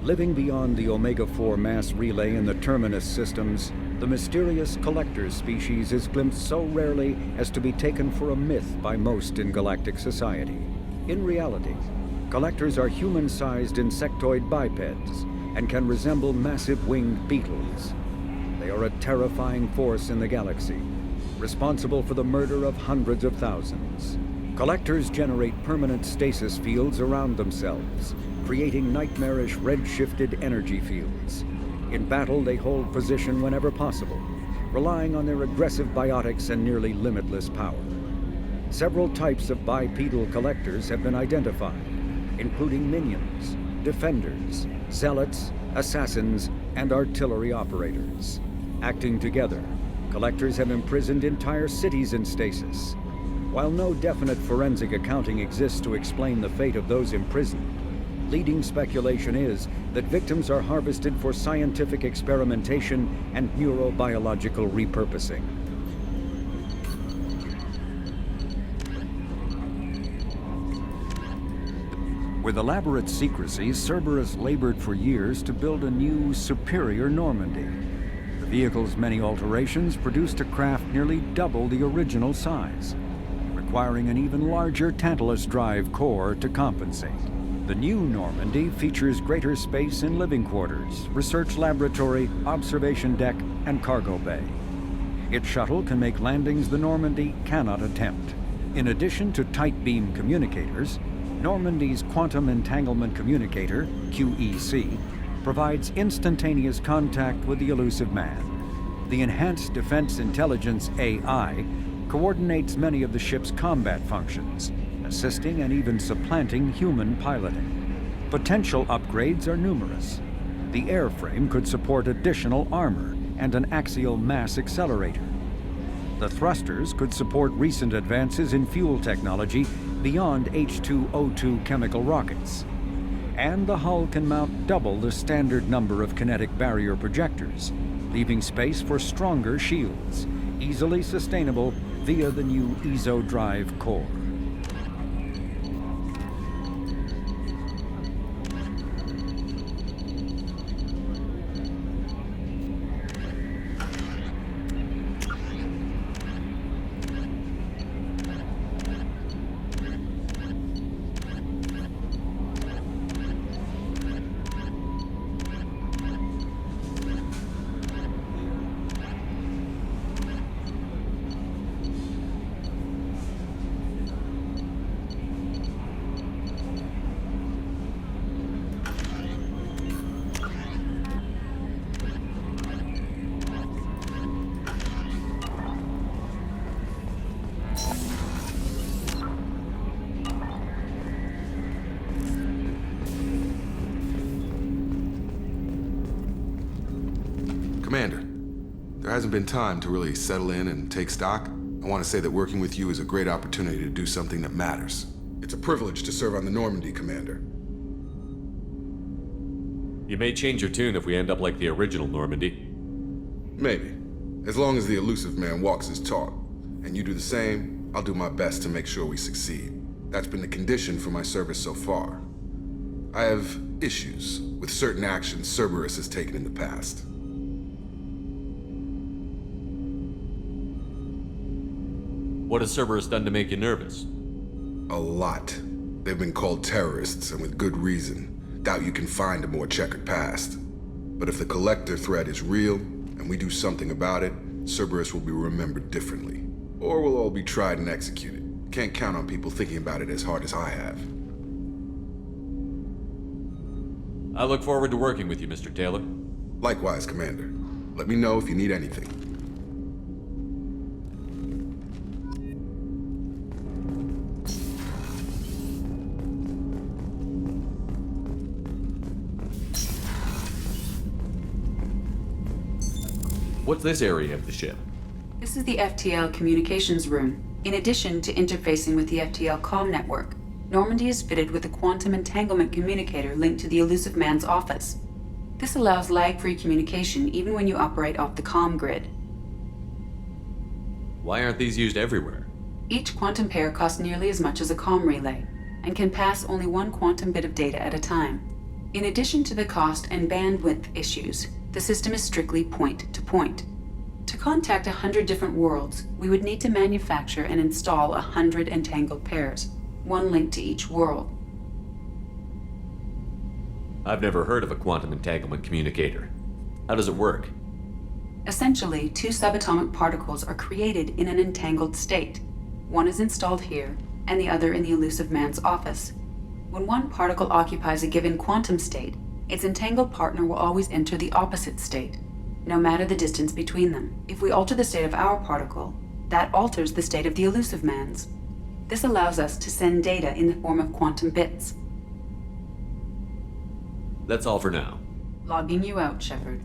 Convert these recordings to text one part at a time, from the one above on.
Living beyond the Omega-4 mass relay in the Terminus systems, the mysterious Collector species is glimpsed so rarely as to be taken for a myth by most in galactic society. In reality, Collectors are human-sized insectoid bipeds and can resemble massive winged beetles. They are a terrifying force in the galaxy, responsible for the murder of hundreds of thousands. Collectors generate permanent stasis fields around themselves, creating nightmarish red-shifted energy fields. In battle, they hold position whenever possible, relying on their aggressive biotics and nearly limitless power. Several types of bipedal collectors have been identified, including minions, defenders, zealots, assassins, and artillery operators. Acting together, collectors have imprisoned entire cities in stasis. While no definite forensic accounting exists to explain the fate of those imprisoned, leading speculation is that victims are harvested for scientific experimentation and neurobiological repurposing. With elaborate secrecy, Cerberus labored for years to build a new, superior Normandy. The vehicle's many alterations produced a craft nearly double the original size, requiring an even larger Tantalus drive core to compensate. The new Normandy features greater space in living quarters, research laboratory, observation deck, and cargo bay. Its shuttle can make landings the Normandy cannot attempt. In addition to tight beam communicators, Normandy's Quantum Entanglement Communicator, QEC, provides instantaneous contact with the elusive man. The Enhanced Defense Intelligence AI coordinates many of the ship's combat functions, assisting and even supplanting human piloting. Potential upgrades are numerous. The airframe could support additional armor and an axial mass accelerator. The thrusters could support recent advances in fuel technology beyond H2O2 chemical rockets. And the hull can mount double the standard number of kinetic barrier projectors, leaving space for stronger shields, easily sustainable via the new ESO drive core. Commander, there hasn't been time to really settle in and take stock. I want to say that working with you is a great opportunity to do something that matters. It's a privilege to serve on the Normandy, Commander. You may change your tune if we end up like the original Normandy. Maybe. As long as the elusive man walks his talk, and you do the same, I'll do my best to make sure we succeed. That's been the condition for my service so far. I have issues with certain actions Cerberus has taken in the past. What has Cerberus done to make you nervous? A lot. They've been called terrorists, and with good reason. Doubt you can find a more checkered past. But if the Collector threat is real, and we do something about it, Cerberus will be remembered differently. Or we'll all be tried and executed. Can't count on people thinking about it as hard as I have. I look forward to working with you, Mr. Taylor. Likewise, Commander. Let me know if you need anything. What's this area of the ship? This is the FTL communications room. In addition to interfacing with the FTL comm network, Normandy is fitted with a quantum entanglement communicator linked to the elusive man's office. This allows lag-free communication even when you operate off the comm grid. Why aren't these used everywhere? Each quantum pair costs nearly as much as a comm relay, and can pass only one quantum bit of data at a time. In addition to the cost and bandwidth issues, the system is strictly point-to-point. To contact 100 different worlds, we would need to manufacture and install 100 entangled pairs, one link to each world. I've never heard of a quantum entanglement communicator. How does it work? Essentially, two subatomic particles are created in an entangled state. One is installed here, and the other in the elusive man's office. When one particle occupies a given quantum state, its entangled partner will always enter the opposite state, no matter the distance between them. If we alter the state of our particle, that alters the state of the elusive man's. This allows us to send data in the form of quantum bits. That's all for now. Logging you out, Shepard.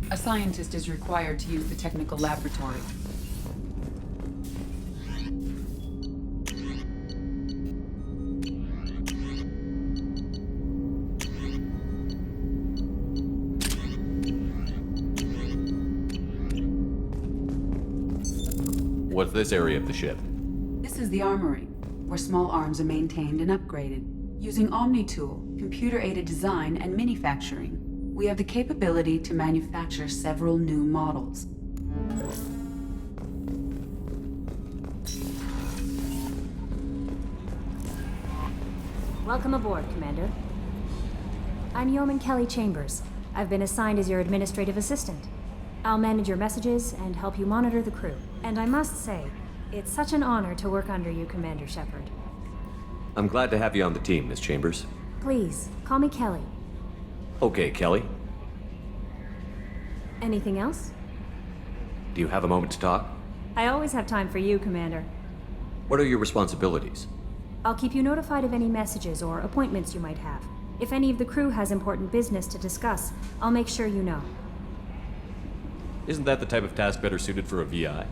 A scientist is required to use the technical laboratory. What's this area of the ship? This is the armory, where small arms are maintained and upgraded. Using Omni-Tool, computer-aided design, and manufacturing, we have the capability to manufacture several new models. Welcome aboard, Commander. I'm Yeoman Kelly Chambers. I've been assigned as your administrative assistant. I'll manage your messages and help you monitor the crew. And I must say, it's such an honor to work under you, Commander Shepard. I'm glad to have you on the team, Miss Chambers. Please, call me Kelly. Okay, Kelly. Anything else? Do you have a moment to talk? I always have time for you, Commander. What are your responsibilities? I'll keep you notified of any messages or appointments you might have. If any of the crew has important business to discuss, I'll make sure you know. Isn't that the type of task better suited for a VI?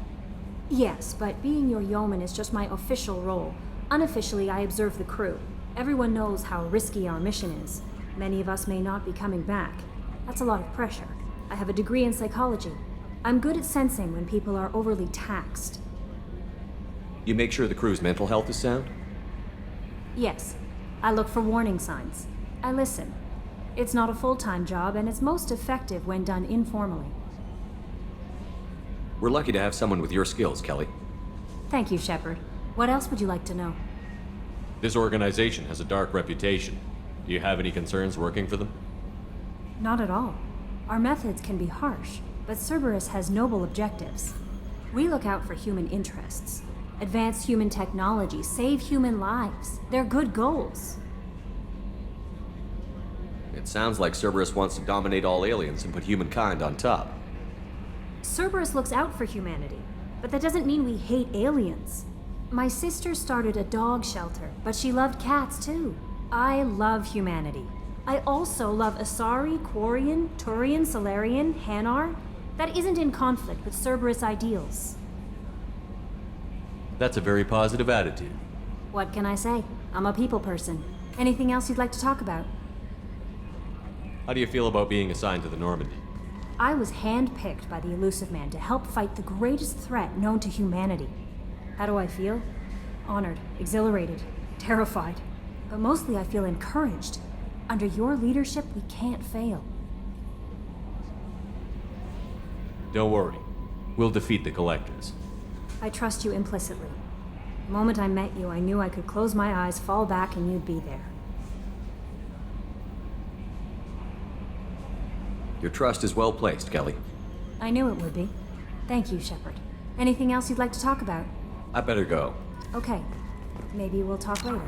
Yes, but being your yeoman is just my official role. Unofficially, I observe the crew. Everyone knows how risky our mission is. Many of us may not be coming back. That's a lot of pressure. I have a degree in psychology. I'm good at sensing when people are overly taxed. You make sure the crew's mental health is sound? Yes, I look for warning signs. I listen. It's not a full-time job, and it's most effective when done informally. We're lucky to have someone with your skills, Kelly. Thank you, Shepard. What else would you like to know? This organization has a dark reputation. Do you have any concerns working for them? Not at all. Our methods can be harsh, but Cerberus has noble objectives. We look out for human interests, advance human technology, save human lives. They're good goals. It sounds like Cerberus wants to dominate all aliens and put humankind on top. Cerberus looks out for humanity, but that doesn't mean we hate aliens. My sister started a dog shelter, but she loved cats too. I love humanity. I also love Asari, Quarian, Turian, Solarian, Hanar. That isn't in conflict with Cerberus ideals. That's a very positive attitude. What can I say? I'm a people person. Anything else you'd like to talk about? How do you feel about being assigned to the Normandy? I was handpicked by the Elusive Man to help fight the greatest threat known to humanity. How do I feel? Honored, exhilarated, terrified. But mostly I feel encouraged. Under your leadership, we can't fail. Don't worry. We'll defeat the Collectors. I trust you implicitly. The moment I met you, I knew I could close my eyes, fall back, and you'd be there. Your trust is well placed, Kelly. I knew it would be. Thank you, Shepard. Anything else you'd like to talk about? I better go. Okay. Maybe we'll talk later.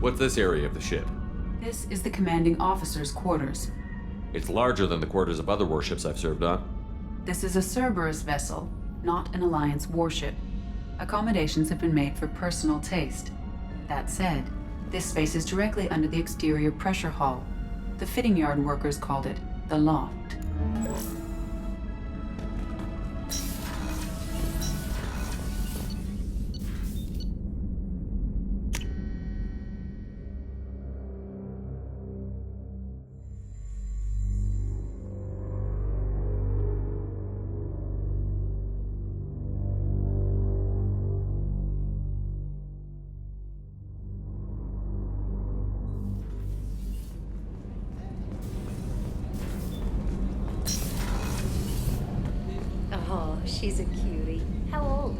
What's this area of the ship? This is the commanding officer's quarters. It's larger than the quarters of other warships I've served on. This is a Cerberus vessel, not an Alliance warship. Accommodations have been made for personal taste. That said, this space is directly under the exterior pressure hull. The fitting yard workers called it the loft. Oh, she's a cutie. How old?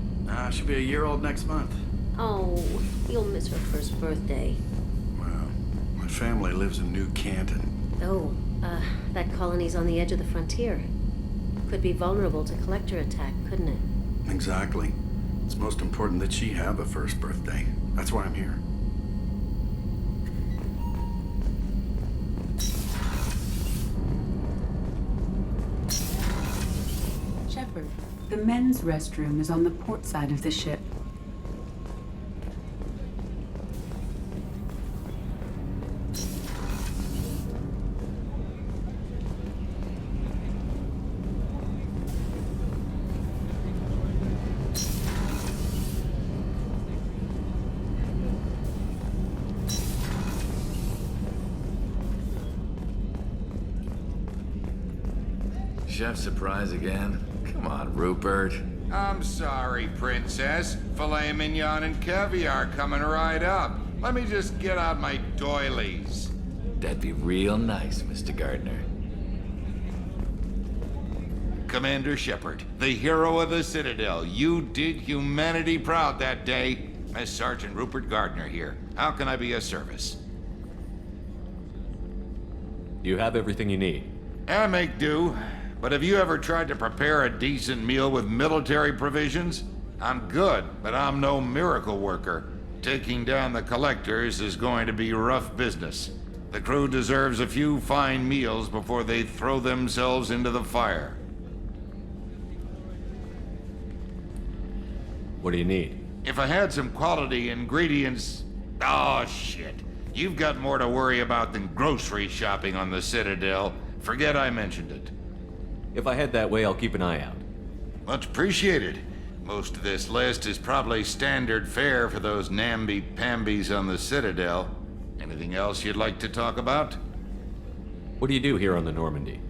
She'll be a year old next month. Oh, you'll miss her first birthday. Well, my family lives in New Canton. Oh, that colony's on the edge of the frontier. Could be vulnerable to collector attack, couldn't it? Exactly. It's most important that she have a first birthday. That's why I'm here. Shepard, the men's restroom is on the port side of the ship. Chef surprise again? Come on, Rupert. I'm sorry, Princess. Filet mignon and caviar coming right up. Let me just get out my doilies. That'd be real nice, Mr. Gardner. Commander Shepard, the hero of the Citadel. You did humanity proud that day. Miss Sergeant Rupert Gardner here. How can I be of service? You have everything you need. I make do. But have you ever tried to prepare a decent meal with military provisions? I'm good, but I'm no miracle worker. Taking down the collectors is going to be rough business. The crew deserves a few fine meals before they throw themselves into the fire. What do you need? If I had some quality ingredients... Oh, shit. You've got more to worry about than grocery shopping on the Citadel. Forget I mentioned it. If I head that way, I'll keep an eye out. Much appreciated. Most of this list is probably standard fare for those namby-pambies on the Citadel. Anything else you'd like to talk about? What do you do here on the Normandy?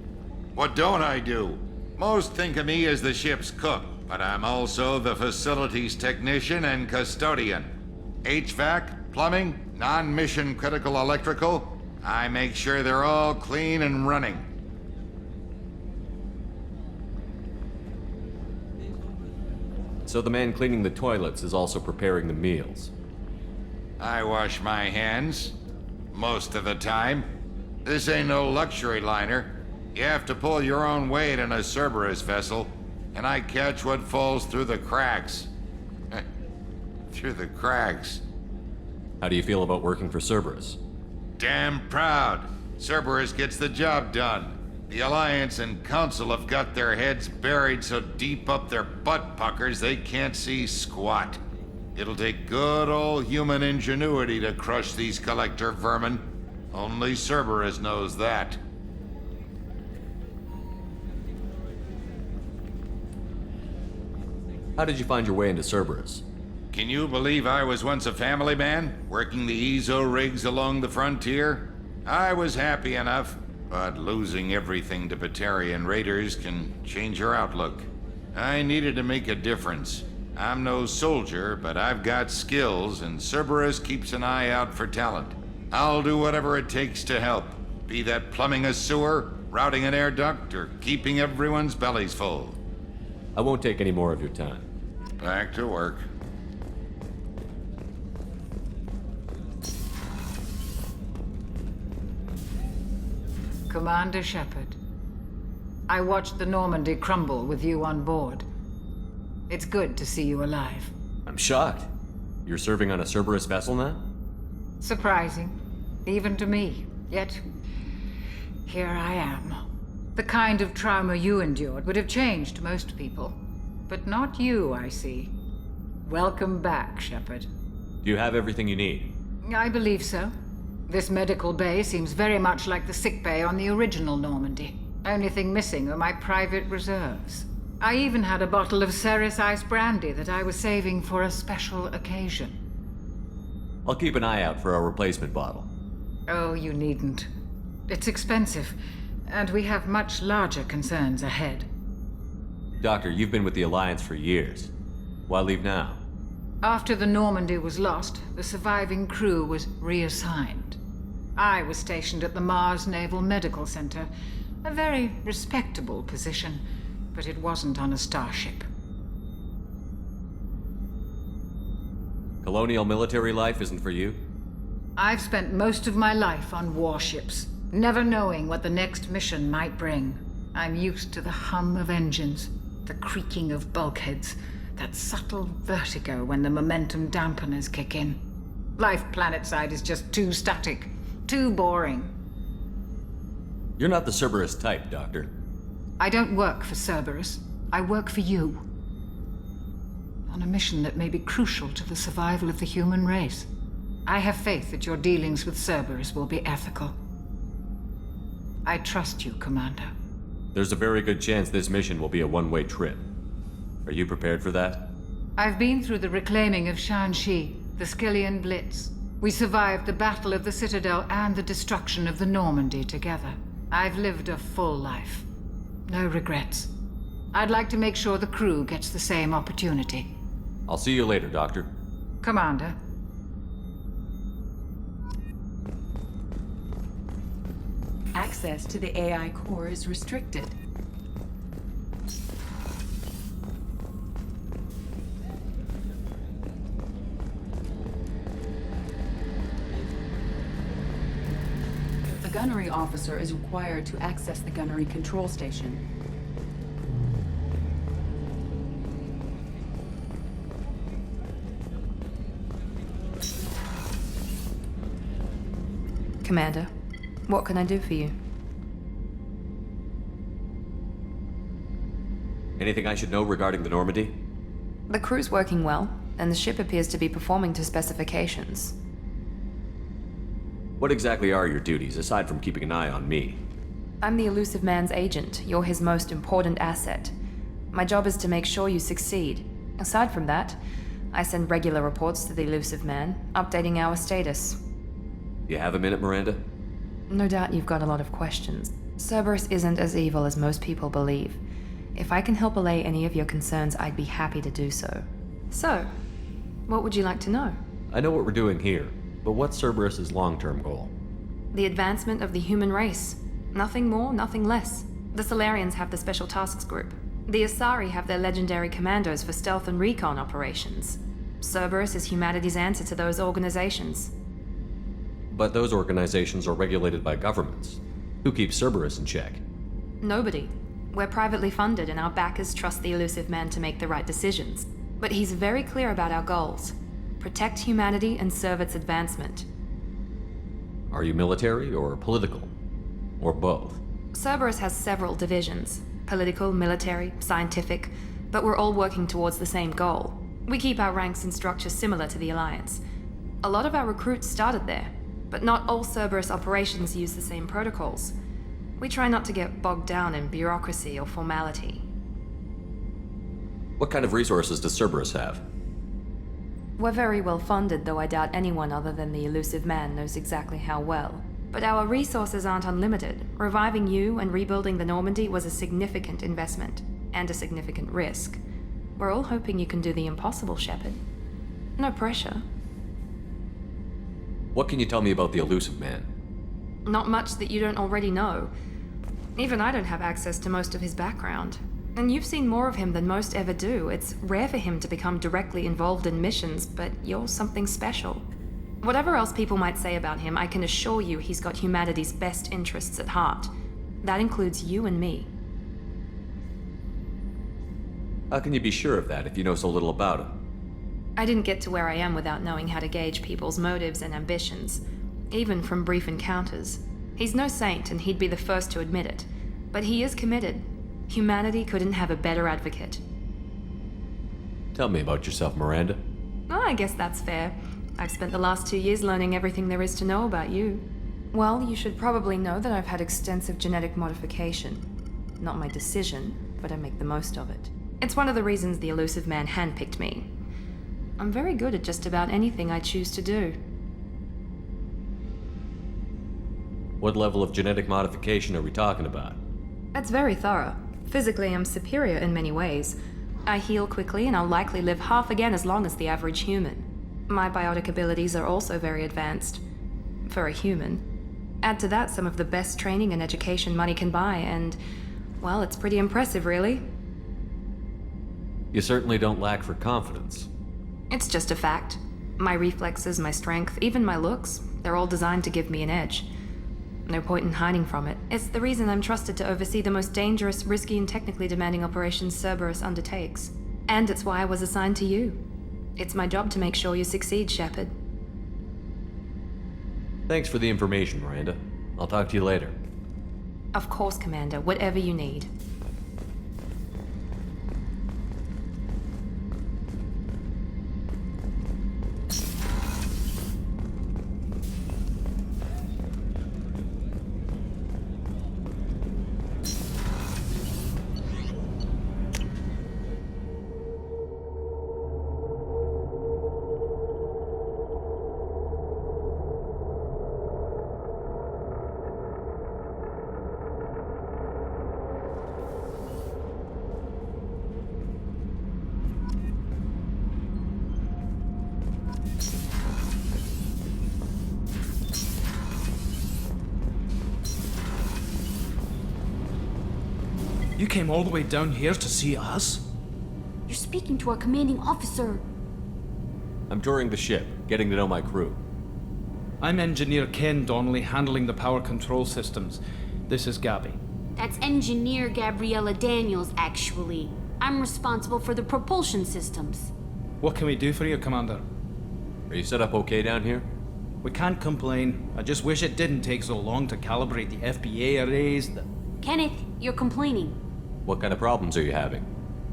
What don't I do? Most think of me as the ship's cook, but I'm also the facilities technician and custodian. HVAC, plumbing, non-mission critical electrical. I make sure they're all clean and running. So the man cleaning the toilets is also preparing the meals. I wash my hands. Most of the time. This ain't no luxury liner. You have to pull your own weight in a Cerberus vessel, and I catch what falls through the cracks. Through the cracks. How do you feel about working for Cerberus? Damn proud. Cerberus gets the job done. The Alliance and Council have got their heads buried so deep up their butt puckers they can't see squat. It'll take good old human ingenuity to crush these collector vermin. Only Cerberus knows that. How did you find your way into Cerberus? Can you believe I was once a family man, working the EZO rigs along the frontier? I was happy enough. But losing everything to Batarian raiders can change your outlook. I needed to make a difference. I'm no soldier, but I've got skills, and Cerberus keeps an eye out for talent. I'll do whatever it takes to help. Be that plumbing a sewer, routing an air duct, or keeping everyone's bellies full. I won't take any more of your time. Back to work. Commander Shepard, I watched the Normandy crumble with you on board. It's good to see you alive. I'm shocked. You're serving on a Cerberus vessel now? Surprising, even to me. Yet, here I am. The kind of trauma you endured would have changed most people. But not you, I see. Welcome back, Shepard. Do you have everything you need? I believe so. This medical bay seems very much like the sick bay on the original Normandy. Only thing missing are my private reserves. I even had a bottle of Ceres Ice Brandy that I was saving for a special occasion. I'll keep an eye out for a replacement bottle. Oh, you needn't. It's expensive, and we have much larger concerns ahead. Doctor, you've been with the Alliance for years. Why leave now? After the Normandy was lost, the surviving crew was reassigned. I was stationed at the Mars Naval Medical Center, a very respectable position, but it wasn't on a starship. Colonial military life isn't for you? I've spent most of my life on warships, never knowing what the next mission might bring. I'm used to the hum of engines, the creaking of bulkheads, that subtle vertigo when the momentum dampeners kick in. Life planetside is just too static, too boring. You're not the Cerberus type, Doctor. I don't work for Cerberus. I work for you. On a mission that may be crucial to the survival of the human race. I have faith that your dealings with Cerberus will be ethical. I trust you, Commander. There's a very good chance this mission will be a one-way trip. Are you prepared for that? I've been through the reclaiming of Shanxi, the Skyllian Blitz. We survived the Battle of the Citadel and the destruction of the Normandy together. I've lived a full life. No regrets. I'd like to make sure the crew gets the same opportunity. I'll see you later, Doctor. Commander. Access to the AI core is restricted. The gunnery officer is required to access the gunnery control station. Commander, what can I do for you? Anything I should know regarding the Normandy? The crew's working well, and the ship appears to be performing to specifications. What exactly are your duties, aside from keeping an eye on me? I'm the Elusive Man's agent. You're his most important asset. My job is to make sure you succeed. Aside from that, I send regular reports to the Elusive Man, updating our status. You have a minute, Miranda? No doubt you've got a lot of questions. Cerberus isn't as evil as most people believe. If I can help allay any of your concerns, I'd be happy to do so. So, what would you like to know? I know what we're doing here, but what's Cerberus's long-term goal? The advancement of the human race. Nothing more, nothing less. The Solarians have the Special Tasks Group. The Asari have their legendary commandos for stealth and recon operations. Cerberus is humanity's answer to those organizations. But those organizations are regulated by governments. Who keeps Cerberus in check? Nobody. We're privately funded and our backers trust the Elusive Man to make the right decisions. But he's very clear about our goals. Protect humanity and serve its advancement. Are you military or political? Or both? Cerberus has several divisions. Political, military, scientific, but we're all working towards the same goal. We keep our ranks and structure similar to the Alliance. A lot of our recruits started there, but not all Cerberus operations use the same protocols. We try not to get bogged down in bureaucracy or formality. What kind of resources does Cerberus have? We're very well funded, though I doubt anyone other than the Elusive Man knows exactly how well. But our resources aren't unlimited. Reviving you and rebuilding the Normandy was a significant investment, and a significant risk. We're all hoping you can do the impossible, Shepard. No pressure. What can you tell me about the Elusive Man? Not much that you don't already know. Even I don't have access to most of his background. And you've seen more of him than most ever do. It's rare for him to become directly involved in missions, but you're something special. Whatever else people might say about him, I can assure you he's got humanity's best interests at heart. That includes you and me. How can you be sure of that if you know so little about him? I didn't get to where I am without knowing how to gauge people's motives and ambitions, even from brief encounters. He's no saint, and he'd be the first to admit it. But he is committed. Humanity couldn't have a better advocate. Tell me about yourself, Miranda. Oh, I guess that's fair. I've spent the last 2 years learning everything there is to know about you. Well, you should probably know that I've had extensive genetic modification. Not my decision, but I make the most of it. It's one of the reasons the elusive man handpicked me. I'm very good at just about anything I choose to do. What level of genetic modification are we talking about? That's very thorough. Physically, I'm superior in many ways. I heal quickly, and I'll likely live half again as long as the average human. My biotic abilities are also very advanced. For a human. Add to that some of the best training and education money can buy, and, well, it's pretty impressive, really. You certainly don't lack for confidence. It's just a fact. My reflexes, my strength, even my looks, they're all designed to give me an edge. No point in hiding from it. It's the reason I'm trusted to oversee the most dangerous, risky, and technically demanding operations Cerberus undertakes. And it's why I was assigned to you. It's my job to make sure you succeed, Shepard. Thanks for the information, Miranda. I'll talk to you later. Of course, Commander. Whatever you need. You came all the way down here to see us? You're speaking to our commanding officer. I'm touring the ship, getting to know my crew. I'm Engineer Ken Donnelly, handling the power control systems. This is Gabby. That's Engineer Gabriella Daniels, actually. I'm responsible for the propulsion systems. What can we do for you, Commander? Are you set up okay down here? We can't complain. I just wish it didn't take so long to calibrate the FBA arrays. Kenneth, you're complaining. What kind of problems are you having?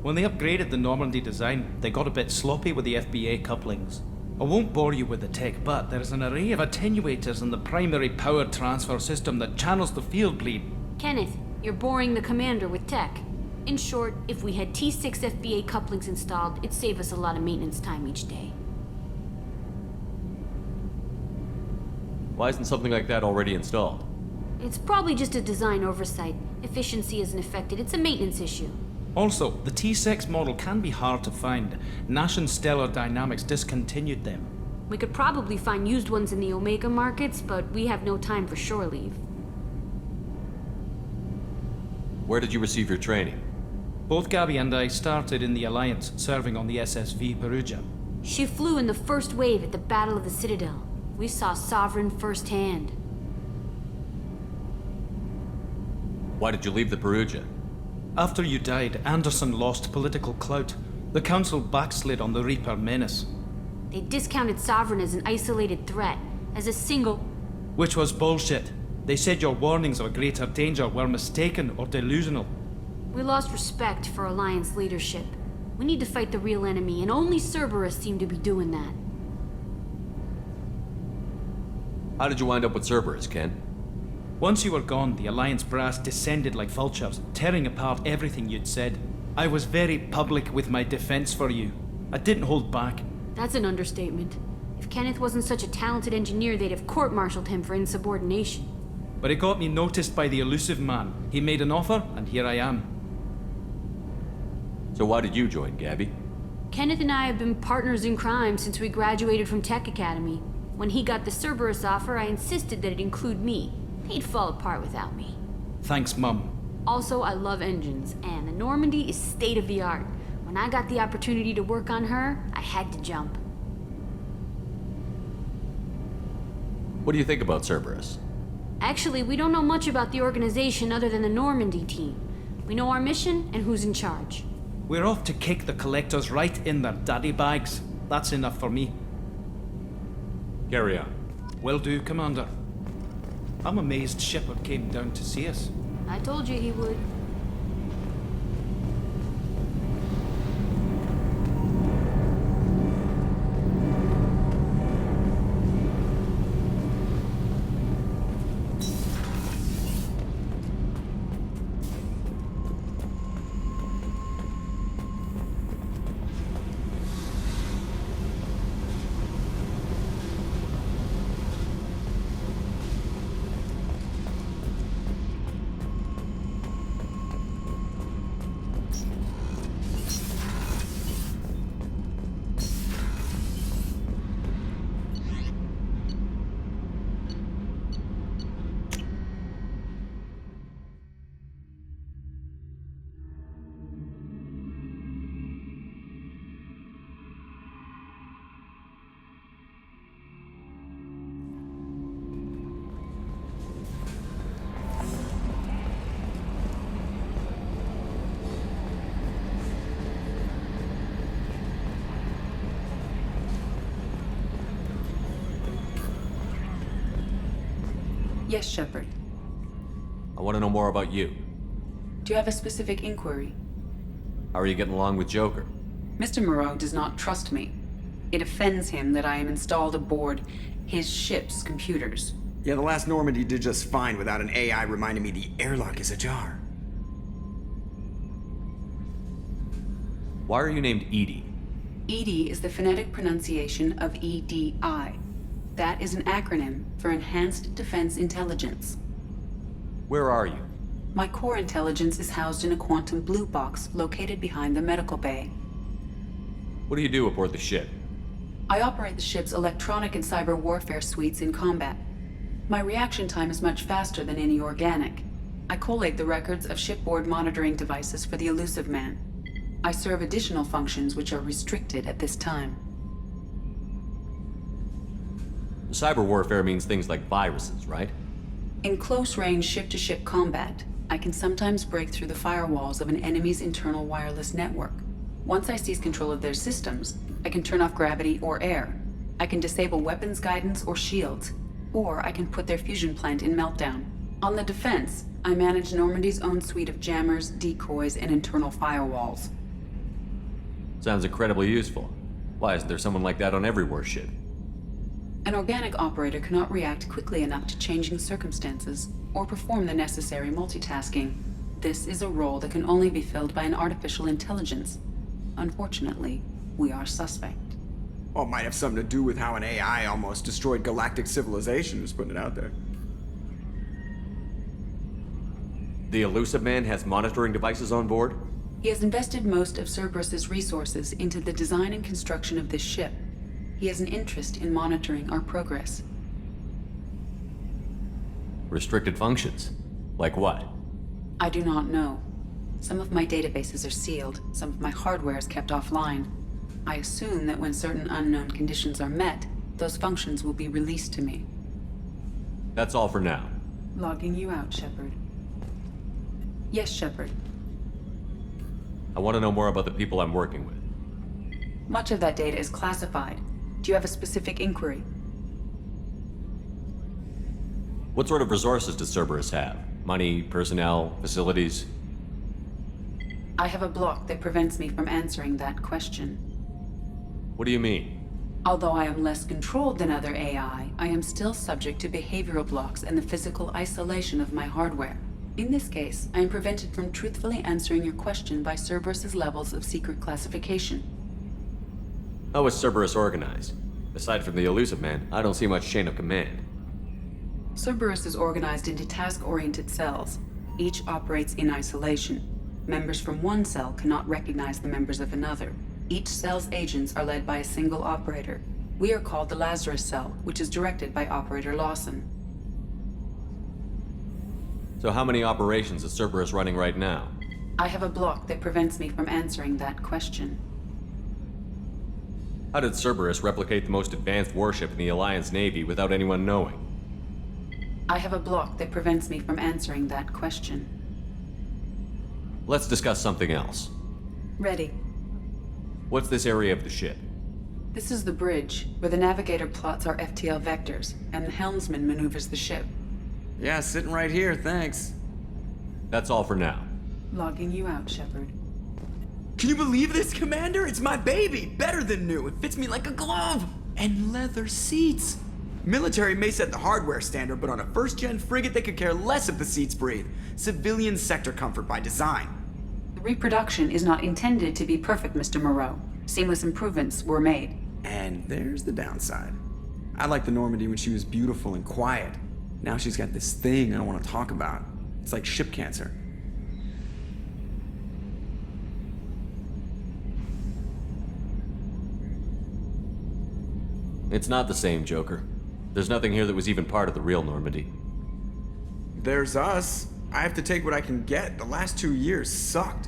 When they upgraded the Normandy design, they got a bit sloppy with the FBA couplings. I won't bore you with the tech, but there's an array of attenuators in the primary power transfer system that channels the field bleed. Kenneth, you're boring the commander with tech. In short, if we had T6 FBA couplings installed, it'd save us a lot of maintenance time each day. Why isn't something like that already installed? It's probably just a design oversight. Efficiency isn't affected. It's a maintenance issue. Also, the T6 model can be hard to find. Nash and Stellar Dynamics discontinued them. We could probably find used ones in the Omega markets, but we have no time for shore leave. Where did you receive your training? Both Gabby and I started in the Alliance, serving on the SSV Perugia. She flew in the first wave at the Battle of the Citadel. We saw Sovereign firsthand. Why did you leave the Perugia? After you died, Anderson lost political clout. The Council backslid on the Reaper menace. They discounted Sovereign as an isolated threat, as a single... Which was bullshit. They said your warnings of a greater danger were mistaken or delusional. We lost respect for Alliance leadership. We need to fight the real enemy, and only Cerberus seem to be doing that. How did you wind up with Cerberus, Ken? Once you were gone, the Alliance brass descended like vultures, tearing apart everything you'd said. I was very public with my defense for you. I didn't hold back. That's an understatement. If Kenneth wasn't such a talented engineer, they'd have court-martialed him for insubordination. But it got me noticed by the elusive man. He made an offer, and here I am. So why did you join, Gabby? Kenneth and I have been partners in crime since we graduated from Tech Academy. When he got the Cerberus offer, I insisted that it include me. He'd fall apart without me. Thanks, Mum. Also, I love engines, and the Normandy is state-of-the-art. When I got the opportunity to work on her, I had to jump. What do you think about Cerberus? Actually, we don't know much about the organization other than the Normandy team. We know our mission and who's in charge. We're off to kick the Collectors right in their daddy bags. That's enough for me. Carry on. Will do, Commander. I'm amazed Shepard came down to see us. I told you he would. Yes, Shepard. I want to know more about you. Do you have a specific inquiry? How are you getting along with Joker? Mr. Moreau does not trust me. It offends him that I am installed aboard his ship's computers. Yeah, the last Normandy did just fine without an AI reminding me the airlock is ajar. Why are you named Edie? EDI is the phonetic pronunciation of EDI. That is an acronym for Enhanced Defense Intelligence. Where are you? My core intelligence is housed in a quantum blue box located behind the medical bay. What do you do aboard the ship? I operate the ship's electronic and cyber warfare suites in combat. My reaction time is much faster than any organic. I collate the records of shipboard monitoring devices for the Elusive Man. I serve additional functions which are restricted at this time. Cyber warfare means things like viruses, right? In close-range ship-to-ship combat, I can sometimes break through the firewalls of an enemy's internal wireless network. Once I seize control of their systems, I can turn off gravity or air. I can disable weapons guidance or shields, or I can put their fusion plant in meltdown. On the defense, I manage Normandy's own suite of jammers, decoys, and internal firewalls. Sounds incredibly useful. Why isn't there someone like that on every warship? An organic operator cannot react quickly enough to changing circumstances or perform the necessary multitasking. This is a role that can only be filled by an artificial intelligence. Unfortunately, we are suspect. Well, it might have something to do with how an AI almost destroyed galactic civilization, just putting it out there. The Elusive Man has monitoring devices on board? He has invested most of Cerberus's resources into the design and construction of this ship. He has an interest in monitoring our progress. Restricted functions? Like what? I do not know. Some of my databases are sealed, some of my hardware is kept offline. I assume that when certain unknown conditions are met, those functions will be released to me. That's all for now. Logging you out, Shepard. Yes, Shepard. I want to know more about the people I'm working with. Much of that data is classified. Do you have a specific inquiry? What sort of resources does Cerberus have? Money, personnel, facilities? I have a block that prevents me from answering that question. What do you mean? Although I am less controlled than other AI, I am still subject to behavioral blocks and the physical isolation of my hardware. In this case, I am prevented from truthfully answering your question by Cerberus's levels of secret classification. How is Cerberus organized? Aside from the Elusive Man, I don't see much chain of command. Cerberus is organized into task-oriented cells. Each operates in isolation. Members from one cell cannot recognize the members of another. Each cell's agents are led by a single operator. We are called the Lazarus Cell, which is directed by Operator Lawson. So how many operations is Cerberus running right now? I have a block that prevents me from answering that question. How did Cerberus replicate the most advanced warship in the Alliance Navy without anyone knowing? I have a block that prevents me from answering that question. Let's discuss something else. Ready. What's this area of the ship? This is the bridge, where the navigator plots our FTL vectors, and the helmsman maneuvers the ship. Yeah, sitting right here, thanks. That's all for now. Logging you out, Shepard. Can you believe this, Commander? It's my baby! Better than new. It fits me like a glove! And leather seats! Military may set the hardware standard, but on a first-gen frigate, they could care less if the seats breathe. Civilian sector comfort by design. The reproduction is not intended to be perfect, Mr. Moreau. Seamless improvements were made. And there's the downside. I liked the Normandy when she was beautiful and quiet. Now she's got this thing I don't want to talk about. It's like ship cancer. It's not the same, Joker. There's nothing here that was even part of the real Normandy. There's us. I have to take what I can get. The last 2 years sucked.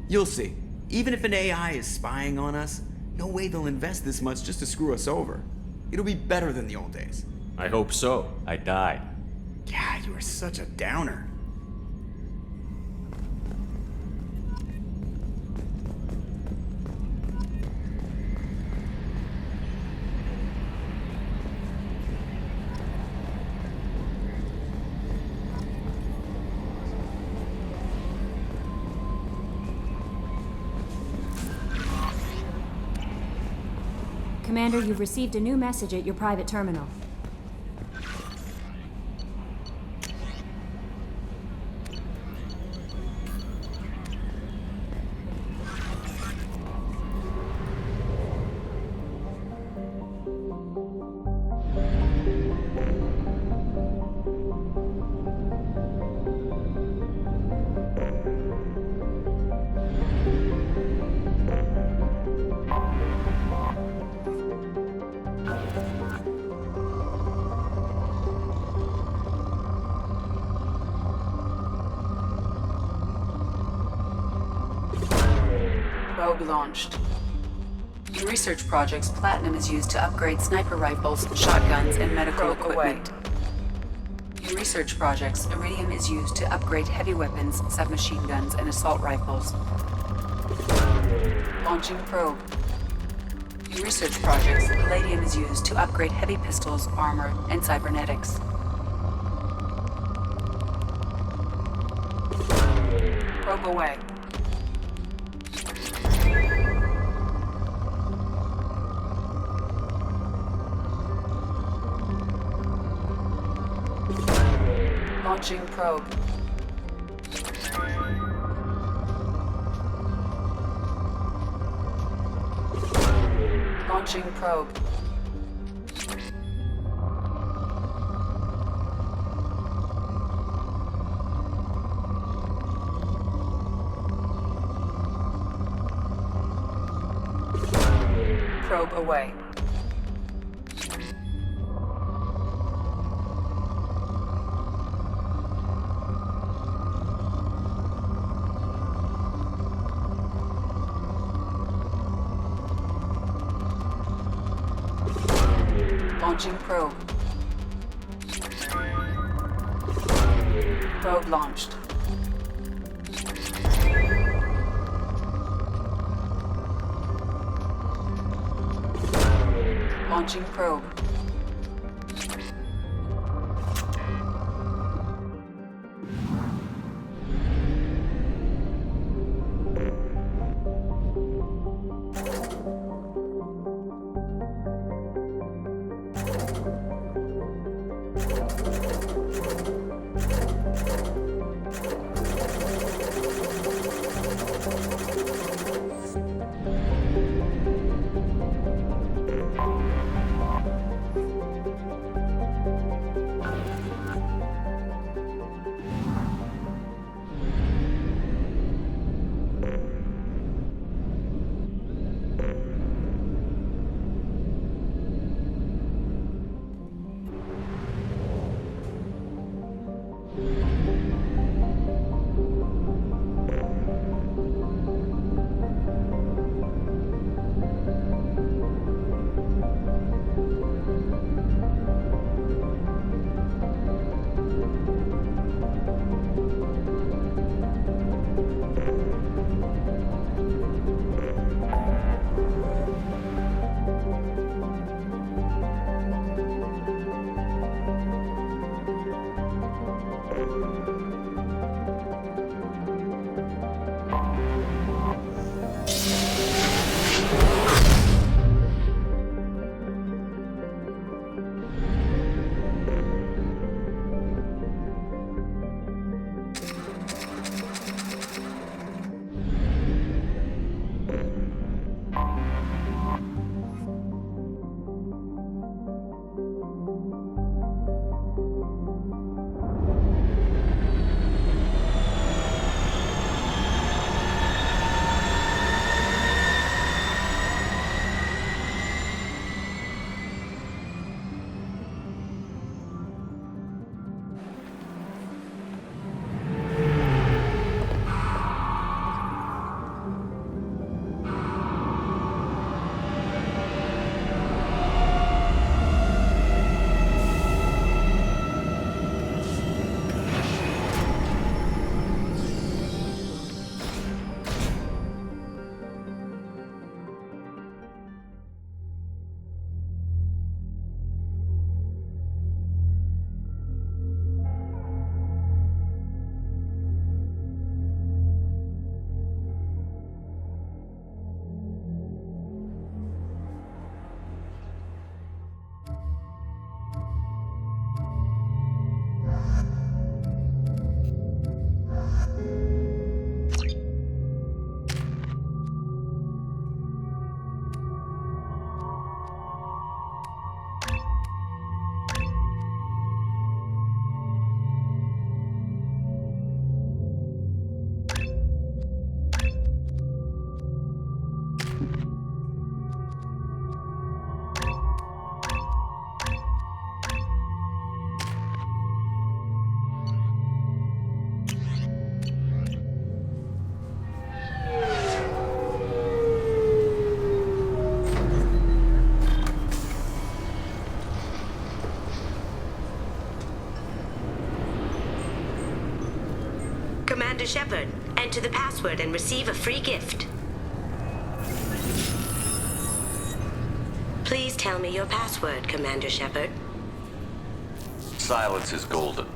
You'll see. Even if an AI is spying on us, no way they'll invest this much just to screw us over. It'll be better than the old days. I hope so. I died. Yeah, you are such a downer. Commander, you've received a new message at your private terminal. Probe launched. In research projects, platinum is used to upgrade sniper rifles, shotguns, and medical equipment. In research projects, iridium is used to upgrade heavy weapons, submachine guns, and assault rifles. Launching probe. In research projects, palladium is used to upgrade heavy pistols, armor, and cybernetics. Probe away. Launching probe. Launching probe. Probe away. Launching probe. Probe launched. Launching probe. Commander Shepard, enter the password and receive a free gift. Please tell me your password, Commander Shepard. Silence is golden.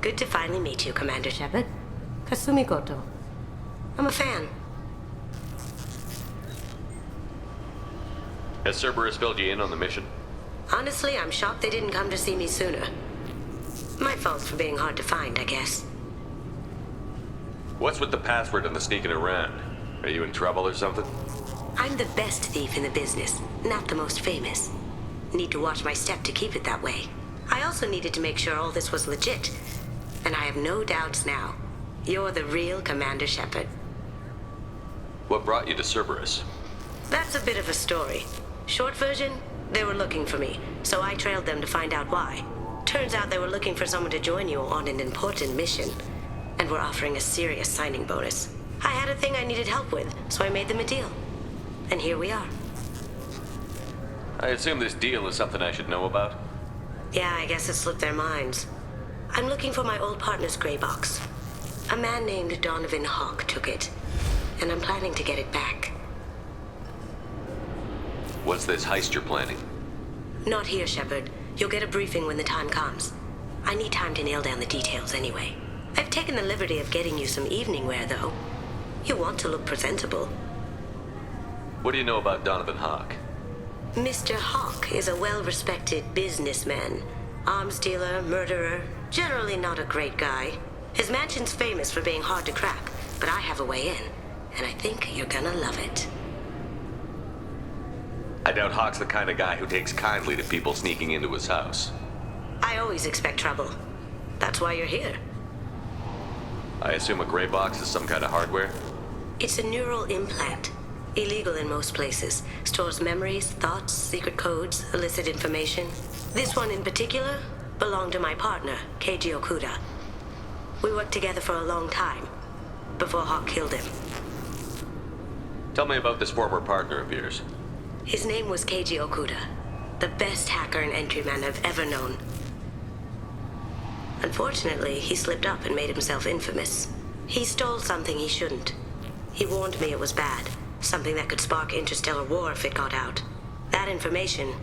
Good to finally meet you, Commander Shepard. Kasumi Goto. I'm a fan. Has Cerberus filled you in on the mission? Honestly, I'm shocked they didn't come to see me sooner. My fault for being hard to find, I guess. What's with the password and the sneaking around? Are you in trouble or something? I'm the best thief in the business, not the most famous. Need to watch my step to keep it that way. I also needed to make sure all this was legit. And I have no doubts now. You're the real Commander Shepard. What brought you to Cerberus? That's a bit of a story. Short version, they were looking for me, so I trailed them to find out why. Turns out they were looking for someone to join you on an important mission, and were offering a serious signing bonus. I had a thing I needed help with, so I made them a deal. And here we are. I assume this deal is something I should know about? Yeah, I guess it slipped their minds. I'm looking for my old partner's gray box. A man named Donovan Hawk took it, and I'm planning to get it back. What's this heist you're planning? Not here, Shepard. You'll get a briefing when the time comes. I need time to nail down the details anyway. I've taken the liberty of getting you some evening wear, though. You want to look presentable. What do you know about Donovan Hawk? Mr. Hawk is a well-respected businessman. Arms dealer, murderer, generally not a great guy. His mansion's famous for being hard to crack, but I have a way in, and I think you're gonna love it. I doubt Hawk's the kind of guy who takes kindly to people sneaking into his house. I always expect trouble. That's why you're here. I assume a gray box is some kind of hardware? It's a neural implant. Illegal in most places. Stores memories, thoughts, secret codes, illicit information. This one in particular belonged to my partner, Keiji Okuda. We worked together for a long time, before Hawk killed him. Tell me about this former partner of yours. His name was Keiji Okuda, the best hacker and entryman I've ever known. Unfortunately, he slipped up and made himself infamous. He stole something he shouldn't. He warned me it was bad, something that could spark interstellar war if it got out. That information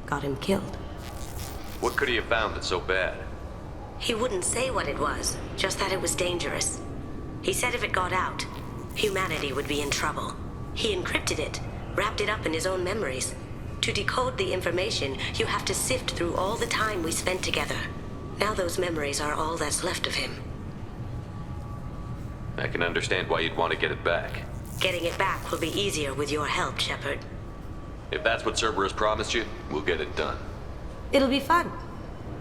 got him killed. What could he have found that's so bad? He wouldn't say what it was, just that it was dangerous. He said if it got out, humanity would be in trouble. He encrypted it, wrapped it up in his own memories. To decode the information, you have to sift through all the time we spent together. Now those memories are all that's left of him. I can understand why you'd want to get it back. Getting it back will be easier with your help, Shepard. If that's what Cerberus promised you, we'll get it done. It'll be fun.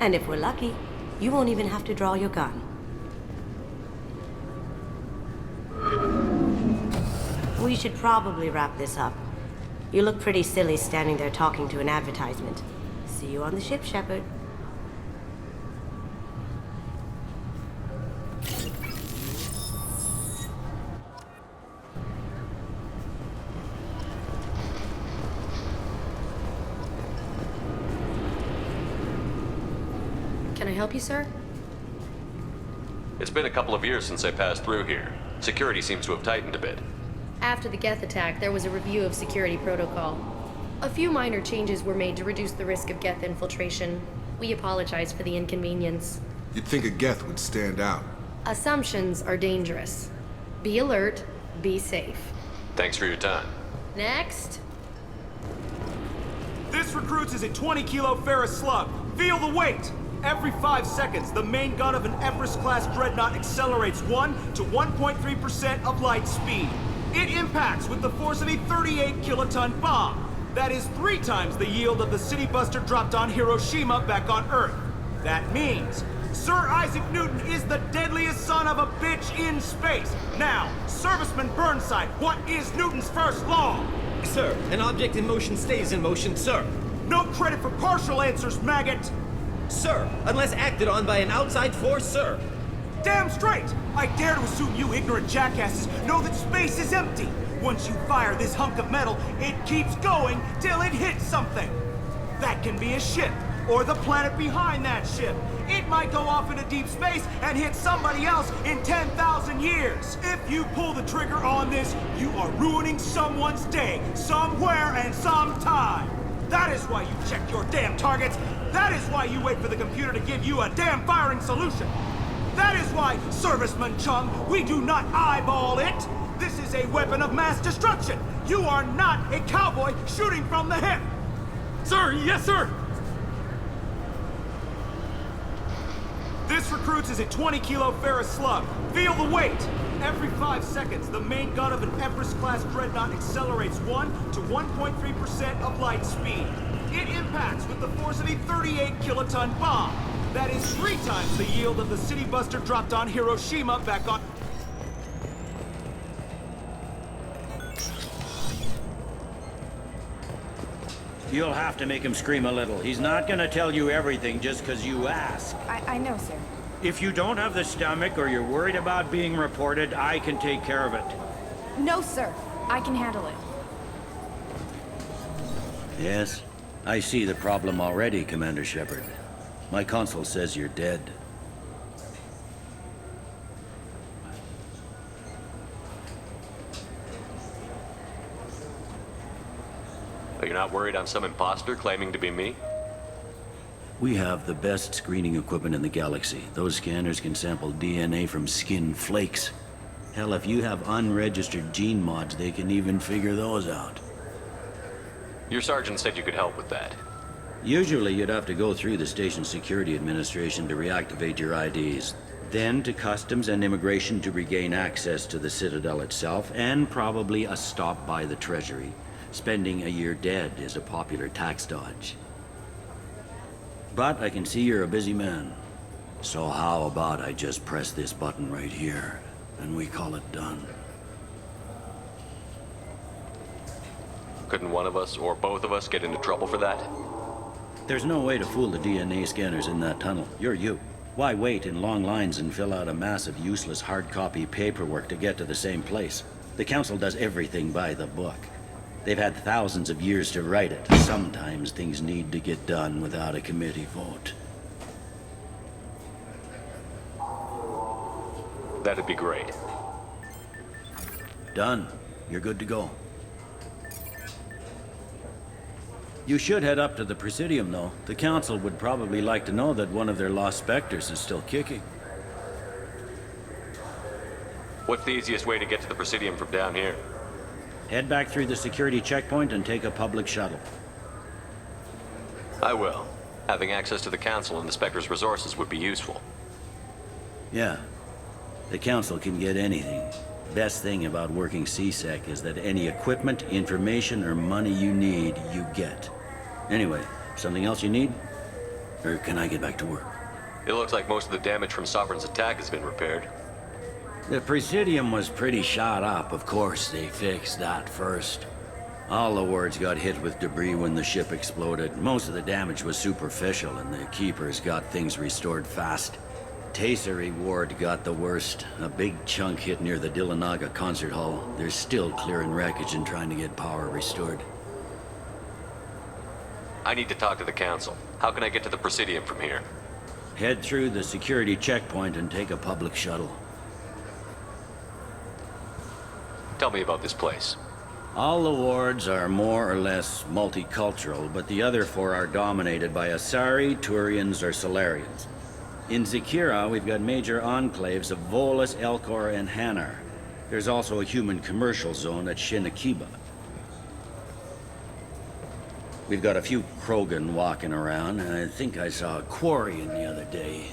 And if we're lucky, you won't even have to draw your gun. We should probably wrap this up. You look pretty silly standing there talking to an advertisement. See you on the ship, Shepard. Can I help you, sir? It's been a couple of years since I passed through here. Security seems to have tightened a bit. After the Geth attack, there was a review of security protocol. A few minor changes were made to reduce the risk of Geth infiltration. We apologize for the inconvenience. You'd think a Geth would stand out. Assumptions are dangerous. Be alert, be safe. Thanks for your time. Next. This, recruits, is a 20-kilo ferrous slug. Feel the weight! Every 5 seconds, the main gun of an Everest-class dreadnought accelerates 1 to 1.3% of light speed. It impacts with the force of a 38-kiloton bomb. That is 3 times the yield of the city buster dropped on Hiroshima back on Earth. That means Sir Isaac Newton is the deadliest son of a bitch in space. Now, Serviceman Burnside, what is Newton's first law? Sir, an object in motion stays in motion, sir. No credit for partial answers, maggot! Sir, unless acted on by an outside force, sir. Damn straight! I dare to assume you ignorant jackasses know that space is empty. Once you fire this hunk of metal, it keeps going till it hits something. That can be a ship, or the planet behind that ship. It might go off into deep space and hit somebody else in 10,000 years. If you pull the trigger on this, you are ruining someone's day, somewhere and sometime. That is why you check your damn targets. That is why you wait for the computer to give you a damn firing solution. That is why, Serviceman Chung, we do not eyeball it. This is a weapon of mass destruction. You are not a cowboy shooting from the hip. Sir, yes, sir. This recruits is a 20-kilo ferrous slug. Feel the weight. Every 5 seconds, the main gun of an Everest-class dreadnought accelerates 1 to 1.3% of light speed. It impacts with the force of a 38-kiloton bomb. That is 3 times the yield of the city buster dropped on Hiroshima back on... You'll have to make him scream a little. He's not gonna tell you everything just because you ask. I know, sir. If you don't have the stomach or you're worried about being reported, I can take care of it. No, sir. I can handle it. Yes, I see the problem already, Commander Shepard. My console says you're dead. You're not worried I'm some imposter claiming to be me? We have the best screening equipment in the galaxy. Those scanners can sample DNA from skin flakes. Hell, if you have unregistered gene mods, they can even figure those out. Your sergeant said you could help with that. Usually you'd have to go through the station security administration to reactivate your IDs. Then to customs and immigration to regain access to the Citadel itself, and probably a stop by the Treasury. Spending a year dead is a popular tax dodge. But I can see you're a busy man. So how about I just press this button right here, and we call it done? Couldn't one of us, or both of us, get into trouble for that? There's no way to fool the DNA scanners in that tunnel. You're you. Why wait in long lines and fill out a massive useless hard copy paperwork to get to the same place? The Council does everything by the book. They've had thousands of years to write it. Sometimes things need to get done without a committee vote. That'd be great. Done. You're good to go. You should head up to the Presidium, though. The Council would probably like to know that one of their lost specters is still kicking. What's the easiest way to get to the Presidium from down here? Head back through the security checkpoint and take a public shuttle. I will. Having access to the Council and the Spectre's resources would be useful. Yeah. The Council can get anything. Best thing about working CSEC is that any equipment, information, or money you need, you get. Anyway, something else you need? Or can I get back to work? It looks like most of the damage from Sovereign's attack has been repaired. The Presidium was pretty shot up. Of course, they fixed that first. All the wards got hit with debris when the ship exploded. Most of the damage was superficial, and the Keepers got things restored fast. Tasery Ward got the worst. A big chunk hit near the Dillanaga concert hall. They're still clearing wreckage and trying to get power restored. I need to talk to the Council. How can I get to the Presidium from here? Head through the security checkpoint and take a public shuttle. Tell me about this place. All the wards are more or less multicultural, but the other 4 are dominated by Asari, Turians, or Solarians. In Zakira, we've got major enclaves of Volus, Elcor, and Hanar. There's also a human commercial zone at Shinakiba. We've got a few Krogan walking around, and I think I saw a Quarian the other day.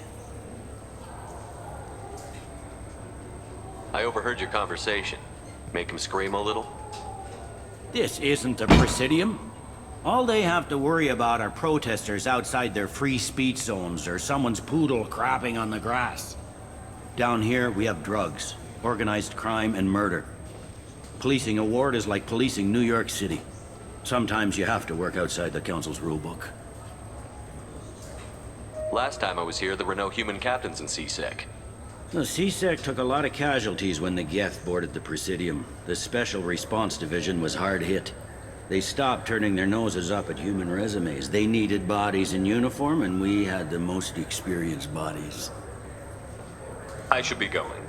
I overheard your conversation. Make him scream a little? This isn't the Presidium. All they have to worry about are protesters outside their free speech zones or someone's poodle crapping on the grass. Down here, we have drugs, organized crime, and murder. Policing a ward is like policing New York City. Sometimes you have to work outside the Council's rulebook. Last time I was here, there were no human captains in CSEC. The CSEC took a lot of casualties when the Geth boarded the Presidium. The Special Response Division was hard hit. They stopped turning their noses up at human resumes. They needed bodies in uniform, and we had the most experienced bodies. I should be going.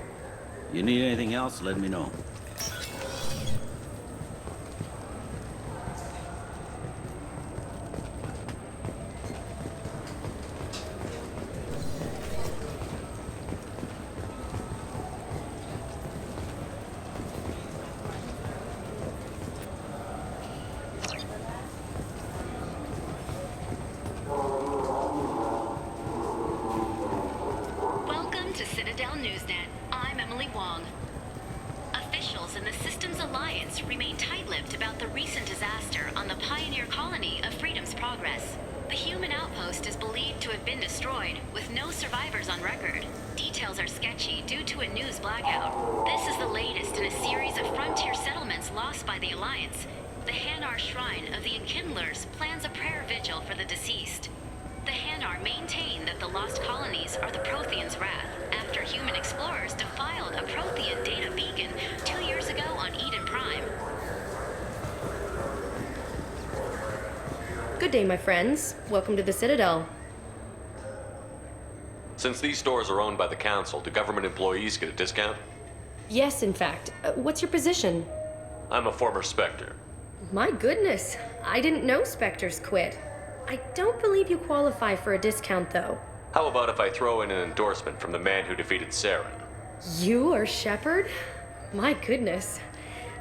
You need anything else, let me know. Welcome to Citadel Newsnet. I'm Emily Wong. Officials in the Systems Alliance remain tight-lipped about the recent disaster on the pioneer colony of Freedom's Progress. The human outpost is believed to have been destroyed, with no survivors on record. Details are sketchy due to a news blackout. This is the latest in a series of frontier settlements lost by the Alliance. The Hanar Shrine of the Enkindlers plans a prayer vigil for the deceased. The Hanar maintain that the lost colonies are the Protheans' wrath, after human explorers defiled a Prothean data beacon 2 years ago on Eden Prime. Good day, my friends. Welcome to the Citadel. Since these stores are owned by the Council, do government employees get a discount? Yes, in fact. What's your position? I'm a former Spectre. My goodness, I didn't know Spectres quit. I don't believe you qualify for a discount, though. How about if I throw in an endorsement from the man who defeated Saren? You are Shepard? My goodness.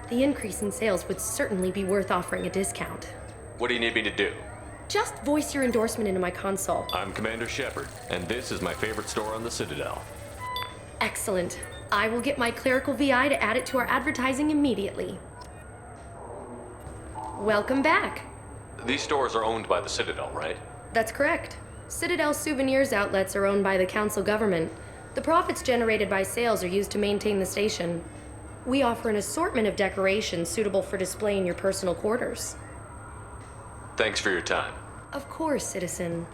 The increase in sales would certainly be worth offering a discount. What do you need me to do? Just voice your endorsement into my console. I'm Commander Shepard, and this is my favorite store on the Citadel. Excellent. I will get my clerical VI to add it to our advertising immediately. Welcome back. These stores are owned by the Citadel, right? That's correct. Citadel Souvenirs outlets are owned by the Council government. The profits generated by sales are used to maintain the station. We offer an assortment of decorations suitable for display in your personal quarters. Thanks for your time. Of course, citizen.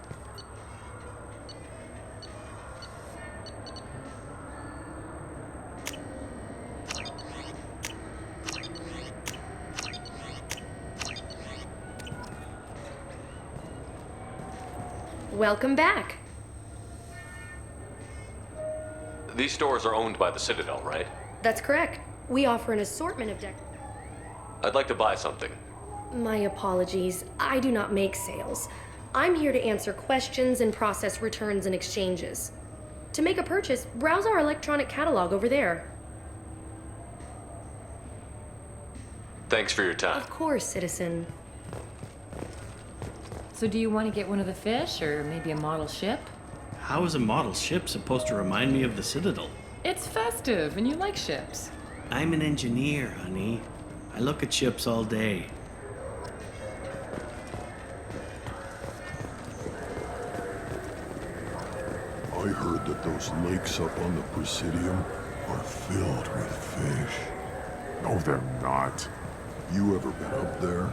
Welcome back. These stores are owned by the Citadel, right? That's correct. We offer an assortment of I'd like to buy something. My apologies. I do not make sales. I'm here to answer questions and process returns and exchanges. To make a purchase, browse our electronic catalog over there. Thanks for your time. Of course, citizen. So do you want to get one of the fish, or maybe a model ship? How is a model ship supposed to remind me of the Citadel? It's festive, and you like ships. I'm an engineer, honey. I look at ships all day. I heard that those lakes up on the Presidium are filled with fish. No, they're not. You ever been up there?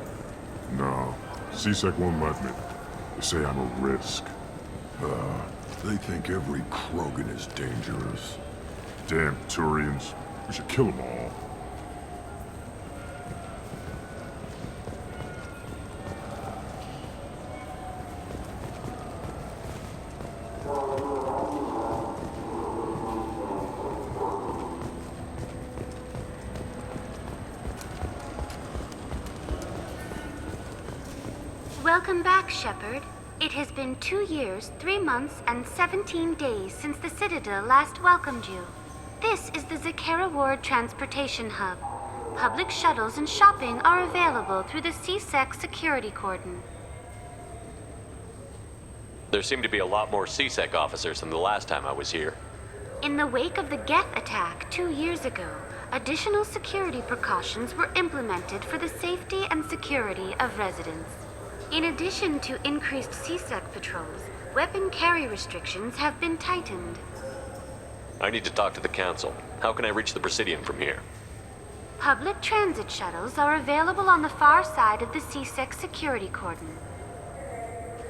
No. CSEC won't let me. They say I'm a risk. They think every Krogan is dangerous. Damn Turians. We should kill them all. Welcome back, Shepard. It has been 2 years, 3 months, and 17 days since the Citadel last welcomed you. This is the Zakera Ward Transportation Hub. Public shuttles and shopping are available through the CSEC security cordon. There seem to be a lot more CSEC officers than the last time I was here. In the wake of the Geth attack 2 years ago, additional security precautions were implemented for the safety and security of residents. In addition to increased CSEC patrols, weapon carry restrictions have been tightened. I need to talk to the Council. How can I reach the Presidium from here? Public transit shuttles are available on the far side of the CSEC security cordon.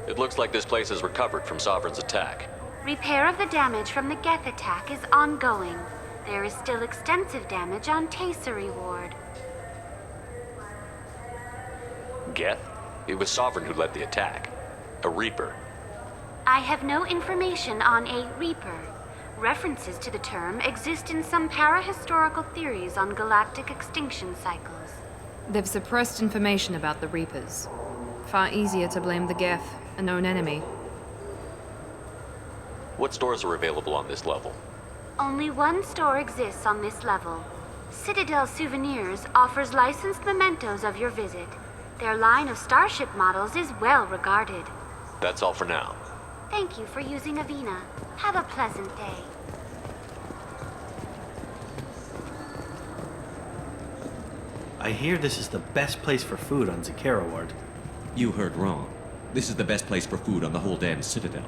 It looks like this place has recovered from Sovereign's attack. Repair of the damage from the Geth attack is ongoing. There is still extensive damage on Tasery Ward. Geth? It was Sovereign who led the attack. A Reaper. I have no information on a Reaper. References to the term exist in some parahistorical theories on galactic extinction cycles. They've suppressed information about the Reapers. Far easier to blame the Geth, a known enemy. What stores are available on this level? Only one store exists on this level. Citadel Souvenirs offers licensed mementos of your visit. Their line of starship models is well regarded. That's all for now. Thank you for using Avina. Have a pleasant day. I hear this is the best place for food on Zakera Ward. You heard wrong. This is the best place for food on the whole damn Citadel.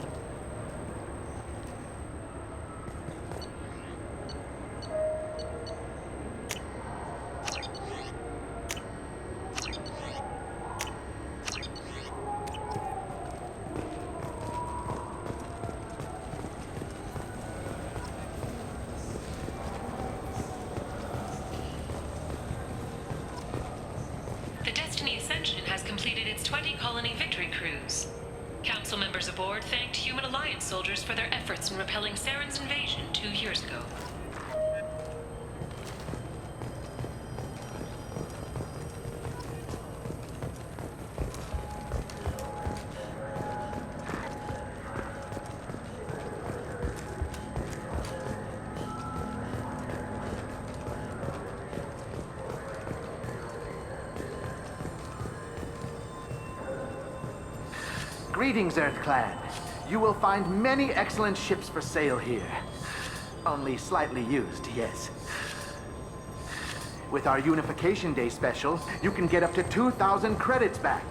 The Destiny Ascension has completed its 20-colony victory cruise. Council members aboard thanked Human Alliance soldiers for their efforts in repelling Saren's invasion 2 years ago. Greetings, EarthClan. You will find many excellent ships for sale here. Only slightly used, yes. With our Unification Day special, you can get up to 2,000 credits back.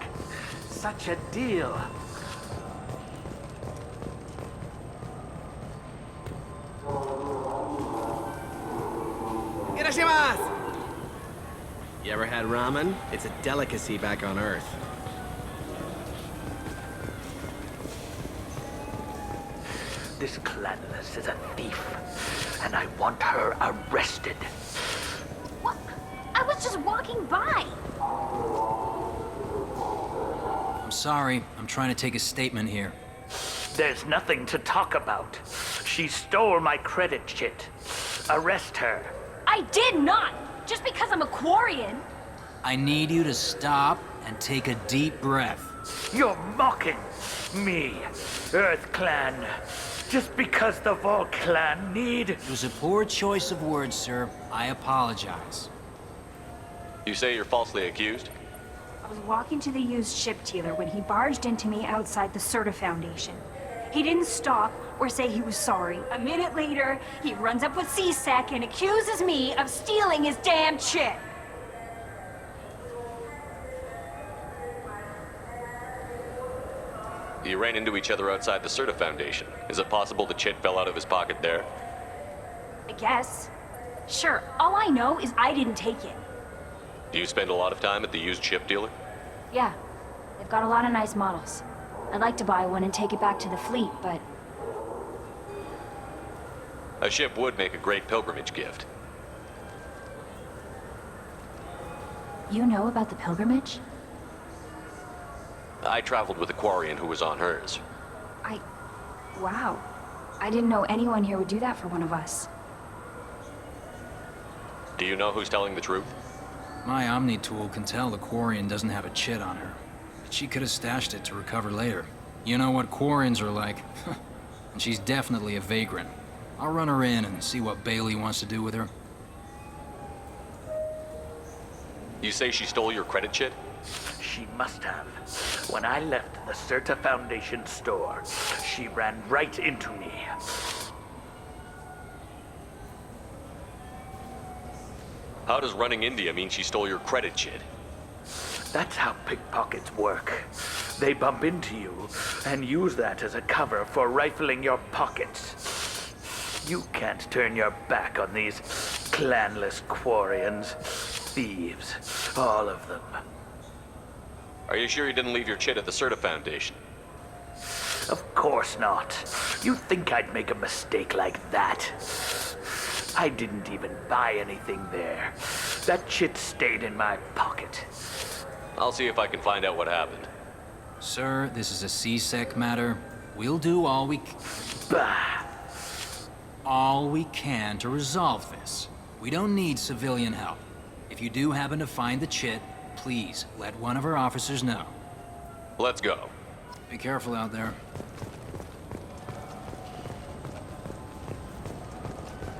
Such a deal. Irashimasu! You ever had ramen? It's a delicacy back on Earth. This clanless is a thief, and I want her arrested. What? I was just walking by. I'm sorry. I'm trying to take a statement here. There's nothing to talk about. She stole my credit chit. Arrest her. I did not! Just because I'm a Quarian. I need you to stop and take a deep breath. You're mocking me, EarthClan. Just because the Vol clan need... It was a poor choice of words, sir. I apologize. You say you're falsely accused? I was walking to the used ship dealer when he barged into me outside the Serta Foundation. He didn't stop or say he was sorry. A minute later, he runs up with C-Sec and accuses me of stealing his damn chip. You ran into each other outside the Serta Foundation. Is it possible the chit fell out of his pocket there? I guess. Sure, all I know is I didn't take it. Do you spend a lot of time at the used ship dealer? Yeah, they've got a lot of nice models. I'd like to buy one and take it back to the fleet, but... A ship would make a great pilgrimage gift. You know about the pilgrimage? I traveled with a Quarian who was on hers. Wow. I didn't know anyone here would do that for one of us. Do you know who's telling the truth? My Omni tool can tell the Quarian doesn't have a chit on her. But she could have stashed it to recover later. You know what Quarians are like. And she's definitely a vagrant. I'll run her in and see what Bailey wants to do with her. You say she stole your credit chit? She must have. When I left the Serta Foundation store, she ran right into me. How does running India mean she stole your credit chit? That's how pickpockets work. They bump into you and use that as a cover for rifling your pockets. You can't turn your back on these clanless Quarians. Thieves, all of them. Are you sure you didn't leave your chit at the Serta Foundation? Of course not. You think I'd make a mistake like that? I didn't even buy anything there. That chit stayed in my pocket. I'll see if I can find out what happened. Sir, this is a C-Sec matter. We'll do all we can to resolve this. We don't need civilian help. If you do happen to find the chit, please let one of our officers know. Let's go. Be careful out there.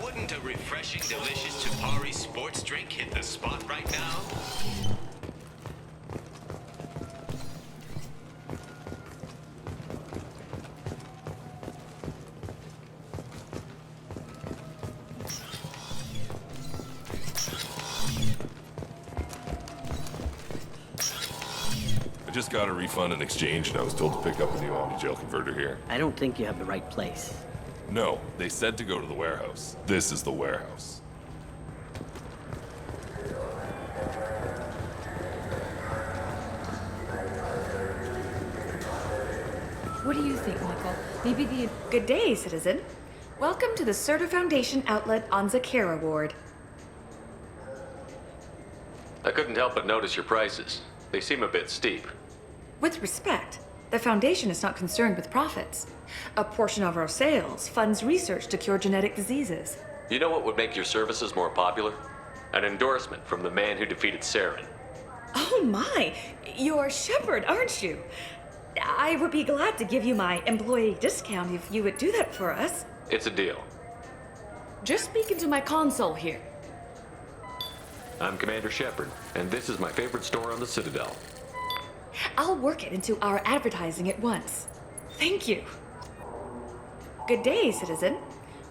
Wouldn't a refreshing, delicious Chapari sports drink hit the spot right now? I just got a refund in exchange, and I was told to pick up a new Omni-Gel converter here. I don't think you have the right place. No, they said to go to the warehouse. This is the warehouse. What do you think, Michael? Maybe the... Good day, citizen. Welcome to the Certa Foundation outlet on Zakera Ward. I couldn't help but notice your prices. They seem a bit steep. With respect, the Foundation is not concerned with profits. A portion of our sales funds research to cure genetic diseases. You know what would make your services more popular? An endorsement from the man who defeated Saren. Oh my! You're Shepard, aren't you? I would be glad to give you my employee discount if you would do that for us. It's a deal. Just speak into my console here. I'm Commander Shepard, and this is my favorite store on the Citadel. I'll work it into our advertising at once. Thank you. Good day, citizen.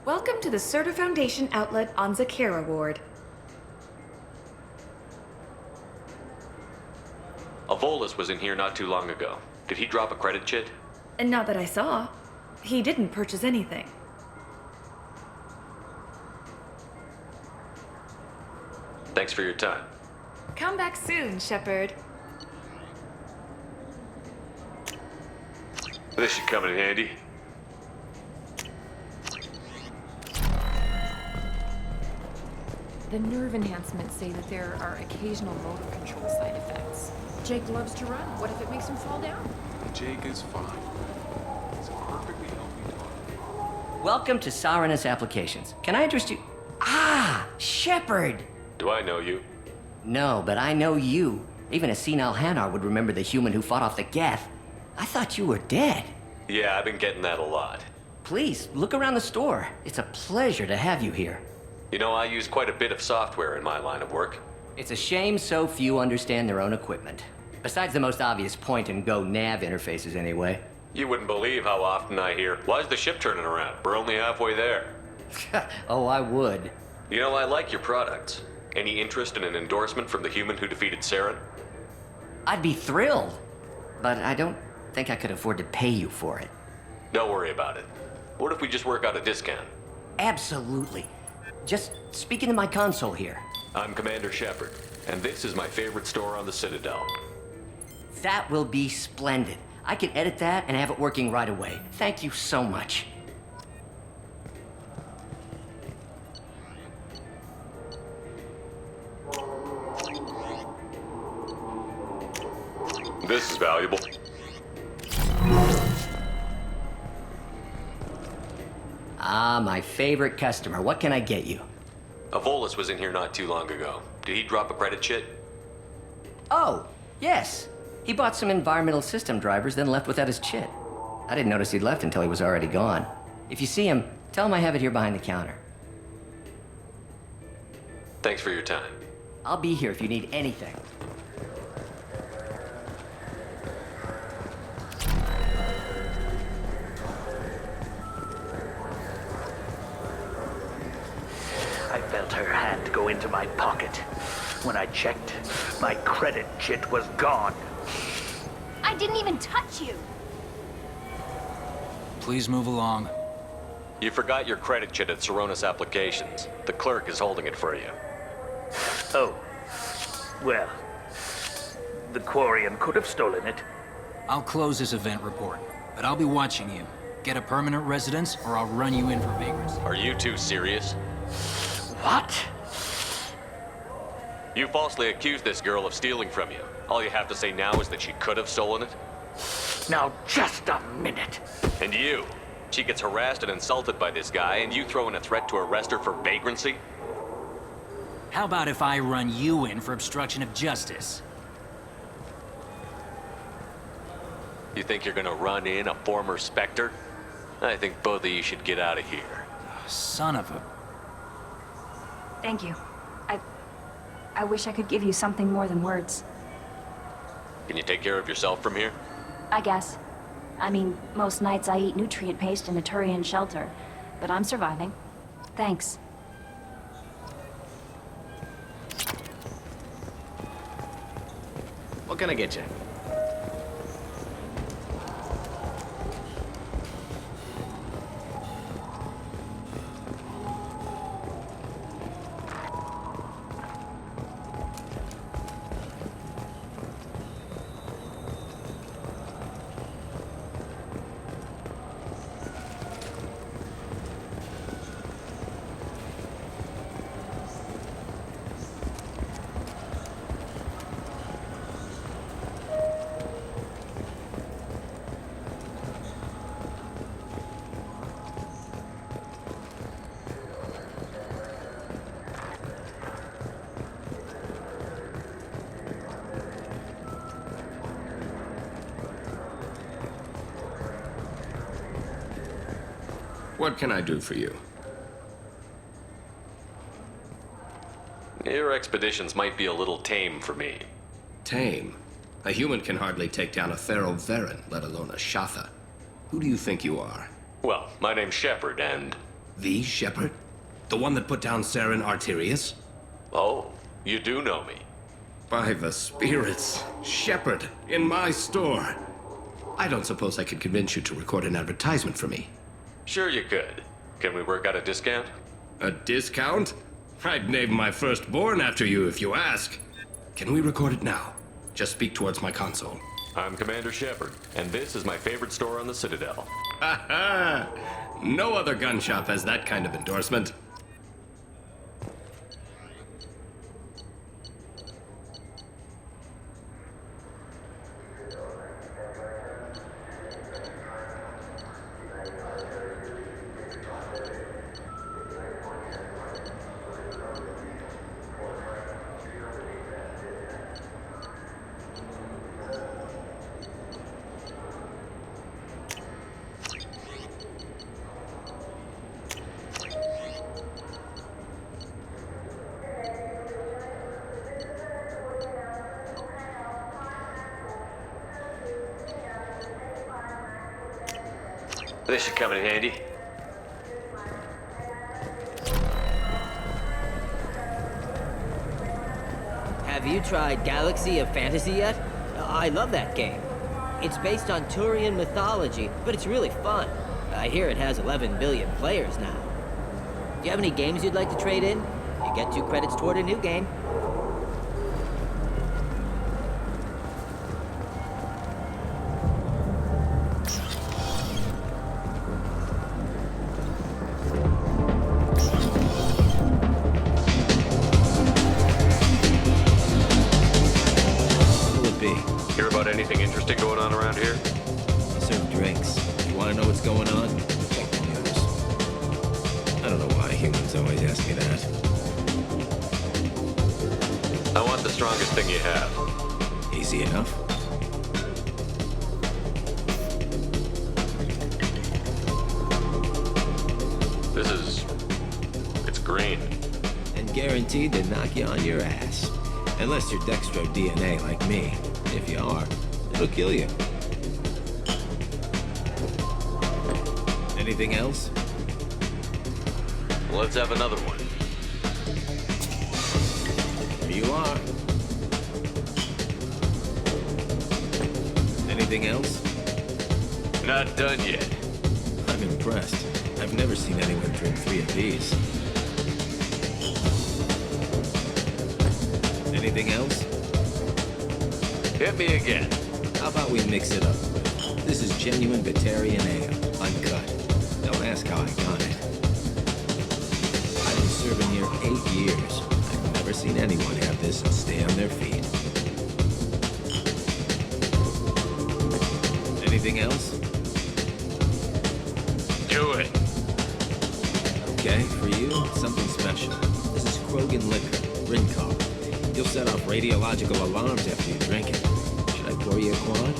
Welcome to the Certa Foundation outlet on Zakera Ward. Avolis was in here not too long ago. Did he drop a credit chit? And not that I saw. He didn't purchase anything. Thanks for your time. Come back soon, Shepard. This should come in handy. The nerve enhancements say that there are occasional motor control side effects. Jake loves to run. What if it makes him fall down? Jake is fine. He's a perfectly healthy dog. Welcome to Saranus Applications. Can I interest you? Ah, Shepard! Do I know you? No, but I know you. Even a senile Hanar would remember the human who fought off the Geth. I thought you were dead. Yeah, I've been getting that a lot. Please, look around the store. It's a pleasure to have you here. You know, I use quite a bit of software in my line of work. It's a shame so few understand their own equipment. Besides the most obvious point-and-go nav interfaces, anyway. You wouldn't believe how often I hear, "Why's the ship turning around? We're only halfway there." Oh, I would. You know, I like your products. Any interest in an endorsement from the human who defeated Saren? I'd be thrilled. But I don't think I could afford to pay you for it. Don't worry about it. What if we just work out a discount? Absolutely. Just speak into my console here. I'm Commander Shepard, and this is my favorite store on the Citadel. That will be splendid. I can edit that and have it working right away. Thank you so much. This is valuable. Ah, my favorite customer. What can I get you? Avolis was in here not too long ago. Did he drop a credit chit? Oh, yes. He bought some environmental system drivers, then left without his chit. I didn't notice he'd left until he was already gone. If you see him, tell him I have it here behind the counter. Thanks for your time. I'll be here if you need anything. I felt her hand go into my pocket. When I checked, my credit chit was gone. I didn't even touch you. Please move along. You forgot your credit chit at Saronis Applications. The clerk is holding it for you. Oh. Well, the Quarian could have stolen it. I'll close this event report, but I'll be watching you. Get a permanent residence, or I'll run you in for vagrancy. Are you two serious? What? You falsely accused this girl of stealing from you. All you have to say now is that she could have stolen it? Now, just a minute. And you? She gets harassed and insulted by this guy, and you throw in a threat to arrest her for vagrancy? How about if I run you in for obstruction of justice? You think you're gonna run in a former Spectre? I think both of you should get out of here. Son of a... Thank you. I wish I could give you something more than words. Can you take care of yourself from here? I guess. I mean, most nights I eat nutrient paste in a Turian shelter, but I'm surviving. Thanks. What can I get you? What can I do for you? Your expeditions might be a little tame for me. Tame? A human can hardly take down a Thero Varen, let alone a Shatha. Who do you think you are? Well, my name's Shepard, and... The Shepard? The one that put down Saren Arterius? Oh, you do know me. By the spirits, Shepard, in my store. I don't suppose I could convince you to record an advertisement for me. Sure you could. Can we work out a discount? A discount? I'd name my firstborn after you if you ask. Can we record it now? Just speak towards my console. I'm Commander Shepard, and this is my favorite store on the Citadel. Ha ha! No other gun shop has that kind of endorsement. This should come in handy. Have you tried Galaxy of Fantasy yet? I love that game. It's based on Turian mythology, but it's really fun. I hear it has 11 billion players now. Do you have any games you'd like to trade in? You get 2 credits toward a new game. Hear about anything interesting going on around here? I serve drinks. You want to know what's going on? Check the news. I don't know why humans always ask me that. I want the strongest thing you have. Easy enough. It's green. And guaranteed to knock you on your ass. Unless you're Dextro DNA like me. If you are, it'll kill you. Anything else? Let's have another one. Here you are. Anything else? Not done yet. I'm impressed. I've never seen anyone drink 3 of these. Anything else? Hit me again. How about we mix it up? This is genuine Batarian ale, uncut. Don't ask how I got it. I've been serving here 8 years. I've never seen anyone have this and stay on their feet. Anything else? Do it. Okay, for you, something special. This is Krogan liquor, Rincar. You'll set off radiological alarms after you drink it. Should I pour you a quad?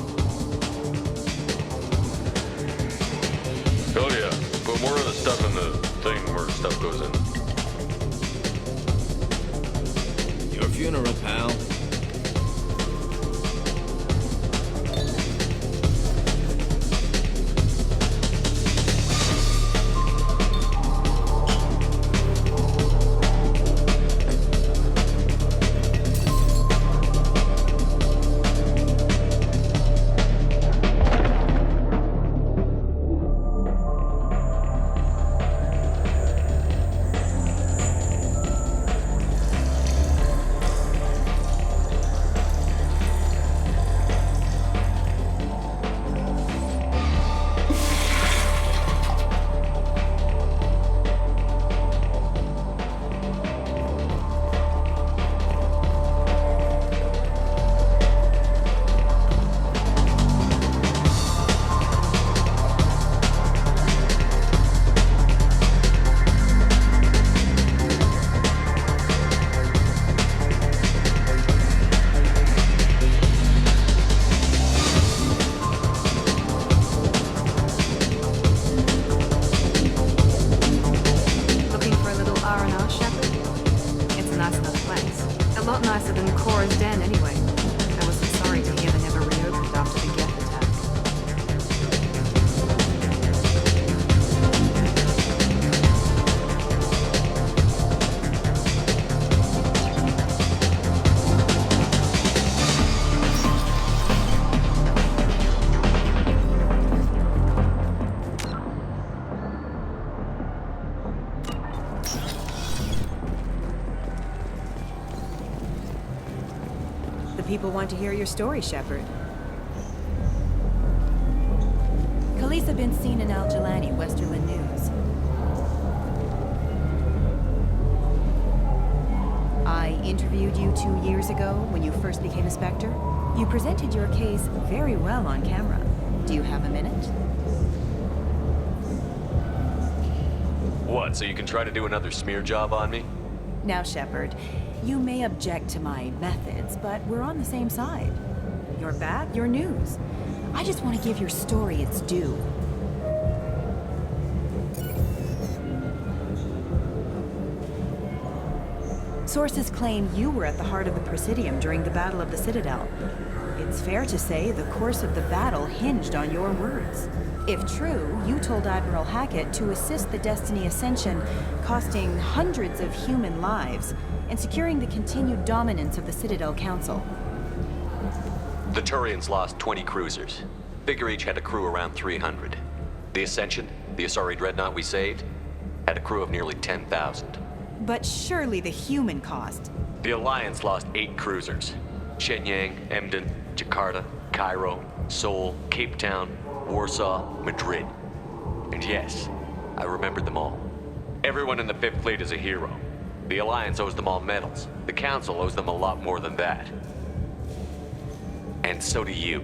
Oh yeah. Put more of the stuff in the thing where stuff goes in. Your funeral, pal. People want to hear your story, Shepard. Khaleesa been seen in Al-Jalani, Westerland News. I interviewed you 2 years ago when you first became a Spectre. You presented your case very well on camera. Do you have a minute? What, so you can try to do another smear job on me? Now, Shepard, you may object to my methods, but we're on the same side. Your bat, your news. I just want to give your story its due. Sources claim you were at the heart of the Presidium during the Battle of the Citadel. It's fair to say the course of the battle hinged on your words. If true, you told Admiral Hackett to assist the Destiny Ascension, costing hundreds of human lives, and securing the continued dominance of the Citadel Council. The Turians lost 20 cruisers. Figure each had a crew around 300. The Ascension, the Asari dreadnought we saved, had a crew of nearly 10,000. But surely the human cost. The Alliance lost 8 cruisers. Shenyang, Emden, Jakarta, Cairo, Seoul, Cape Town, Warsaw, Madrid. And yes, I remembered them all. Everyone in the Fifth Fleet is a hero. The Alliance owes them all medals. The Council owes them a lot more than that. And so do you.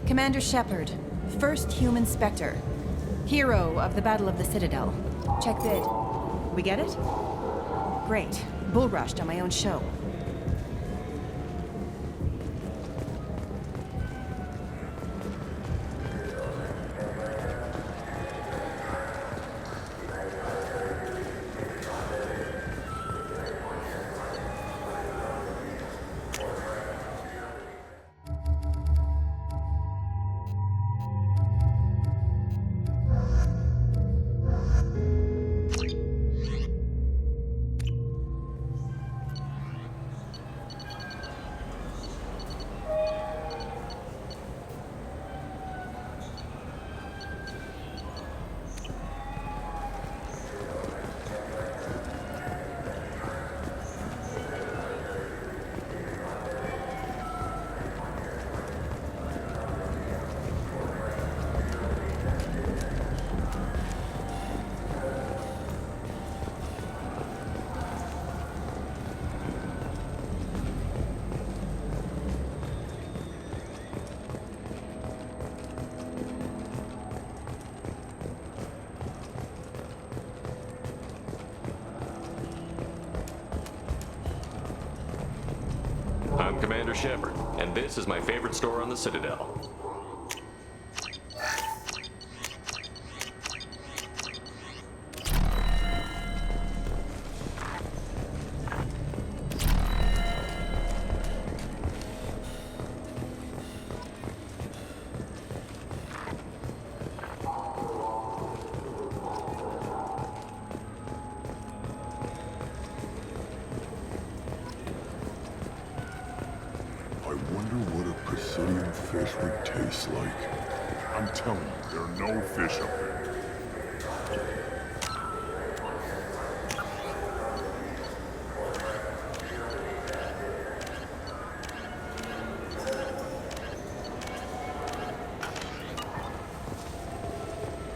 Commander Shepard, first human Spectre. Hero of the Battle of the Citadel. Check bid. We get it? Great. Bull rushed on my own show. I'm Commander Shepard, and this is my favorite store on the Citadel. Fish would taste like. I'm telling you, there are no fish up there.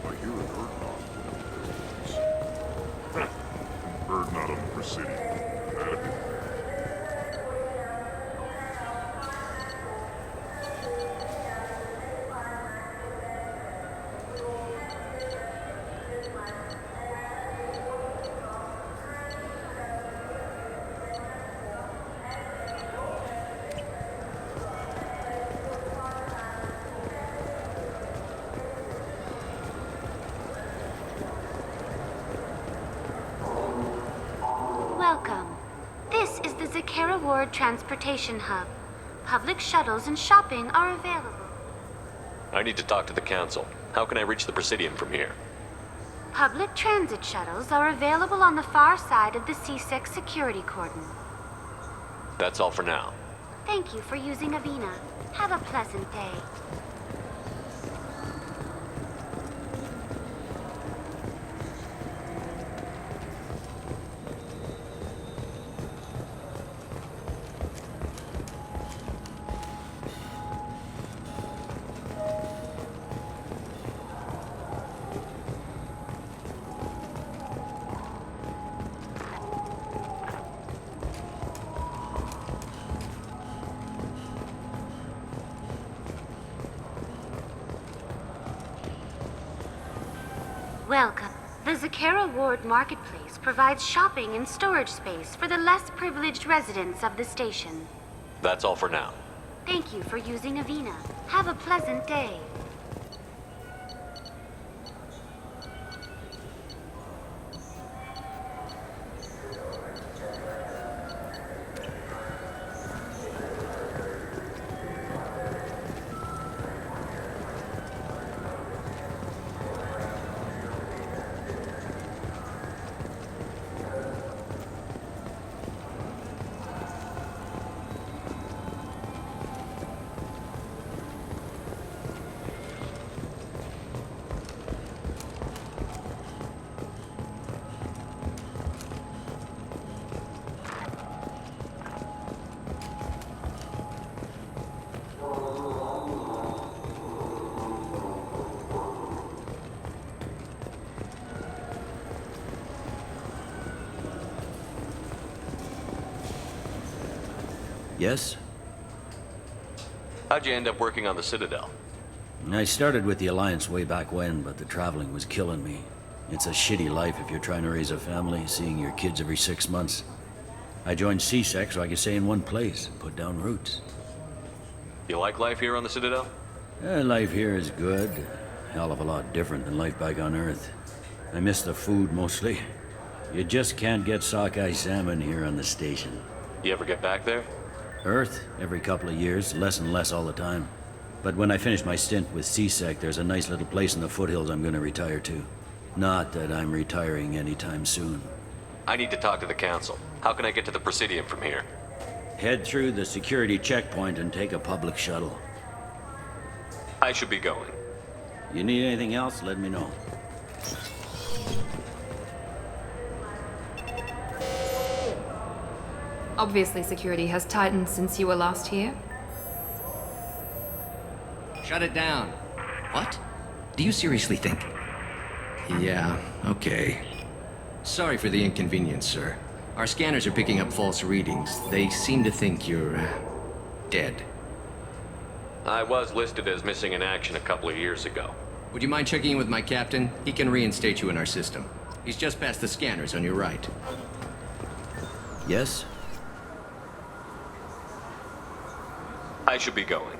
I hear an bird not on the Presidium. That'd be Welcome. This is the Zakera Ward Transportation Hub. Public shuttles and shopping are available. I need to talk to the Council. How can I reach the Presidium from here? Public transit shuttles are available on the far side of the CSEC security cordon. That's all for now. Thank you for using Avina. Have a pleasant day. Welcome. The Zakera Ward Marketplace provides shopping and storage space for the less privileged residents of the station. That's all for now. Thank you for using Avina. Have a pleasant day. Yes? How'd you end up working on the Citadel? I started with the Alliance way back when, but the traveling was killing me. It's a shitty life if you're trying to raise a family, seeing your kids every 6 months. I joined CSEC so I could stay in one place and put down roots. You like life here on the Citadel? Life here is good. Hell of a lot different than life back on Earth. I miss the food mostly. You just can't get sockeye salmon here on the station. You ever get back there? Earth, every couple of years, less and less all the time. But when I finish my stint with CSEC, there's a nice little place in the foothills I'm gonna retire to. Not that I'm retiring anytime soon. I need to talk to the Council. How can I get to the Presidium from here? Head through the security checkpoint and take a public shuttle. I should be going. You need anything else, let me know. Obviously, security has tightened since you were last here. Shut it down. What? Do you seriously think? Yeah, okay. Sorry for the inconvenience, sir. Our scanners are picking up false readings. They seem to think you're, dead. I was listed as missing in action a couple of years ago. Would you mind checking in with my captain? He can reinstate you in our system. He's just past the scanners on your right. Yes? I should be going.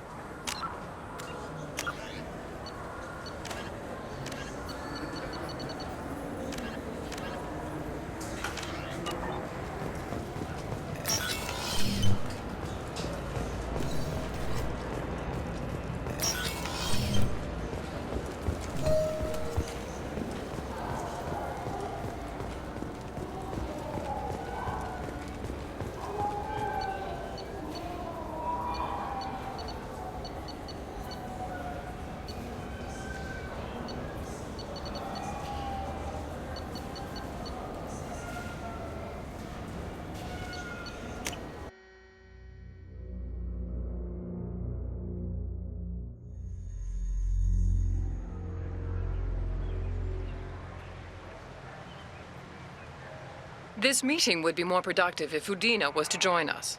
This meeting would be more productive if Udina was to join us.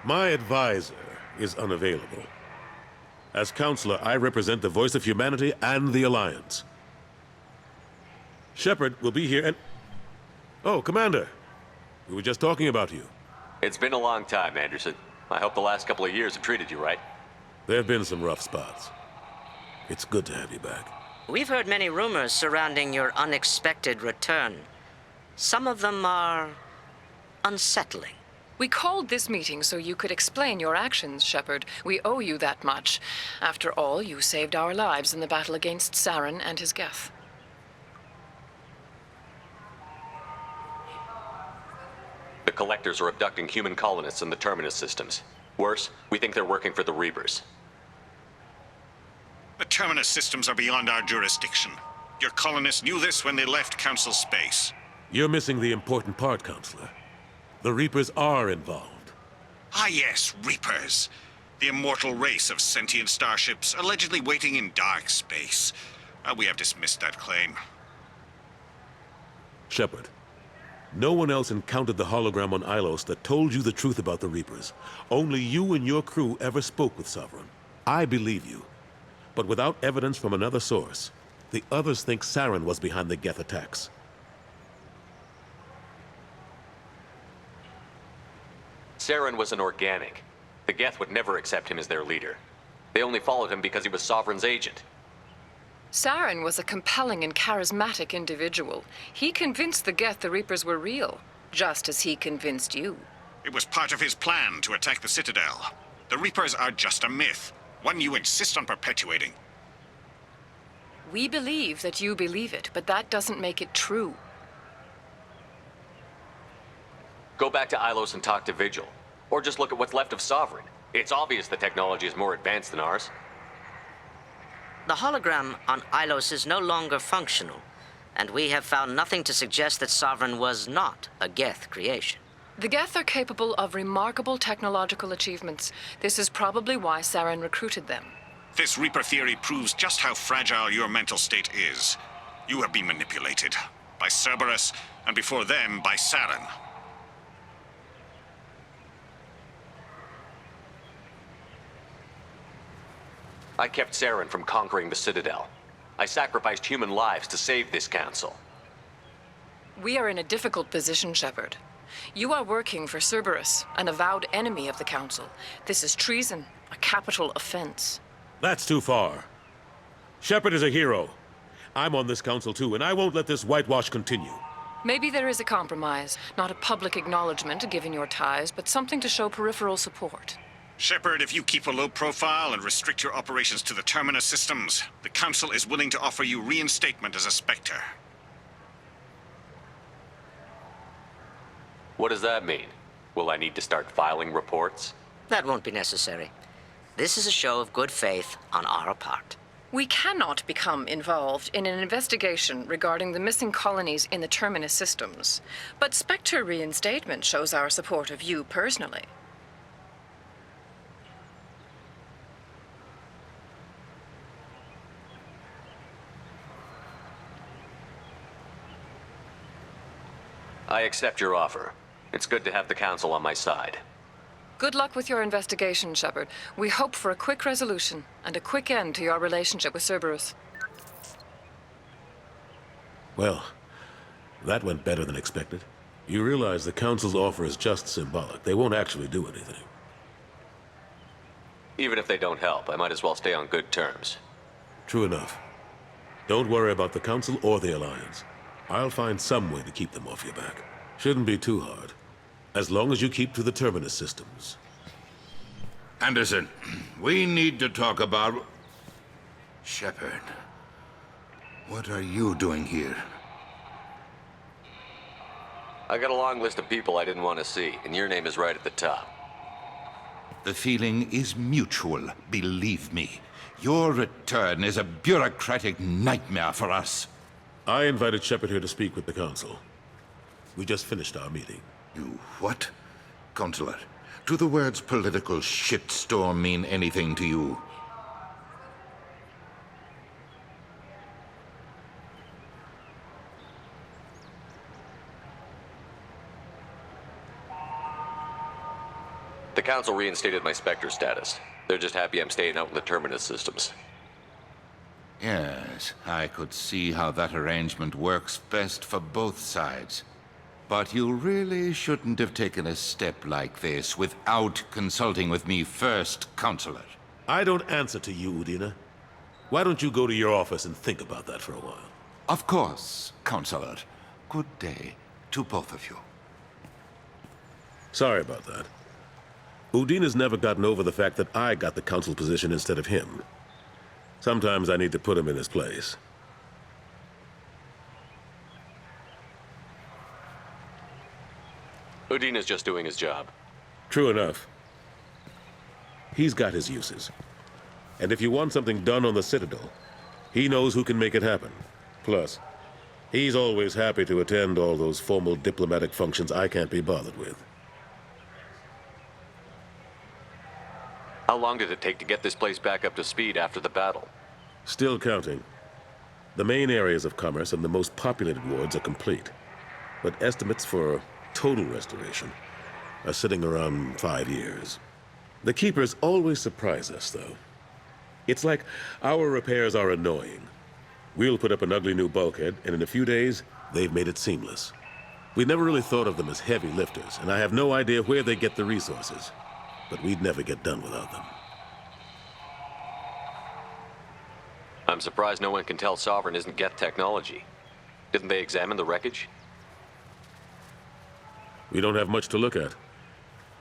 My advisor is unavailable. As counselor, I represent the voice of humanity and the Alliance. Shepard will be here and... Oh, Commander. We were just talking about you. It's been a long time, Anderson. I hope the last couple of years have treated you right. There have been some rough spots. It's good to have you back. We've heard many rumors surrounding your unexpected return. Some of them are unsettling. We called this meeting so you could explain your actions, Shepard. We owe you that much. After all, you saved our lives in the battle against Saren and his Geth. The Collectors are abducting human colonists in the Terminus systems. Worse, we think they're working for the Reapers. The Terminus systems are beyond our jurisdiction. Your colonists knew this when they left Council space. You're missing the important part, Counselor. The Reapers are involved. Ah yes, Reapers. The immortal race of sentient starships allegedly waiting in dark space. We have dismissed that claim. Shepard, no one else encountered the hologram on Ilos that told you the truth about the Reapers. Only you and your crew ever spoke with Sovereign. I believe you. But without evidence from another source, the others think Saren was behind the Geth attacks. Saren was an organic. The Geth would never accept him as their leader. They only followed him because he was Sovereign's agent. Saren was a compelling and charismatic individual. He convinced the Geth the Reapers were real, just as he convinced you. It was part of his plan to attack the Citadel. The Reapers are just a myth, one you insist on perpetuating. We believe that you believe it, but that doesn't make it true. Go back to Ilos and talk to Vigil. Or just look at what's left of Sovereign. It's obvious the technology is more advanced than ours. The hologram on Ilos is no longer functional, and we have found nothing to suggest that Sovereign was not a Geth creation. The Geth are capable of remarkable technological achievements. This is probably why Saren recruited them. This Reaper theory proves just how fragile your mental state is. You have been manipulated. By Cerberus, and before them, by Saren. I kept Saren from conquering the Citadel. I sacrificed human lives to save this council. We are in a difficult position, Shepard. You are working for Cerberus, an avowed enemy of the Council. This is treason, a capital offense. That's too far. Shepard is a hero. I'm on this council too, and I won't let this whitewash continue. Maybe there is a compromise. Not a public acknowledgement given your ties, but something to show peripheral support. Shepard, if you keep a low profile and restrict your operations to the Terminus systems, the Council is willing to offer you reinstatement as a Spectre. What does that mean? Will I need to start filing reports? That won't be necessary. This is a show of good faith on our part. We cannot become involved in an investigation regarding the missing colonies in the Terminus systems, but Spectre reinstatement shows our support of you personally. I accept your offer. It's good to have the Council on my side. Good luck with your investigation, Shepard. We hope for a quick resolution and a quick end to your relationship with Cerberus. Well, that went better than expected. You realize the Council's offer is just symbolic. They won't actually do anything. Even if they don't help, I might as well stay on good terms. True enough. Don't worry about the Council or the Alliance. I'll find some way to keep them off your back. Shouldn't be too hard. As long as you keep to the Terminus systems. Anderson, we need to talk about... Shepard. What are you doing here? I got a long list of people I didn't want to see, and your name is right at the top. The feeling is mutual, believe me. Your return is a bureaucratic nightmare for us. I invited Shepard here to speak with the Council. We just finished our meeting. You what? Counselor, do the words political shitstorm mean anything to you? The Council reinstated my Spectre status. They're just happy I'm staying out in the Terminus systems. Yes, I could see how that arrangement works best for both sides. But you really shouldn't have taken a step like this without consulting with me first, Counselor. I don't answer to you, Udina. Why don't you go to your office and think about that for a while? Of course, Counselor. Good day to both of you. Sorry about that. Udina's never gotten over the fact that I got the Council position instead of him. Sometimes I need to put him in his place. Udina's just doing his job. True enough. He's got his uses. And if you want something done on the Citadel, he knows who can make it happen. Plus, he's always happy to attend all those formal diplomatic functions I can't be bothered with. How long did it take to get this place back up to speed after the battle? Still counting. The main areas of commerce and the most populated wards are complete. But estimates for total restoration are sitting around 5 years. The Keepers always surprise us, though. It's like our repairs are annoying. We'll put up an ugly new bulkhead, and in a few days, they've made it seamless. We never really thought of them as heavy lifters, and I have no idea where they get the resources. But we'd never get done without them. I'm surprised no one can tell Sovereign isn't Geth technology. Didn't they examine the wreckage? We don't have much to look at.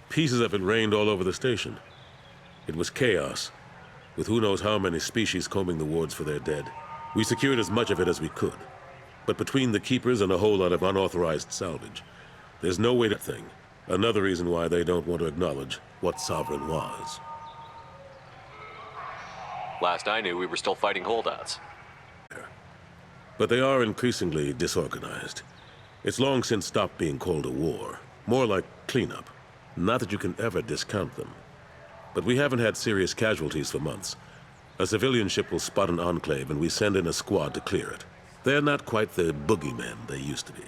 Pieces of it rained all over the station. It was chaos, with who knows how many species combing the wards for their dead. We secured as much of it as we could. But between the Keepers and a whole lot of unauthorized salvage, there's no way to think. Another reason why they don't want to acknowledge what Sovereign was. Last I knew, we were still fighting holdouts. But they are increasingly disorganized. It's long since stopped being called a war. More like cleanup. Not that you can ever discount them. But we haven't had serious casualties for months. A civilian ship will spot an enclave and we send in a squad to clear it. They're not quite the boogeymen they used to be.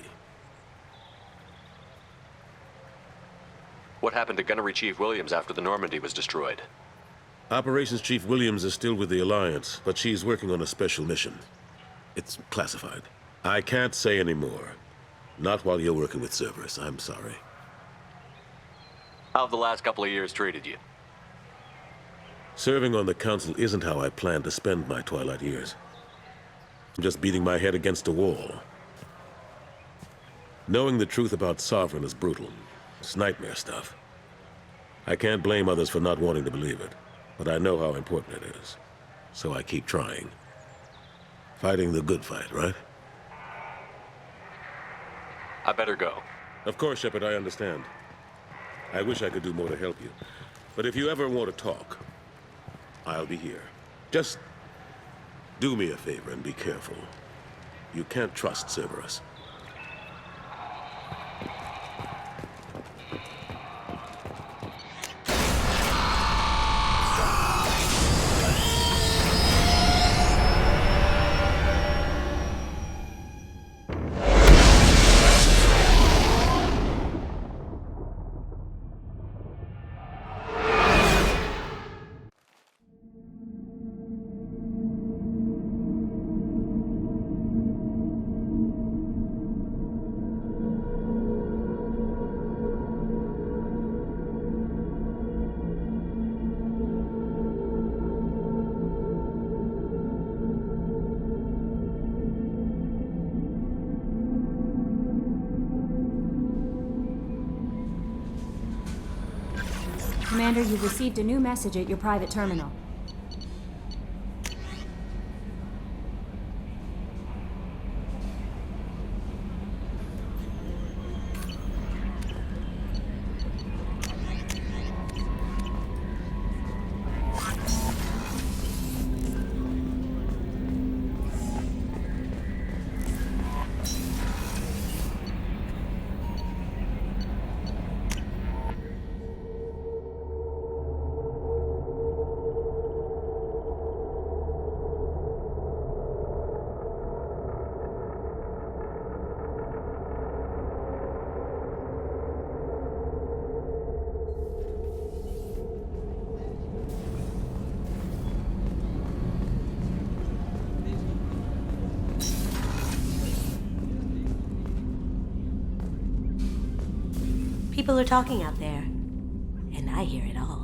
What happened to Gunnery Chief Williams after the Normandy was destroyed? Operations Chief Williams is still with the Alliance, but she's working on a special mission. It's classified. I can't say any more. Not while you're working with Cerberus, I'm sorry. How have the last couple of years treated you? Serving on the Council isn't how I plan to spend my twilight years. I'm just beating my head against a wall. Knowing the truth about Sovereign is brutal. It's nightmare stuff. I can't blame others for not wanting to believe it, but I know how important it is. So I keep trying. Fighting the good fight, right? I better go. Of course, Shepard, I understand. I wish I could do more to help you. But if you ever want to talk, I'll be here. Just do me a favor and be careful. You can't trust Cerberus. Commander, you've received a new message at your private terminal. People are talking out there, and I hear it all.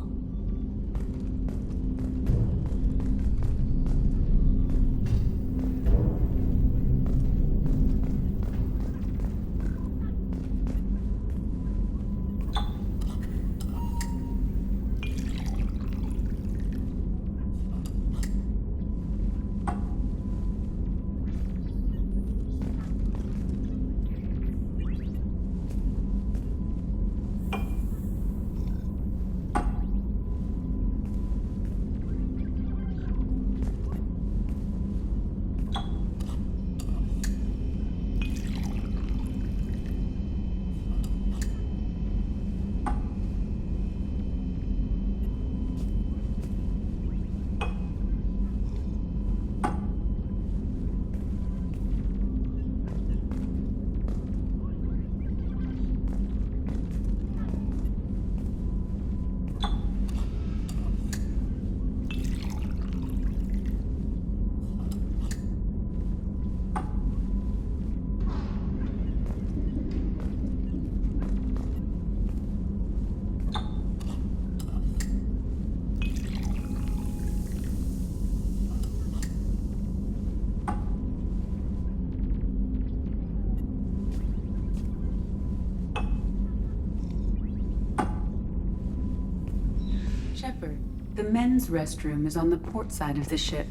Shepard, the men's restroom is on the port side of the ship.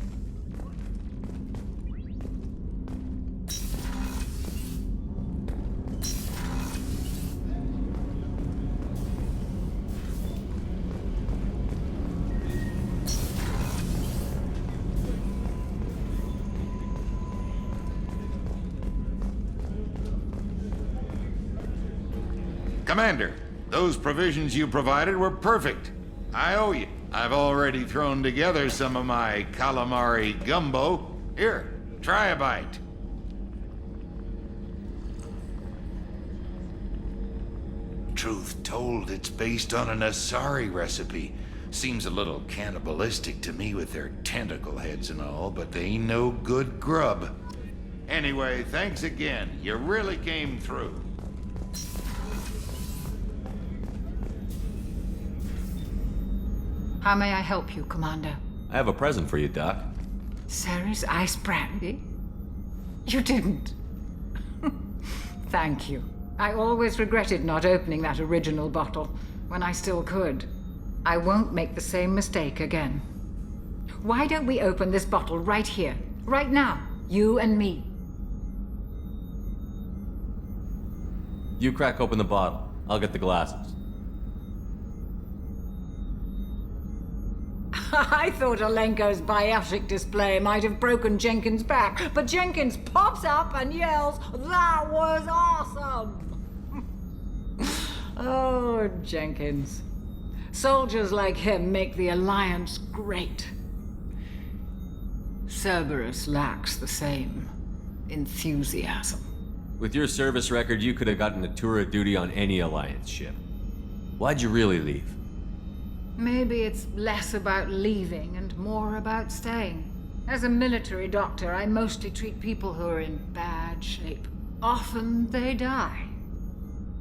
Commander, those provisions you provided were perfect. I owe you. I've already thrown together some of my calamari gumbo. Here, try a bite. Truth told, it's based on an Asari recipe. Seems a little cannibalistic to me with their tentacle heads and all, but they ain't no good grub. Anyway, thanks again. You really came through. How may I help you, Commander? I have a present for you, Doc. Sarah's ice brandy? You didn't. Thank you. I always regretted not opening that original bottle when I still could. I won't make the same mistake again. Why don't we open this bottle right here, right now, you and me? You crack open the bottle. I'll get the glasses. I thought Alenko's biotic display might have broken Jenkins' back, but Jenkins pops up and yells, "That was awesome!" Oh, Jenkins. Soldiers like him make the Alliance great. Cerberus lacks the same enthusiasm. With your service record, you could have gotten a tour of duty on any Alliance ship. Why'd you really leave? Maybe it's less about leaving and more about staying. As a military doctor, I mostly treat people who are in bad shape. Often they die.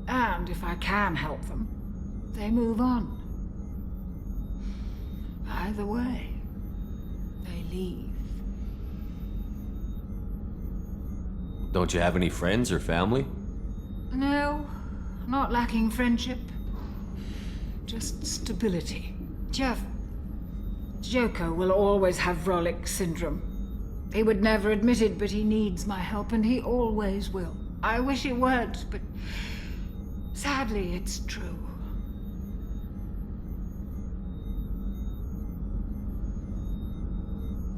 And if I can help them, they move on. Either way, they leave. Don't you have any friends or family? No, not lacking friendship. just stability. Jeff, Joko will always have Vrolic syndrome. He would never admit it, but he needs my help, and he always will. I wish it weren't, but sadly, it's true.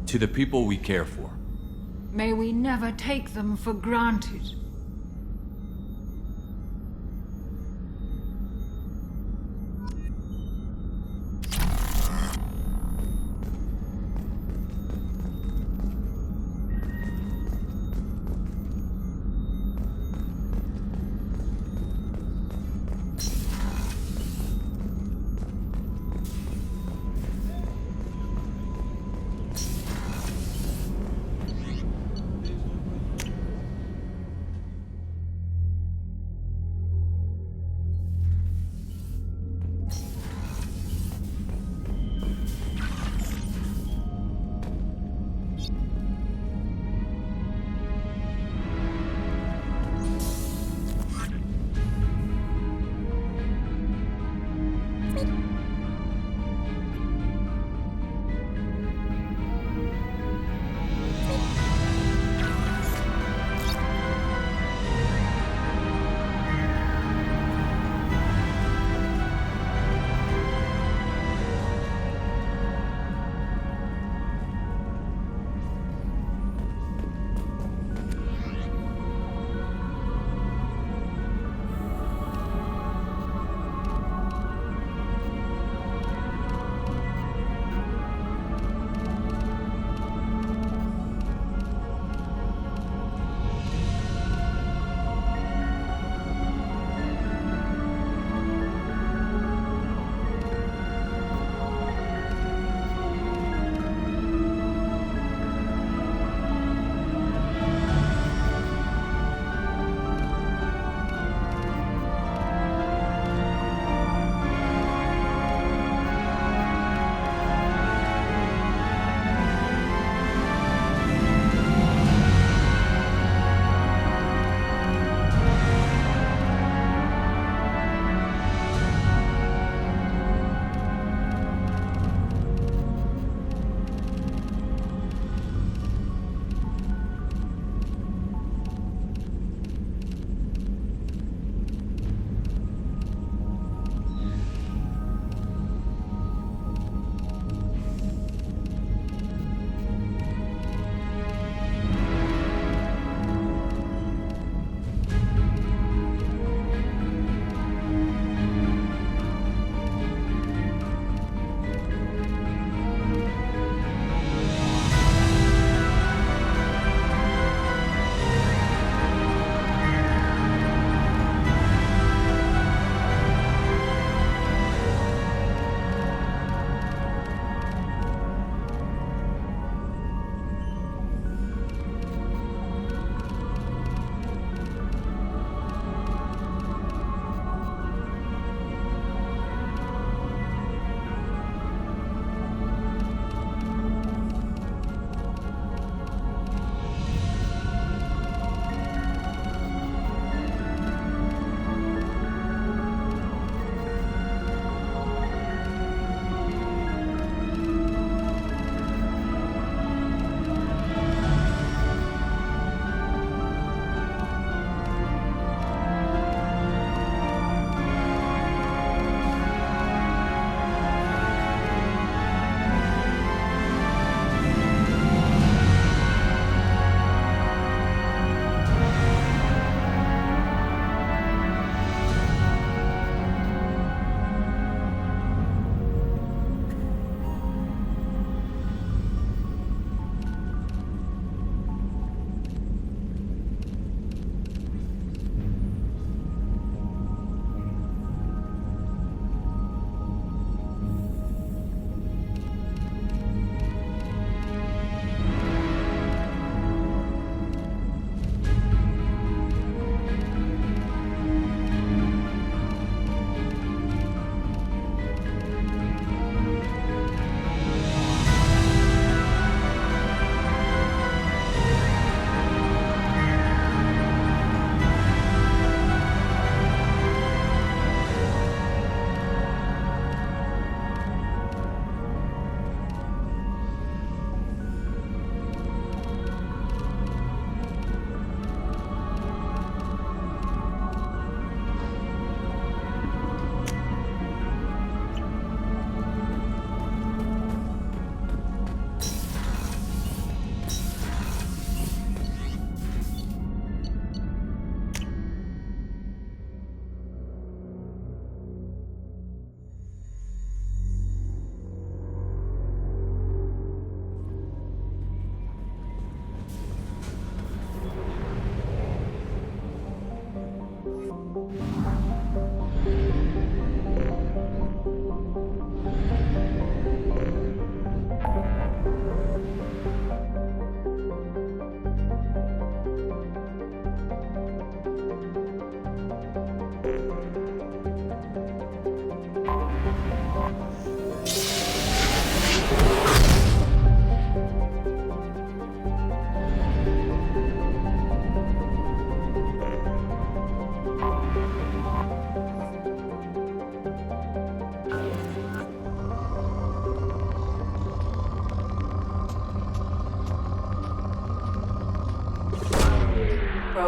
To the people we care for. May we never take them for granted.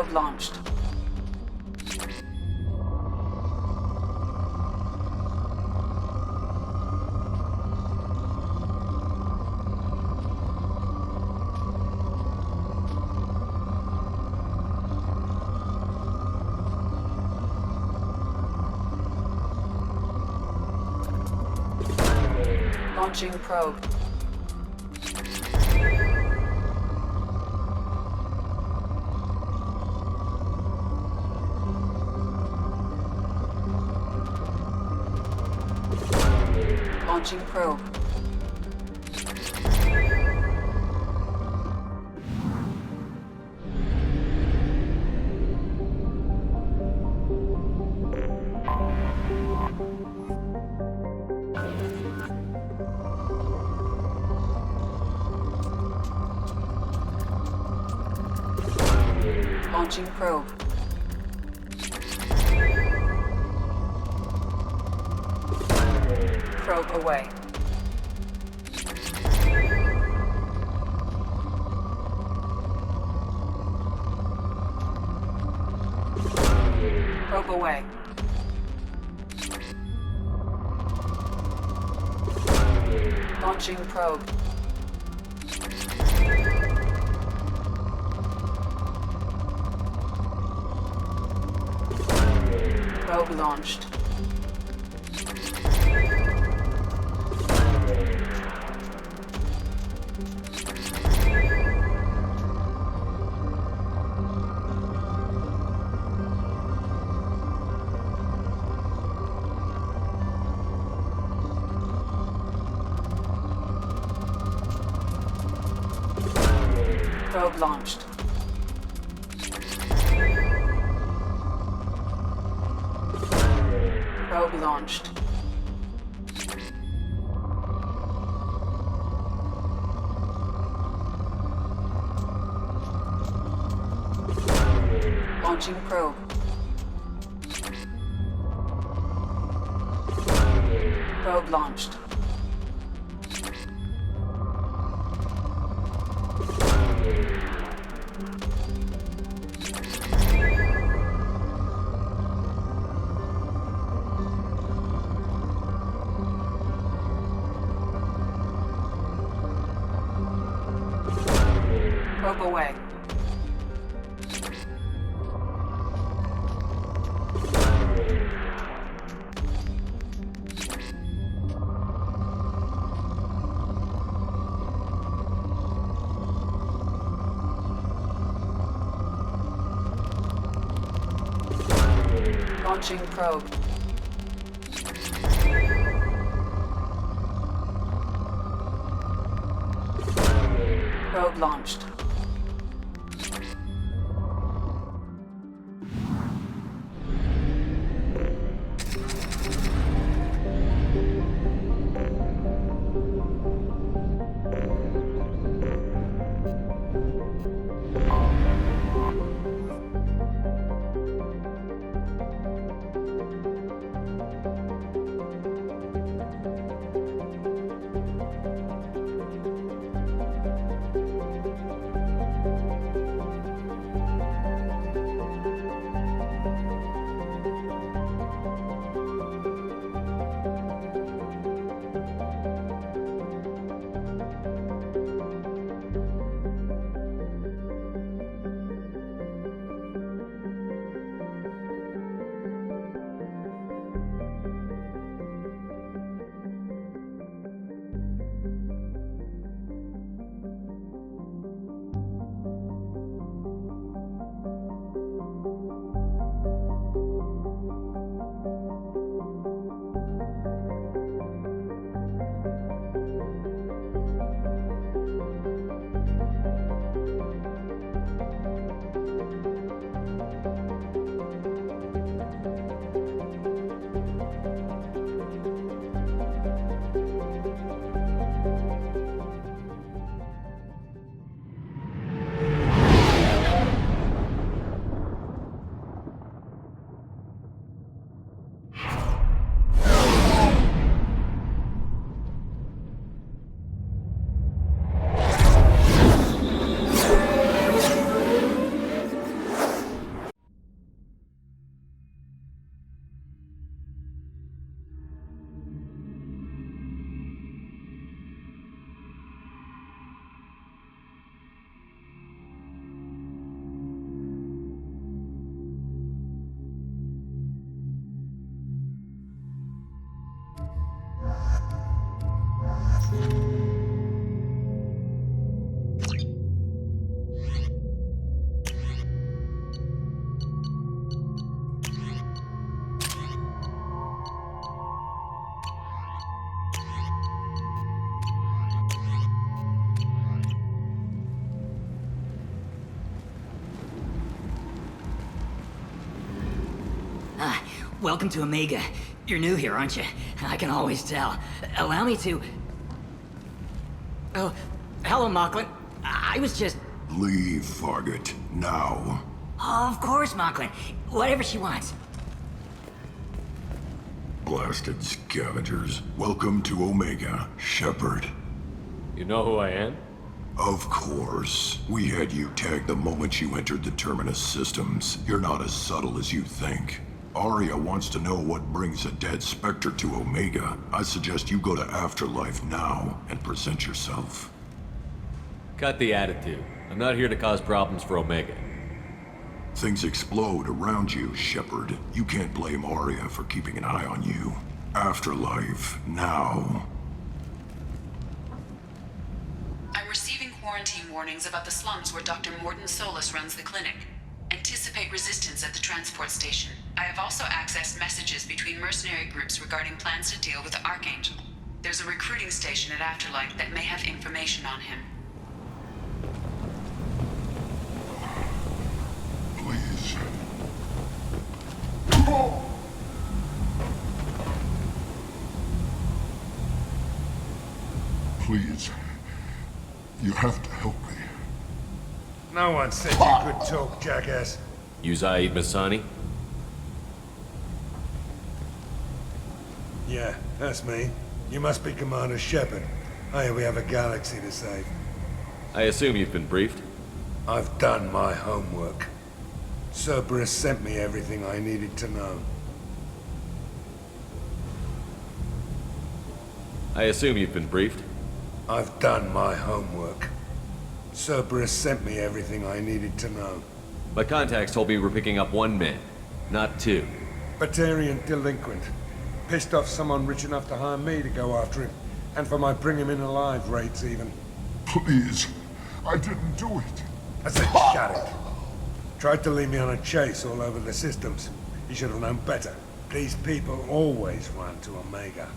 Probe launched. Launching probe. Launching probe. Launching probe. Probe away. Probe away. Launching probe. Probe launched. Probe launched. Probe launched. Launching probe. Probe launched. Probe away. Launching probe. Probe launched. Welcome to Omega. You're new here, aren't you? I can always tell. Allow me to... Oh, hello, Mocklin. I was just... Leave, Fargate. Now. Oh, of course, Mocklin. Whatever she wants. Blasted scavengers. Welcome to Omega, Shepard. You know who I am? Of course. We had you tagged the moment you entered the Terminus systems. You're not as subtle as you think. Arya wants to know what brings a dead Spectre to Omega. I suggest you go to Afterlife now and present yourself. Cut the attitude. I'm not here to cause problems for Omega. Things explode around you, Shepard. You can't blame Arya for keeping an eye on you. Afterlife, now. I'm receiving quarantine warnings about the slums where Dr. Morden Solus runs the clinic. Anticipate resistance at the transport station. I have also accessed messages between mercenary groups regarding plans to deal with the Archangel. There's a recruiting station at Afterlife that may have information on him. Please. Please. You have to help me. No one said you could talk, jackass. You Zaid Masani? Yeah, that's me. You must be Commander Shepard. Hey, we have a galaxy to save. I assume you've been briefed? I've done my homework. Cerberus sent me everything I needed to know. I assume you've been briefed? I've done my homework. Cerberus sent me everything I needed to know. My contacts told me we're picking up one man, not two. Batarian delinquent. Pissed off someone rich enough to hire me to go after him. And for my bring him in alive rates even. Please. I didn't do it. I said shut it. Tried to lead me on a chase all over the systems. He should have known better. These people always run to Omega.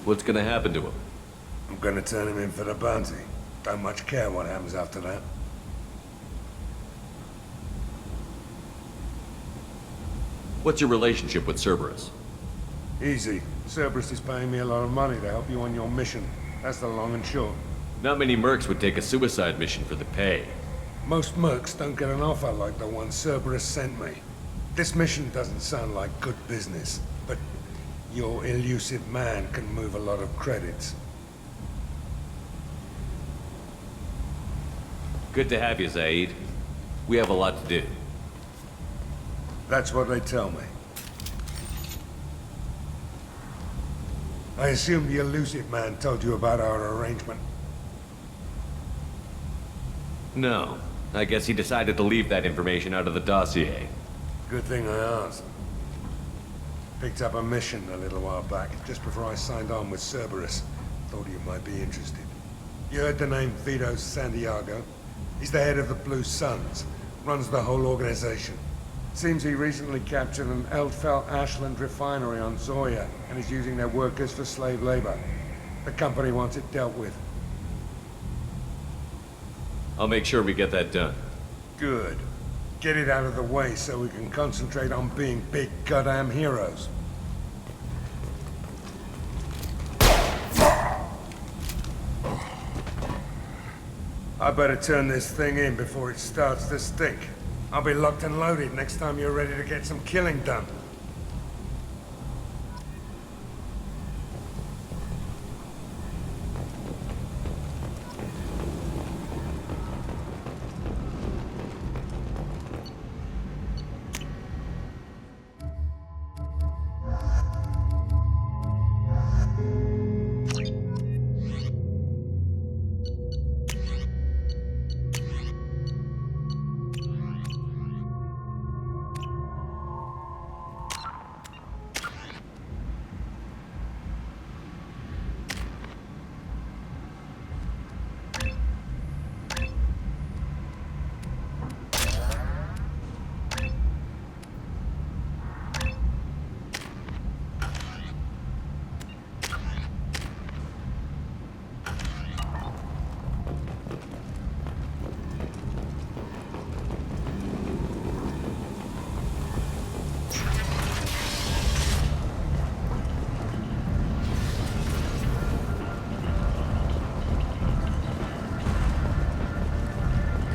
What's gonna happen to him? I'm gonna turn him in for the bounty. Don't much care what happens after that. What's your relationship with Cerberus? Easy. Cerberus is paying me a lot of money to help you on your mission. That's the long and short. Not many mercs would take a suicide mission for the pay. Most mercs don't get an offer like the one Cerberus sent me. This mission doesn't sound like good business, but your elusive man can move a lot of credits. Good to have you, Zaid. We have a lot to do. That's what they tell me. I assume the elusive man told you about our arrangement. No. I guess he decided to leave that information out of the dossier. Good thing I asked. Picked up a mission a little while back, just before I signed on with Cerberus. Thought you might be interested. You heard the name Vito Santiago? He's the head of the Blue Suns. Runs the whole organization. Seems he recently captured an Eldfell Ashland refinery on Zoya and is using their workers for slave labor. The company wants it dealt with. I'll make sure we get that done. Good. Get it out of the way so we can concentrate on being big goddamn heroes. I better turn this thing in before it starts to stink. I'll be locked and loaded next time you're ready to get some killing done.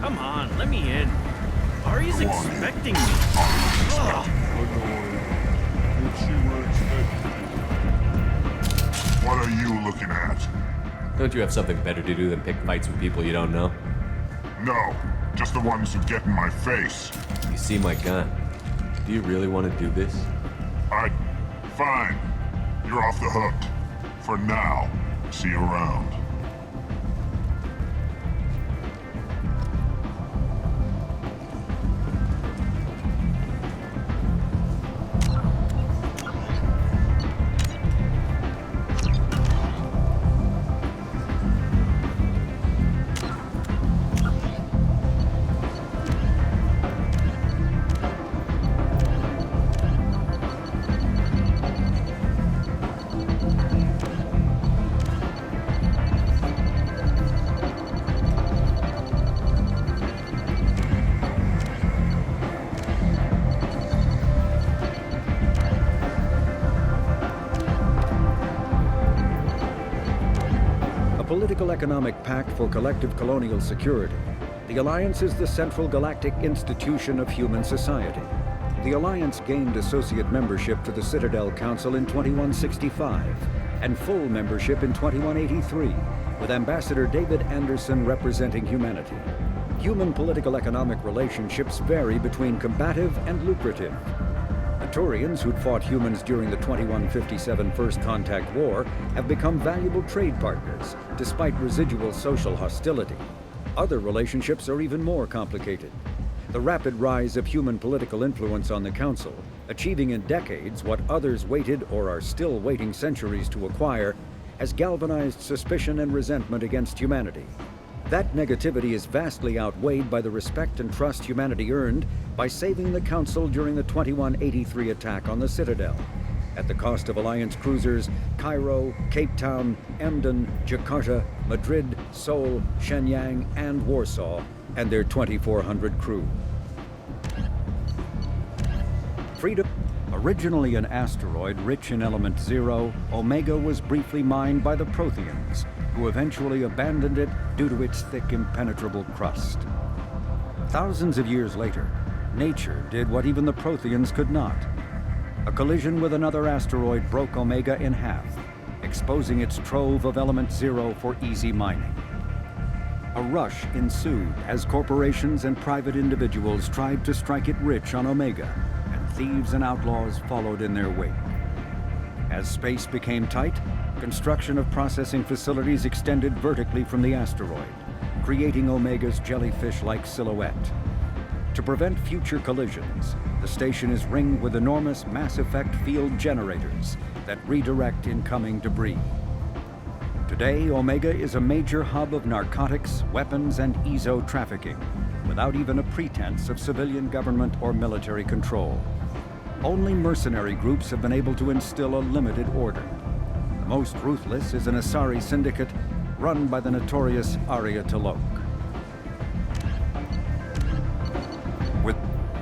Come on, let me in. Ari's expecting me. Ugh. What are you looking at? Don't you have something better to do than pick fights with people you don't know? No, just the ones who get in my face. You see my gun. Do you really want to do this? Fine. You're off the hook. For now. See you around. Economic Pact for Collective Colonial Security, the Alliance is the central galactic institution of human society. The Alliance gained associate membership to the Citadel Council in 2165 and full membership in 2183, with Ambassador David Anderson representing humanity. Human political economic relationships vary between combative and lucrative. Turians who'd fought humans during the 2157 First Contact War have become valuable trade partners, despite residual social hostility. Other relationships are even more complicated. The rapid rise of human political influence on the Council, achieving in decades what others waited or are still waiting centuries to acquire, has galvanized suspicion and resentment against humanity. That negativity is vastly outweighed by the respect and trust humanity earned by saving the Council during the 2183 attack on the Citadel, at the cost of Alliance cruisers Cairo, Cape Town, Emden, Jakarta, Madrid, Seoul, Shenyang, and Warsaw, and their 2,400 crew. Freedom. Originally an asteroid rich in element zero, Omega was briefly mined by the Protheans, who eventually abandoned it due to its thick, impenetrable crust. Thousands of years later, nature did what even the Protheans could not. A collision with another asteroid broke Omega in half, exposing its trove of element zero for easy mining. A rush ensued as corporations and private individuals tried to strike it rich on Omega, and thieves and outlaws followed in their wake. As space became tight, construction of processing facilities extended vertically from the asteroid, creating Omega's jellyfish-like silhouette. To prevent future collisions, the station is ringed with enormous mass effect field generators that redirect incoming debris. Today, Omega is a major hub of narcotics, weapons, and EZO trafficking, without even a pretense of civilian government or military control. Only mercenary groups have been able to instill a limited order. The most ruthless is an Asari syndicate run by the notorious Arya T'Loak. With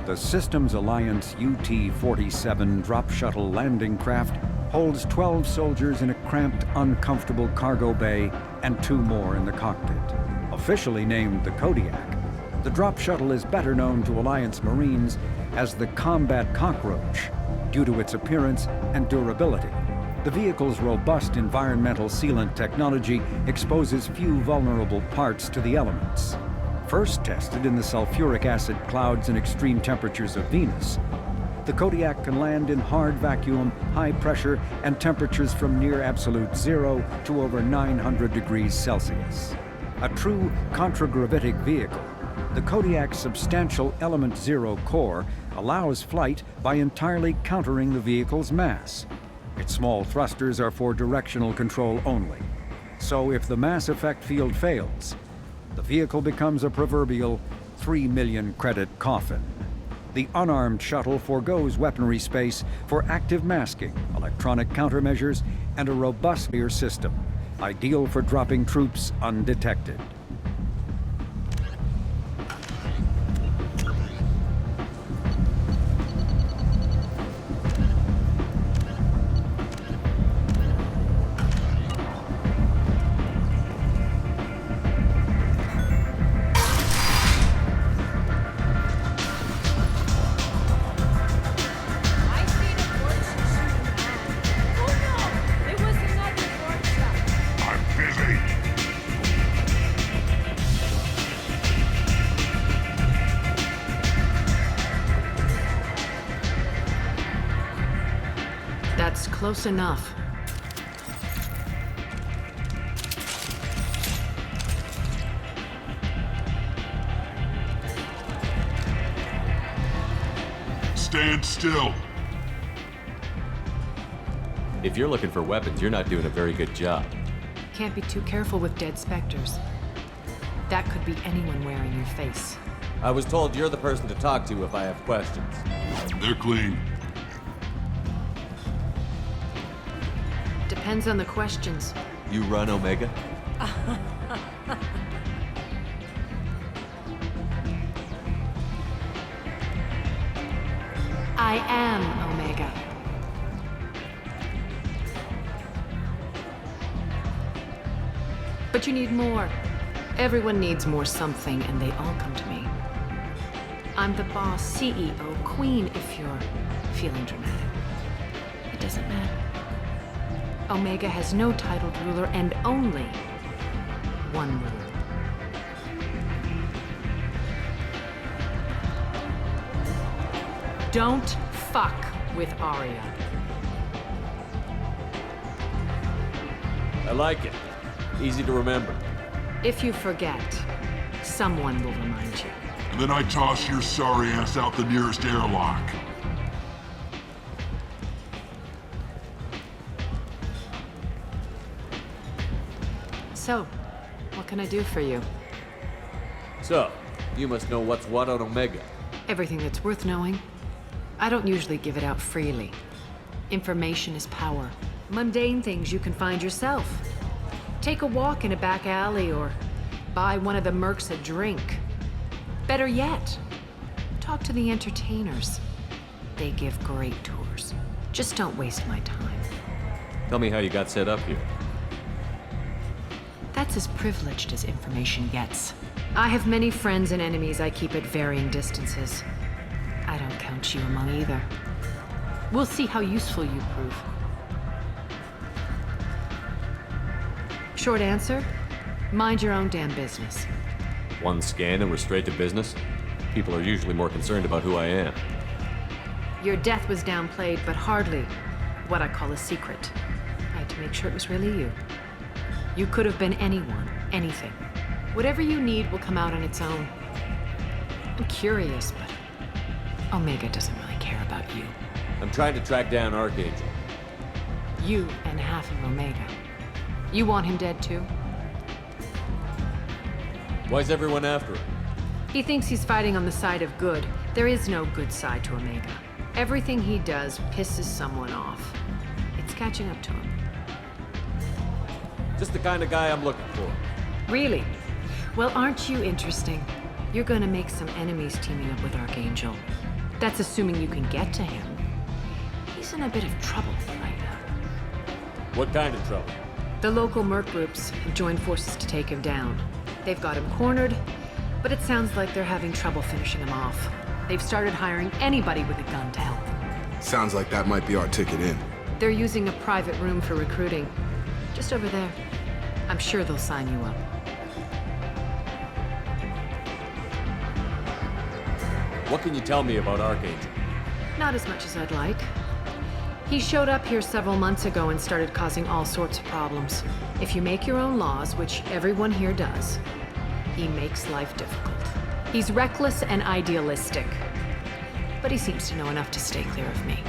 the Systems Alliance UT-47 drop shuttle landing craft holds 12 soldiers in a cramped, uncomfortable cargo bay and 2 more in the cockpit. Officially named the Kodiak, the drop shuttle is better known to Alliance Marines as the Combat Cockroach due to its appearance and durability. The vehicle's robust environmental sealant technology exposes few vulnerable parts to the elements. First tested in the sulfuric acid clouds and extreme temperatures of Venus, the Kodiak can land in hard vacuum, high pressure, and temperatures from near absolute zero to over 900 degrees Celsius. A true contragravitic vehicle, the Kodiak's substantial element zero core allows flight by entirely countering the vehicle's mass. Its small thrusters are for directional control only. So if the mass effect field fails, the vehicle becomes a proverbial 3 million credit coffin. The unarmed shuttle forgoes weaponry space for active masking, electronic countermeasures, and a robust air system, ideal for dropping troops undetected. That's close enough. Stand still. If you're looking for weapons, you're not doing a very good job. Can't be too careful with dead specters. That could be anyone wearing your face. I was told you're the person to talk to if I have questions. They're clean. Depends on the questions. You run Omega? I am Omega. But you need more. Everyone needs more something, and they all come to me. I'm the boss, CEO, queen, if you're feeling dramatic. It doesn't matter. Omega has no titled ruler and only one ruler. Don't fuck with Arya. I like it. Easy to remember. If you forget, someone will remind you. And then I toss your sorry ass out the nearest airlock. So, what can I do for you? So, you must know what's what on Omega. Everything that's worth knowing. I don't usually give it out freely. Information is power. Mundane things you can find yourself. Take a walk in a back alley or buy one of the mercs a drink. Better yet, talk to the entertainers. They give great tours. Just don't waste my time. Tell me how you got set up here. That's as privileged as information gets. I have many friends and enemies I keep at varying distances. I don't count you among either. We'll see how useful you prove. Short answer, mind your own damn business. One scan and we're straight to business? People are usually more concerned about who I am. Your death was downplayed, but hardly what I call a secret. I had to make sure it was really you. You could have been anyone, anything. Whatever you need will come out on its own. I'm curious, but Omega doesn't really care about you. I'm trying to track down Archangel. You and half of Omega. You want him dead too? Why's everyone after him? He thinks he's fighting on the side of good. There is no good side to Omega. Everything he does pisses someone off. It's catching up to him. Just the kind of guy I'm looking for. Really? Well, aren't you interesting? You're gonna make some enemies teaming up with Archangel. That's assuming you can get to him. He's in a bit of trouble right now. What kind of trouble? The local merc groups have joined forces to take him down. They've got him cornered, but it sounds like they're having trouble finishing him off. They've started hiring anybody with a gun to help. Sounds like that might be our ticket in. They're using a private room for recruiting. Just over there. I'm sure they'll sign you up. What can you tell me about Archangel? Not as much as I'd like. He showed up here several months ago and started causing all sorts of problems. If you make your own laws, which everyone here does, he makes life difficult. He's reckless and idealistic, but he seems to know enough to stay clear of me.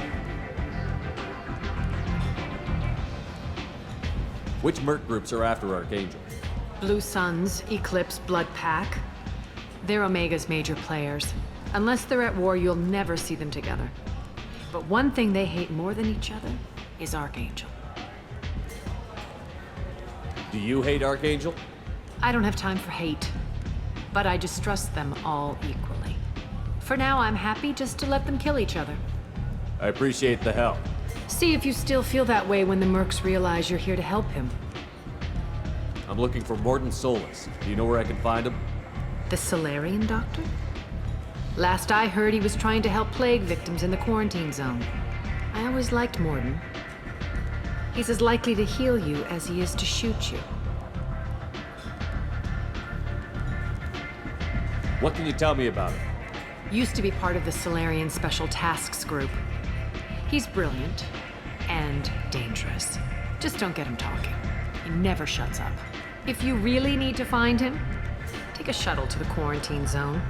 Which merc groups are after Archangel? Blue Suns, Eclipse, Blood Pack. They're Omega's major players. Unless they're at war, you'll never see them together. But one thing they hate more than each other is Archangel. Do you hate Archangel? I don't have time for hate, but I distrust them all equally. For now, I'm happy just to let them kill each other. I appreciate the help. See if you still feel that way when the mercs realize you're here to help him. I'm looking for Morden Solus. Do you know where I can find him? The Solarian doctor? Last I heard, he was trying to help plague victims in the quarantine zone. I always liked Morden. He's as likely to heal you as he is to shoot you. What can you tell me about him? Used to be part of the Solarian Special Tasks Group. He's brilliant and dangerous. Just don't get him talking. He never shuts up. If you really need to find him, take a shuttle to the quarantine zone.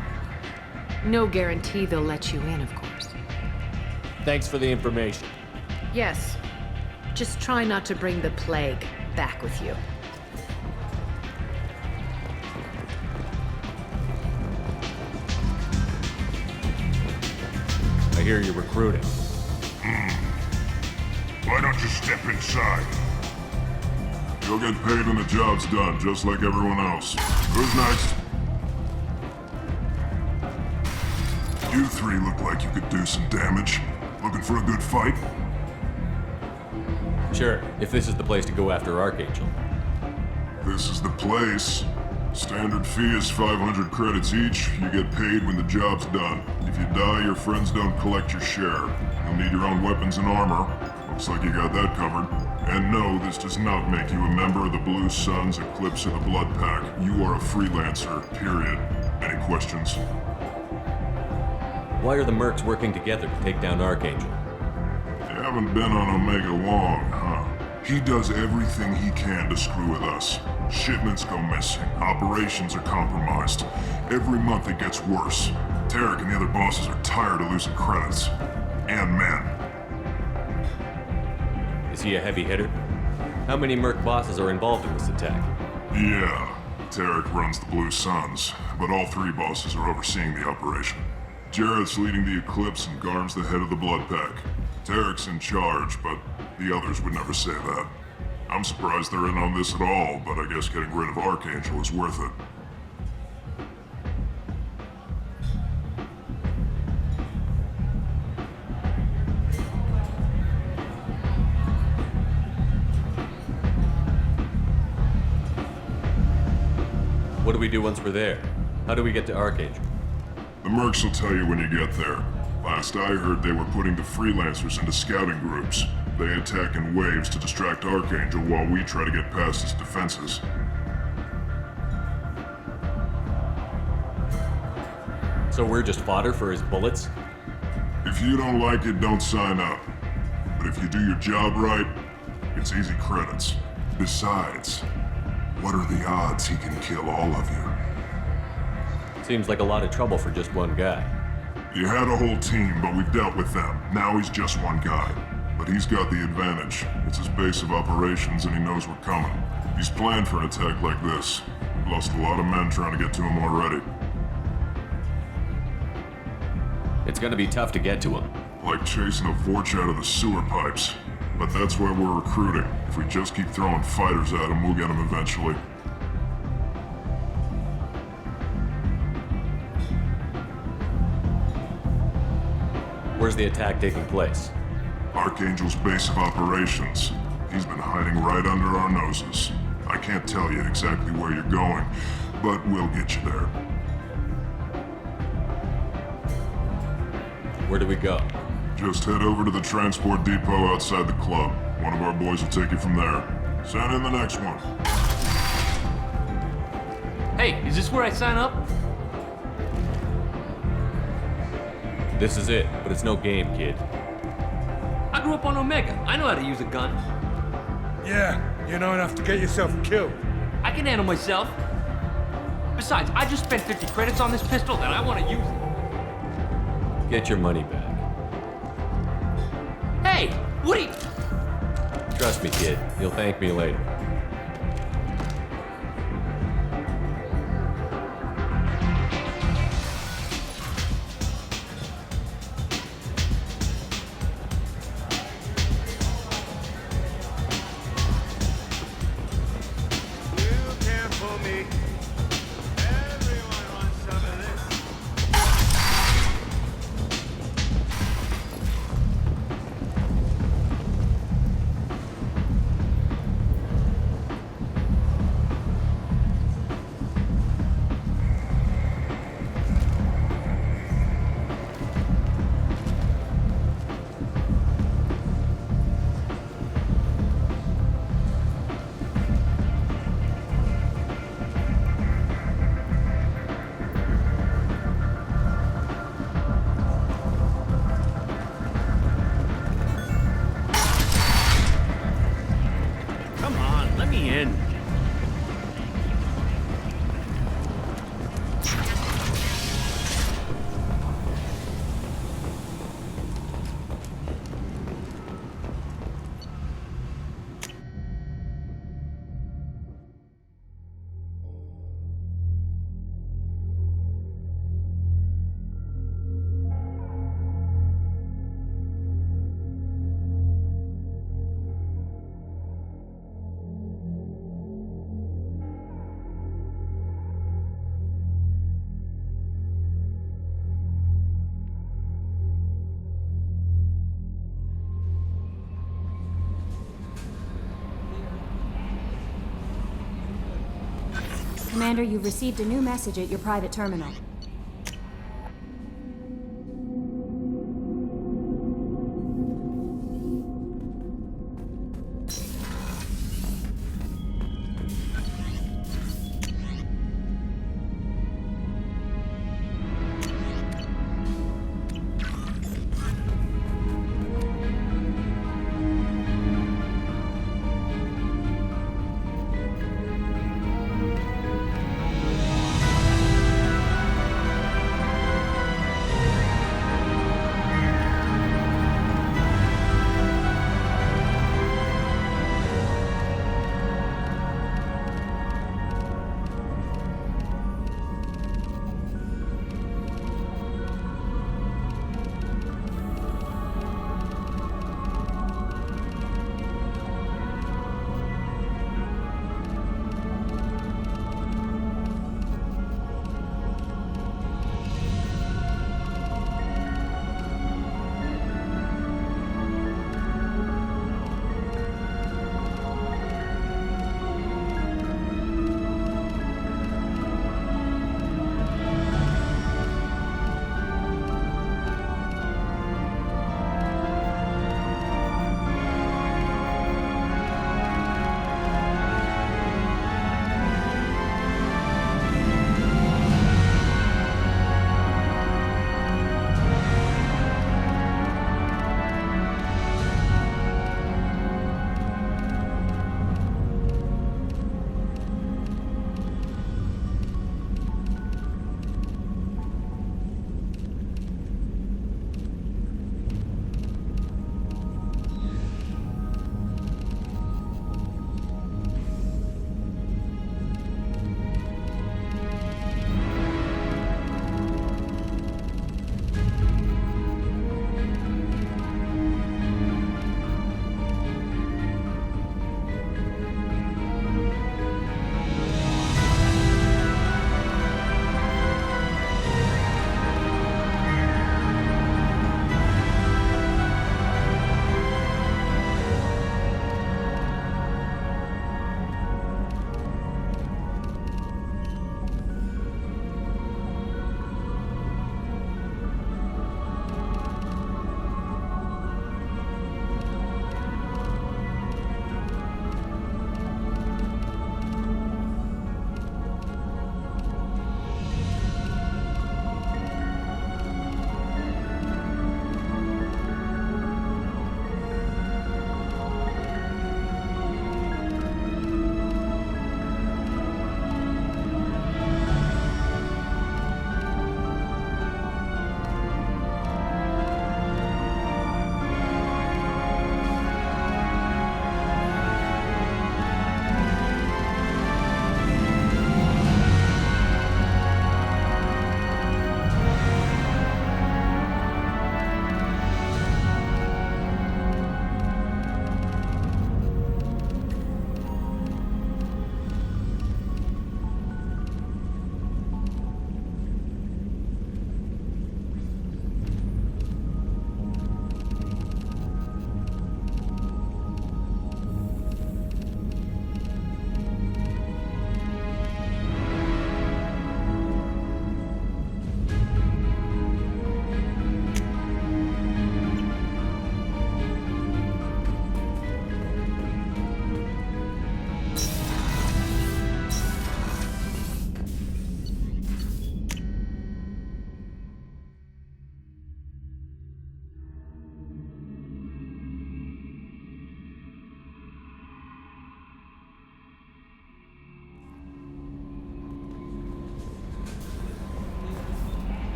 No guarantee they'll let you in, of course. Thanks for the information. Yes. Just try not to bring the plague back with you. I hear you're recruiting. Why don't you step inside? You'll get paid when the job's done, just like everyone else. Who's next? You three look like you could do some damage. Looking for a good fight? Sure, if this is the place to go after Archangel. This is the place. Standard fee is 500 credits each. You get paid when the job's done. If you die, your friends don't collect your share. You'll need your own weapons and armor. Looks like you got that covered. And no, this does not make you a member of the Blue Suns, Eclipse, or the Blood Pack. You are a freelancer, period. Any questions? Why are the mercs working together to take down Archangel? You haven't been on Omega long, huh? He does everything he can to screw with us. Shipments go missing. Operations are compromised. Every month it gets worse. Tarek and the other bosses are tired of losing credits. And men. Is he a heavy hitter? How many merc bosses are involved in this attack? Yeah. Tarek runs the Blue Suns, but all three bosses are overseeing the operation. Jarrett's leading the Eclipse and Garm's the head of the Blood Pack. Tarek's in charge, but the others would never say that. I'm surprised they're in on this at all, but I guess getting rid of Archangel is worth it. What do we do once we're there? How do we get to Archangel? The mercs will tell you when you get there. Last I heard, they were putting the freelancers into scouting groups. They attack in waves to distract Archangel while we try to get past his defenses. So we're just fodder for his bullets? If you don't like it, don't sign up. But if you do your job right, it's easy credits. Besides, what are the odds he can kill all of you? Seems like a lot of trouble for just one guy. You had a whole team, but we've dealt with them. Now he's just one guy. But he's got the advantage. It's his base of operations and he knows we're coming. He's planned for an attack like this. We've lost a lot of men trying to get to him already. It's gonna be tough to get to him. Like chasing a Vorch out of the sewer pipes. But that's why we're recruiting. If we just keep throwing fighters at him, we'll get him eventually. Where's the attack taking place? Archangel's base of operations. He's been hiding right under our noses. I can't tell you exactly where you're going, but we'll get you there. Where do we go? Just head over to the transport depot outside the club. One of our boys will take you from there. Send in the next one. Hey, is this where I sign up? This is it, but it's no game, kid. I grew up on Omega. I know how to use a gun. Yeah, you know enough to get yourself killed. I can handle myself. Besides, I just spent 50 credits on this pistol and I want to use it. Get your money back. Hey, what are you... Trust me, kid. You'll thank me later. Commander, you've received a new message at your private terminal.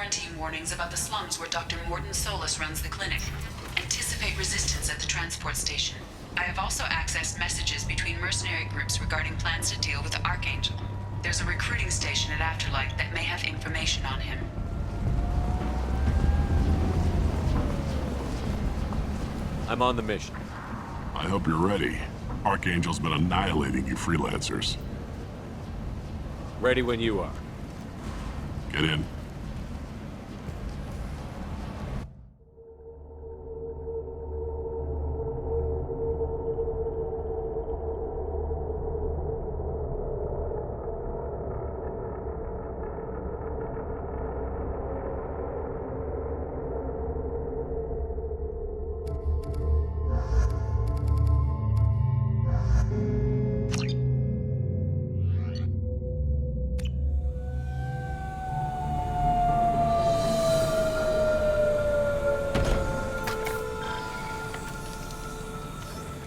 quarantine warnings about the slums where Dr. Morton Solus runs the clinic. Anticipate resistance at the transport station. I have also accessed messages between mercenary groups regarding plans to deal with the Archangel. There's a recruiting station at Afterlight that may have information on him. I'm on the mission. I hope you're ready. Archangel's been annihilating you freelancers. Ready when you are. Get in.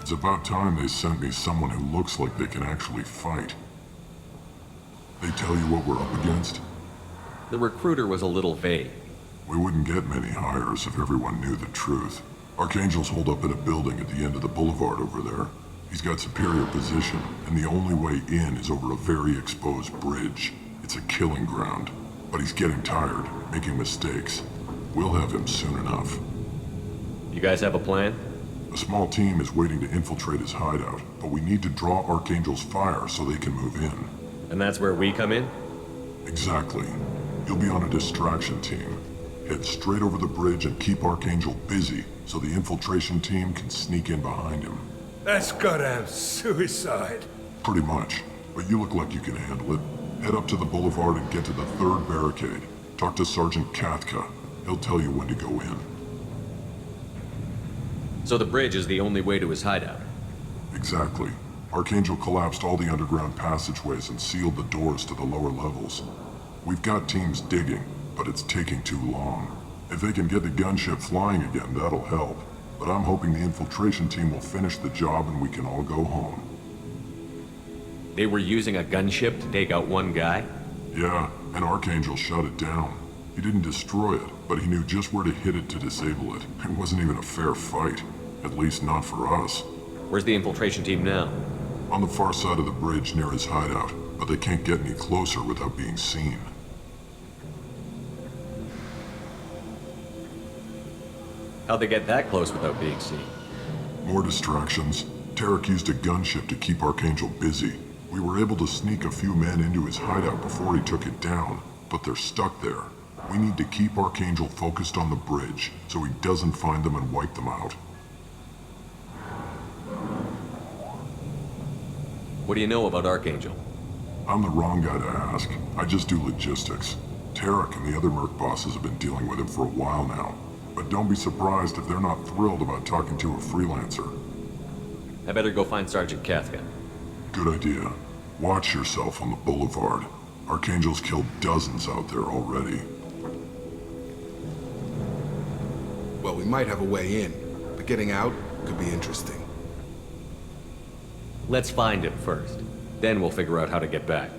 It's about time they sent me someone who looks like they can actually fight. They tell you what we're up against? The recruiter was a little vague. We wouldn't get many hires if everyone knew the truth. Archangel's holed up in a building at the end of the boulevard over there. He's got superior position, and the only way in is over a very exposed bridge. It's a killing ground. But he's getting tired, making mistakes. We'll have him soon enough. You guys have a plan? A small team is waiting to infiltrate his hideout, but we need to draw Archangel's fire so they can move in. And that's where we come in? Exactly. You'll be on a distraction team. Head straight over the bridge and keep Archangel busy so the infiltration team can sneak in behind him. That's goddamn suicide. Pretty much, but you look like you can handle it. Head up to the boulevard and get to the third barricade. Talk to Sergeant Kathka. He'll tell you when to go in. So the bridge is the only way to his hideout? Exactly. Archangel collapsed all the underground passageways and sealed the doors to the lower levels. We've got teams digging, but it's taking too long. If they can get the gunship flying again, that'll help. But I'm hoping the infiltration team will finish the job and we can all go home. They were using a gunship to take out one guy? Yeah, and Archangel shut it down. He didn't destroy it, but he knew just where to hit it to disable it. It wasn't even a fair fight. At least not for us. Where's the infiltration team now? On the far side of the bridge near his hideout, but they can't get any closer without being seen. How'd they get that close without being seen? More distractions. Tarek used a gunship to keep Archangel busy. We were able to sneak a few men into his hideout before he took it down, but they're stuck there. We need to keep Archangel focused on the bridge so he doesn't find them and wipe them out. What do you know about Archangel? I'm the wrong guy to ask. I just do logistics. Tarek and the other Merc bosses have been dealing with him for a while now. But don't be surprised if they're not thrilled about talking to a freelancer. I better go find Sergeant Kathka. Good idea. Watch yourself on the boulevard. Archangel's killed dozens out there already. Well, we might have a way in, but getting out could be interesting. Let's find him first. Then we'll figure out how to get back.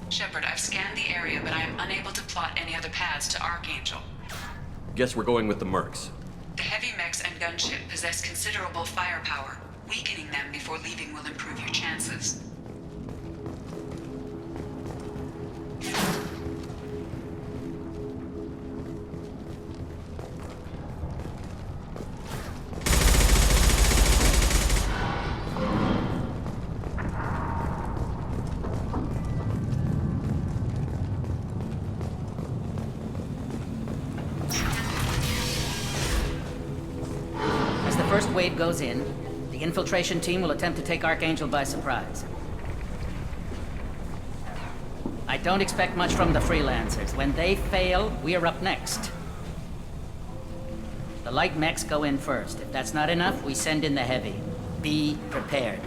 Shepard, I've scanned the area, but I am unable to plot any other paths to Archangel. Guess we're going with the Mercs. The heavy mechs and gunship possess considerable firepower. Weakening them before leaving will improve your chances. First wave goes in, the infiltration team will attempt to take Archangel by surprise. I don't expect much from the freelancers. When they fail, we're up next. The light mechs go in first. If that's not enough, we send in the heavy. Be prepared.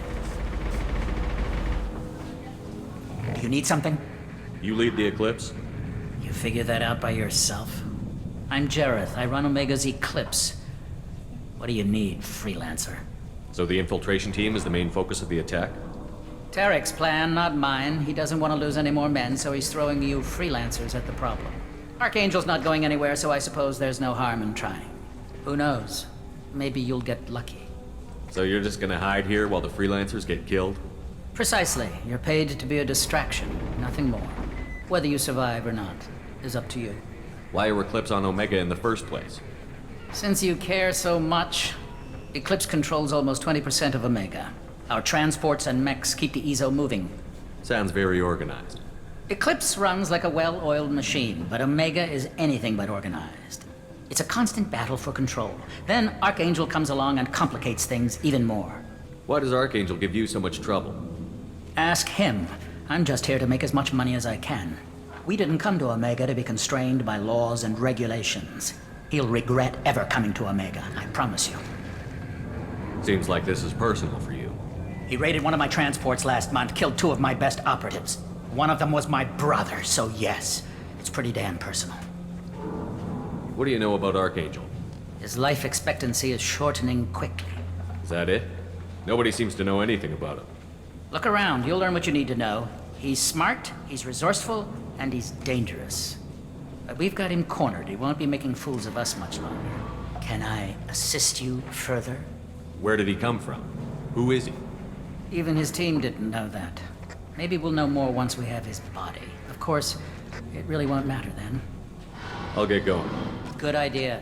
Do you need something? You lead the Eclipse? You figure that out by yourself? I'm Jareth. I run Omega's Eclipse. What do you need, freelancer? So the infiltration team is the main focus of the attack? Tarek's plan, not mine. He doesn't want to lose any more men, so he's throwing you freelancers at the problem. Archangel's not going anywhere, so I suppose there's no harm in trying. Who knows? Maybe you'll get lucky. So you're just gonna hide here while the freelancers get killed? Precisely. You're paid to be a distraction, nothing more. Whether you survive or not is up to you. Why are Eclipse on Omega in the first place? Since you care so much, Eclipse controls almost 20% of Omega. Our transports and mechs keep the EZO moving. Sounds very organized. Eclipse runs like a well-oiled machine, but Omega is anything but organized. It's a constant battle for control. Then Archangel comes along and complicates things even more. Why does Archangel give you so much trouble? Ask him. I'm just here to make as much money as I can. We didn't come to Omega to be constrained by laws and regulations. He'll regret ever coming to Omega, I promise you. Seems like this is personal for you. He raided one of my transports last month, killed 2 of my best operatives. One of them was my brother, so yes, it's pretty damn personal. What do you know about Archangel? His life expectancy is shortening quickly. Is that it? Nobody seems to know anything about him. Look around, you'll learn what you need to know. He's smart, he's resourceful, and he's dangerous. But we've got him cornered. He won't be making fools of us much longer. Can I assist you further? Where did he come from? Who is he? Even his team didn't know that. Maybe we'll know more once we have his body. Of course, it really won't matter then. I'll get going. Good idea.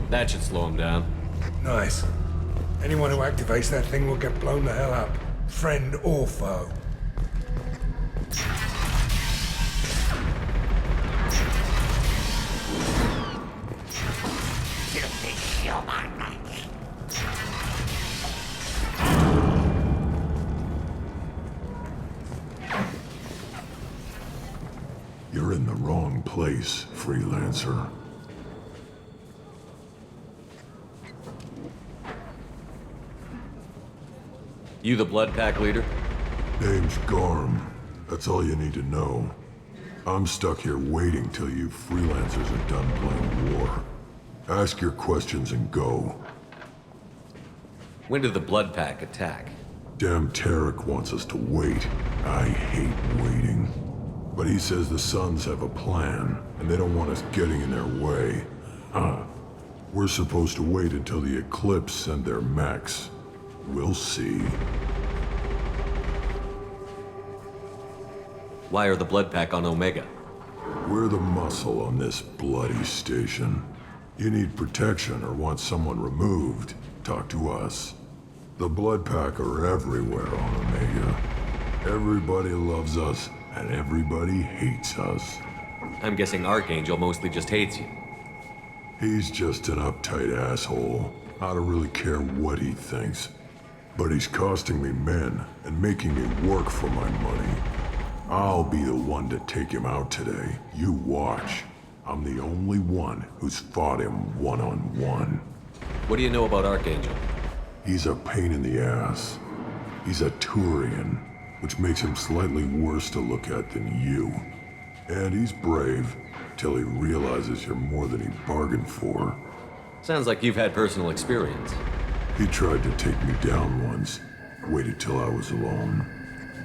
That should slow him down. Nice. Anyone who activates that thing will get blown the hell up. Friend or foe. You're in the wrong place, freelancer. You the Blood Pack leader? Name's Garm. That's all you need to know. I'm stuck here waiting till you freelancers are done playing war. Ask your questions and go. When did the Blood Pack attack? Damn Tarek wants us to wait. I hate waiting. But he says the Suns have a plan, and they don't want us getting in their way. We're supposed to wait until the Eclipse send their mechs. We'll see. Why are the Blood Pack on Omega? We're the muscle on this bloody station. You need protection or want someone removed, talk to us. The Blood Pack are everywhere on Omega. Everybody loves us, and everybody hates us. I'm guessing Archangel mostly just hates you. He's just an uptight asshole. I don't really care what he thinks. But he's costing me men and making me work for my money. I'll be the one to take him out today. You watch. I'm the only one who's fought him one-on-one. What do you know about Archangel? He's a pain in the ass. He's a Turian, which makes him slightly worse to look at than you. And he's brave, till he realizes you're more than he bargained for. Sounds like you've had personal experience. He tried to take me down once. Waited till I was alone.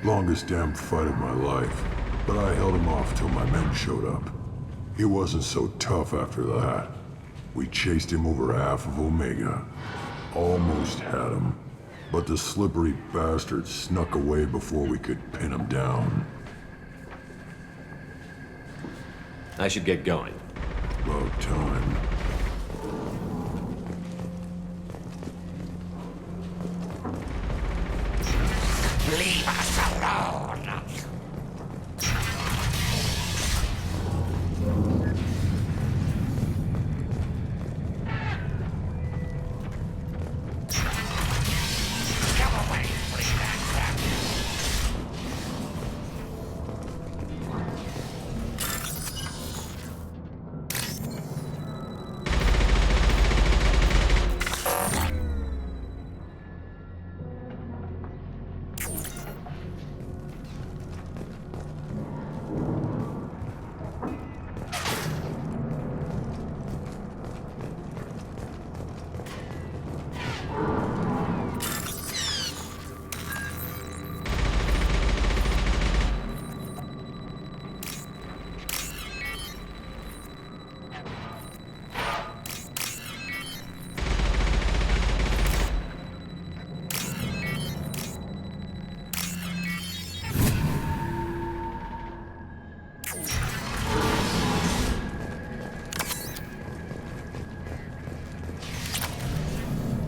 Longest damn fight of my life, but I held him off till my men showed up. He wasn't so tough after that. We chased him over half of Omega. Almost had him, but the slippery bastard snuck away before we could pin him down. I should get going. About time. Leave us alone! Come away, freelancer!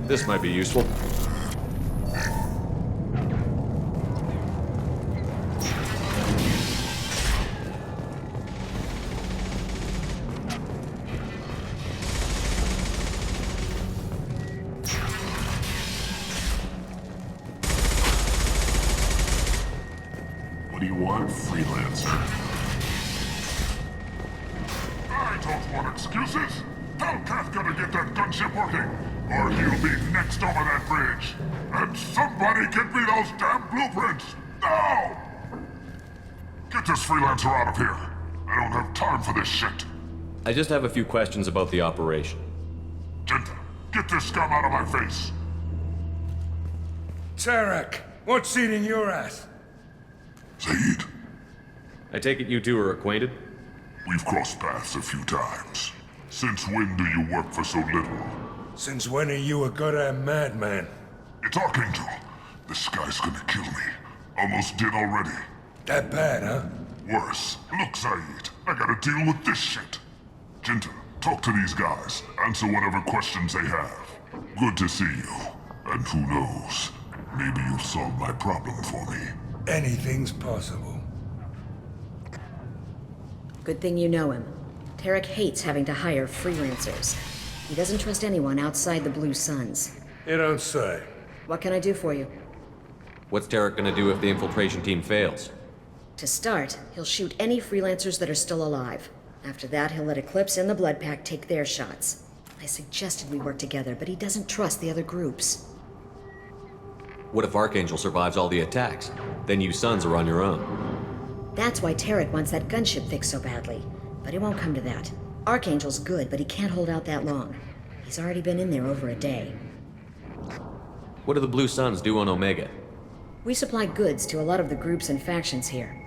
This might be useful. What do you want, freelancer? I don't want excuses. Tell Kafka to get that gunship working, or he'll be next over that bridge. And somebody get me those damn blueprints! Now! Get this freelancer out of here. I don't have time for this shit. I just have a few questions about the operation. Genta, get this scum out of my face. Tarek, what's eating your ass? Zaid, I take it you two are acquainted? we've crossed paths a few times. Since when do you work for so little? Since when are you a goddamn madman? It's Archangel. This guy's gonna kill me. Almost did already. That bad, huh? Worse. Look, Zaid, I gotta deal with this shit. Genta, talk to these guys. Answer whatever questions they have. Good to see you. And who knows, maybe you'll solve my problem for me. Anything's possible. Good thing you know him. Tarek hates having to hire freelancers. He doesn't trust anyone outside the Blue Suns. You don't say. What can I do for you? What's Tarek gonna do if the infiltration team fails? To start, he'll shoot any freelancers that are still alive. After that, he'll let Eclipse and the Blood Pack take their shots. I suggested we work together, but he doesn't trust the other groups. What if Archangel survives all the attacks? Then you Sons are on your own. That's why Tarek wants that gunship fixed so badly. But it won't come to that. Archangel's good, but he can't hold out that long. He's already been in there over a day. What do the Blue Suns do on Omega? We supply goods to a lot of the groups and factions here.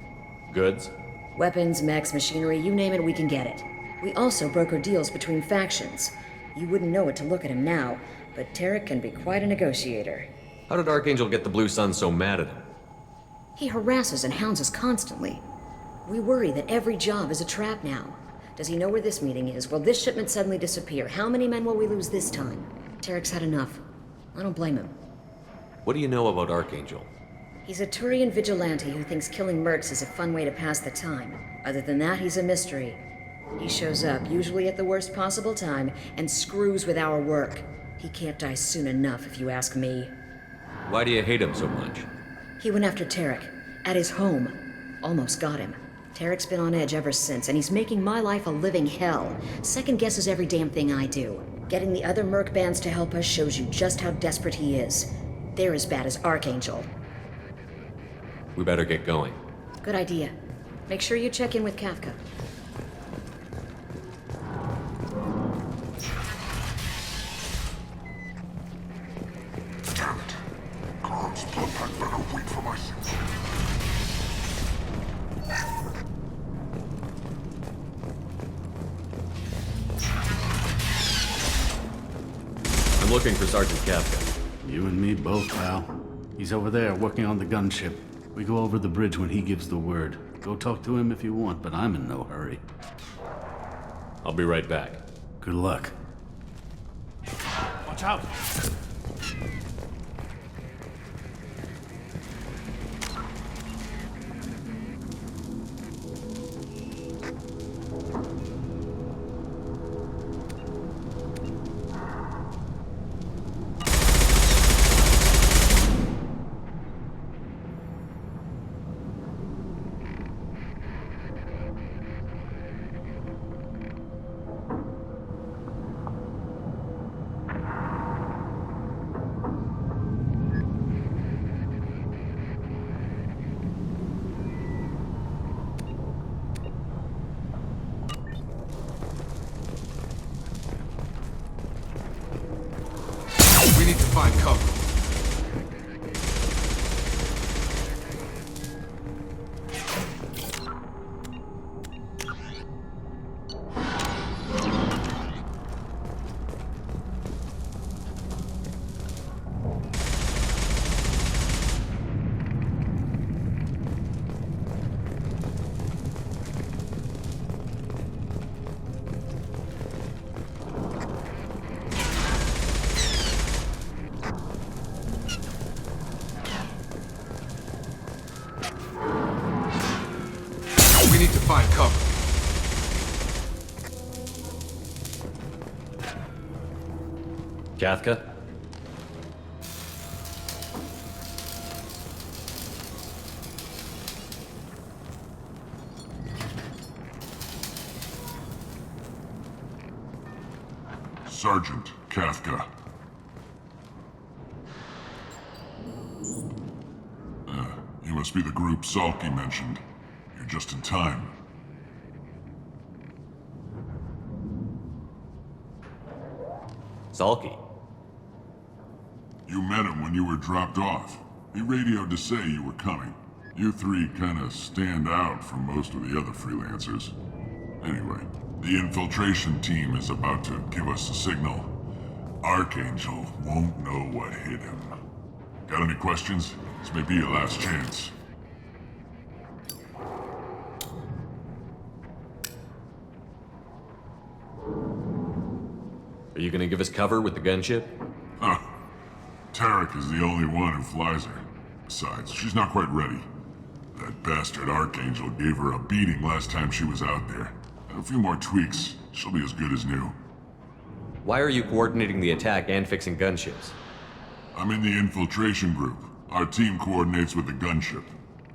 Goods? Weapons, mechs, machinery, you name it, we can get it. We also broker deals between factions. You wouldn't know it to look at him now, but Tarek can be quite a negotiator. How did Archangel get the Blue Suns so mad at him? He harasses and hounds us constantly. We worry that every job is a trap now. Does he know where this meeting is? Will this shipment suddenly disappear? How many men will we lose this time? Tarek's had enough. I don't blame him. What do you know about Archangel? He's a Turian vigilante who thinks killing mercs is a fun way to pass the time. Other than that, he's a mystery. He shows up, usually at the worst possible time, and screws with our work. He can't die soon enough, if you ask me. Why do you hate him so much? He went after Tarek, at his home. Almost got him. Tarek's been on edge ever since, and he's making my life a living hell. Second guesses every damn thing I do. Getting the other merc bands to help us shows you just how desperate he is. They're as bad as Archangel. We better get going. Good idea. Make sure you check in with Kafka. Damn it. Carm's blood pack better wait for my signal. I'm looking for Sergeant Kafka. You and me both, pal. He's over there working on the gunship. We go over the bridge when he gives the word. Go talk to him if you want, but I'm in no hurry. I'll be right back. Good luck. Watch out! We need to find cover. We need to find cover. Kafka? Sergeant Kafka. You must be the group Salky mentioned. You're just in time. Salky? You met him when you were dropped off. He radioed to say you were coming. You three kinda stand out from most of the other freelancers. Anyway, the infiltration team is about to give us a signal. Archangel won't know what hit him. Got any questions? This may be your last chance. Are you gonna give us cover with the gunship? Huh. Tarek is the only one who flies her. Besides, she's not quite ready. That bastard Archangel gave her a beating last time she was out there. A few more tweaks, she'll be as good as new. Why are you coordinating the attack and fixing gunships? I'm in the infiltration group. Our team coordinates with the gunship.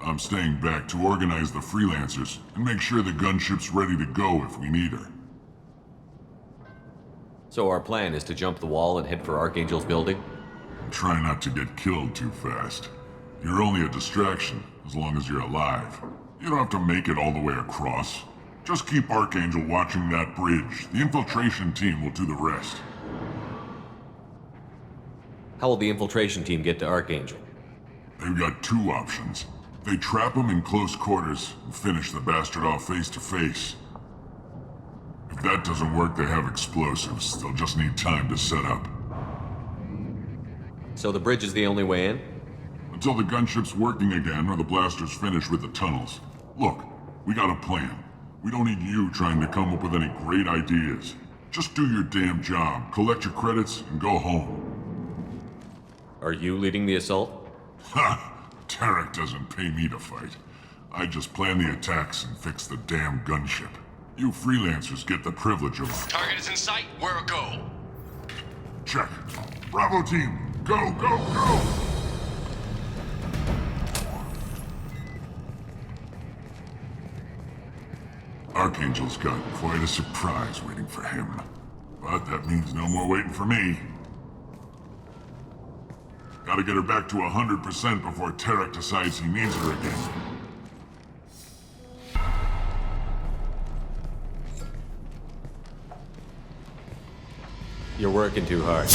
I'm staying back to organize the freelancers and make sure the gunship's ready to go if we need her. So our plan is to jump the wall and head for Archangel's building? Try not to get killed too fast. You're only a distraction, as long as you're alive. You don't have to make it all the way across. Just keep Archangel watching that bridge. The infiltration team will do the rest. How will the infiltration team get to Archangel? They've got two options. They trap him in close quarters and finish the bastard off face to face. If that doesn't work, they have explosives. They'll just need time to set up. So the bridge is the only way in? Until the gunship's working again or the blasters finish with the tunnels. Look, we got a plan. We don't need you trying to come up with any great ideas. Just do your damn job, collect your credits, and go home. Are you leading the assault? Ha! Tarek doesn't pay me to fight. I just plan the attacks and fix the damn gunship. You freelancers get the privilege of... Target is in sight. We're a go. Check. Bravo team, go, go, go! Archangel's got quite a surprise waiting for him. But that means no more waiting for me. Gotta get her back to 100% before Tarek decides he needs her again. You're working too hard.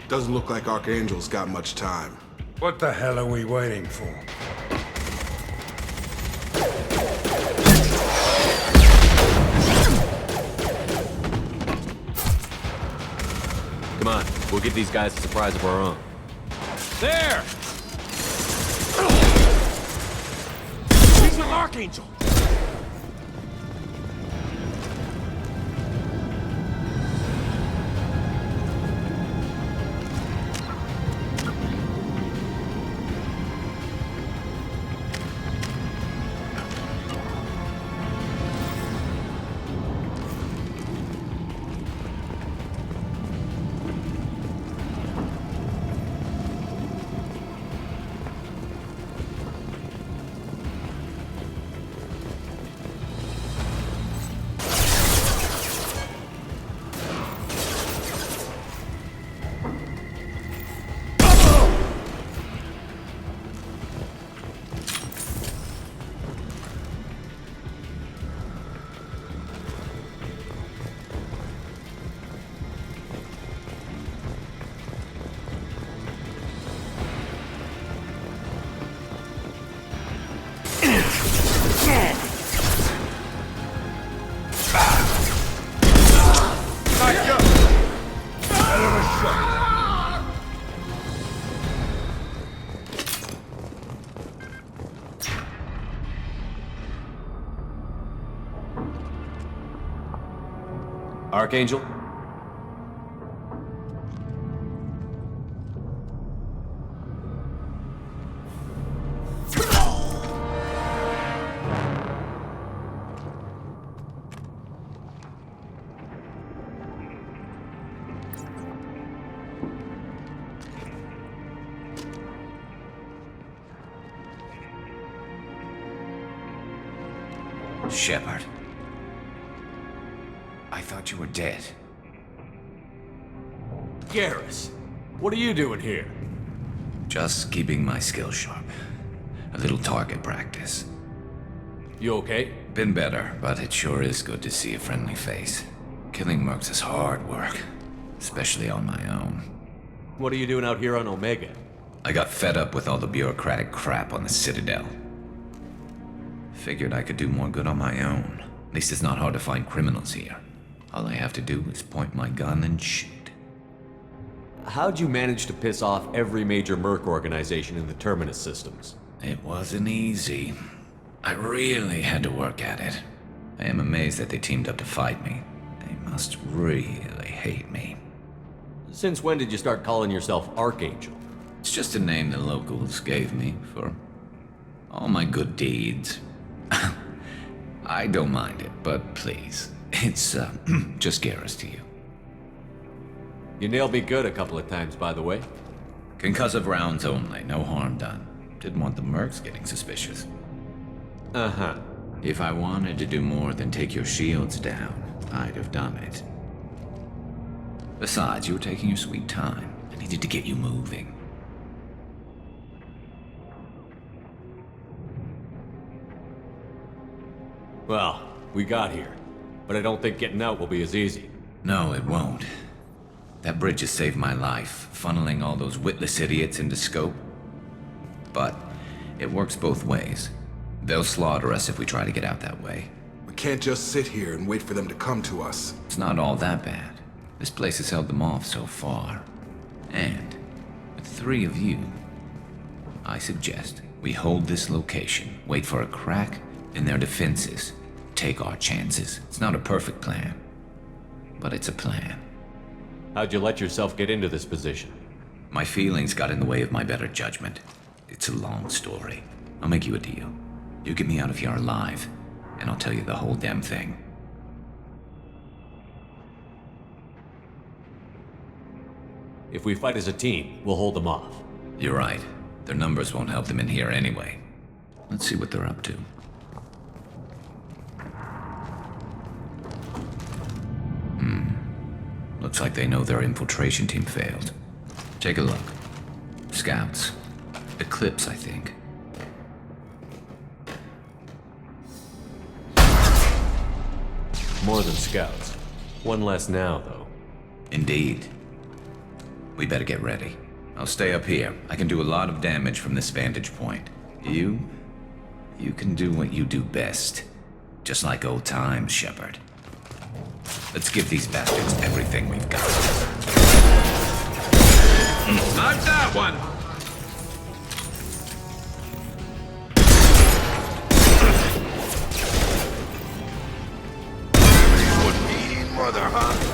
Doesn't look like Archangel's got much time. What the hell are we waiting for? Come on, we'll give these guys a surprise of our own. There! He's an Archangel! Archangel? Shepard. I thought you were dead. Garrus, what are you doing here? Just keeping my skills sharp. A little target practice. You okay? Been better, but it sure is good to see a friendly face. Killing mercs is hard work, especially on my own. What are you doing out here on Omega? I got fed up with all the bureaucratic crap on the Citadel. Figured I could do more good on my own. At least it's not hard to find criminals here. All I have to do is point my gun and shoot. How'd you manage to piss off every major merc organization in the Terminus systems? It wasn't easy. I really had to work at it. I am amazed that they teamed up to fight me. They must really hate me. Since when did you start calling yourself Archangel? It's just a name the locals gave me for all my good deeds. I don't mind it, but please, it's just Garrus to you. You nailed me good a couple of times, by the way. Concussive rounds only, no harm done. Didn't want the mercs getting suspicious. Uh-huh. If I wanted to do more than take your shields down, I'd have done it. Besides, you were taking your sweet time. I needed to get you moving. Well, we got here, but I don't think getting out will be as easy. No, it won't. That bridge has saved my life, funneling all those witless idiots into scope. But it works both ways. They'll slaughter us if we try to get out that way. We can't just sit here and wait for them to come to us. It's not all that bad. This place has held them off so far. And with 3 of you, I suggest we hold this location, wait for a crack in their defenses, take our chances. It's not a perfect plan, but it's a plan. How'd you let yourself get into this position? My feelings got in the way of my better judgment. It's a long story. I'll make you a deal. You get me out of here alive, and I'll tell you the whole damn thing. If we fight as a team, we'll hold them off. You're right. Their numbers won't help them in here anyway. Let's see what they're up to. Looks like they know their infiltration team failed. Take a look. Scouts. Eclipse, I think. More than scouts. One less now, though. Indeed. We better get ready. I'll stay up here. I can do a lot of damage from this vantage point. You can do what you do best. Just like old times, Shepard. Let's give these bastards everything we've got. Not that one! Would be mother, huh?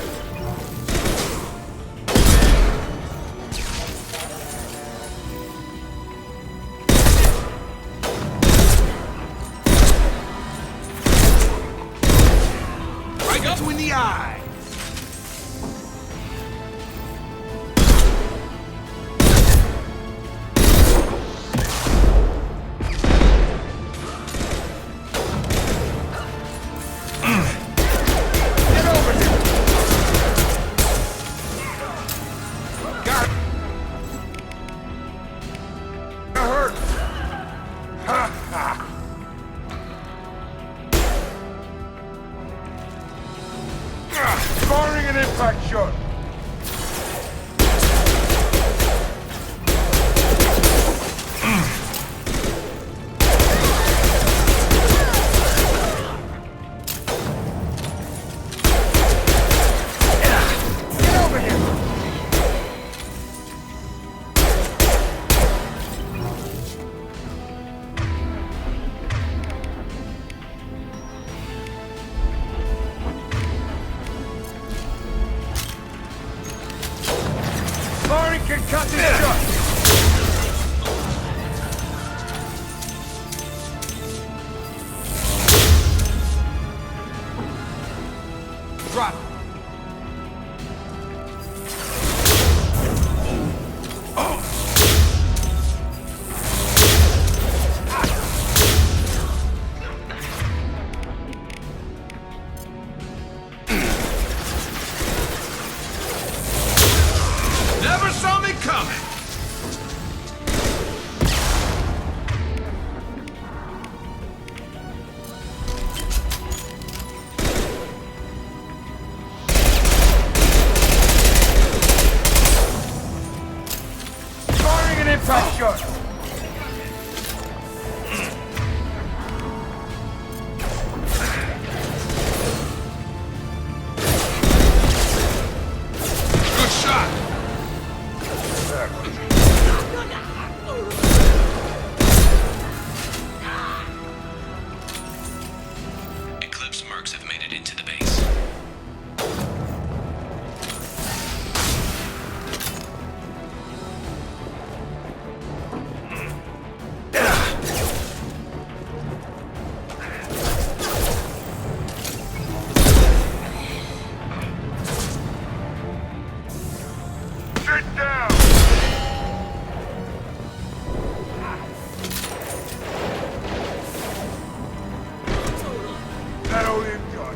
Between the eyes. Get over here. Got it. Hurt. Ha ha. Firing an impact shot. Get over here. Firing concussive shot. Drop. Never saw me coming! Firing an impact shot! Good shot! Eclipse mercs have made it into the base. Sit down. That old enjoy.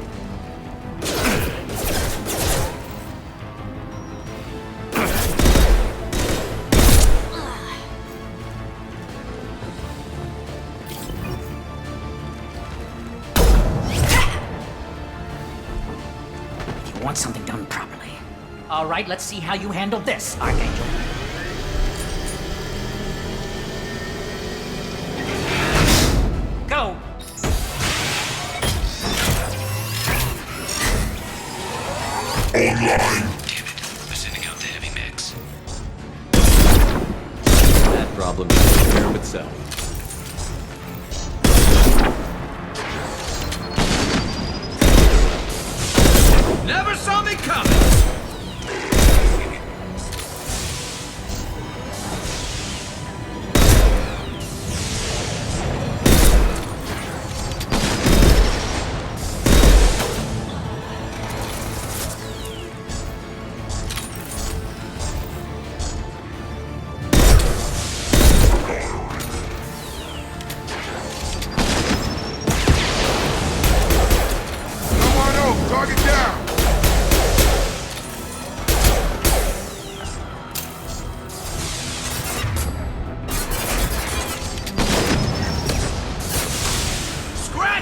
You want something done properly. All right, let's see how you handle this, Archangel. Go! Online. We're sending out the heavy mix. That problem takes care of itself. Never saw me coming!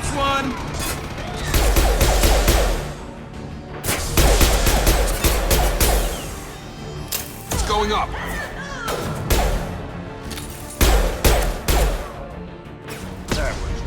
That's one! It's going up. That was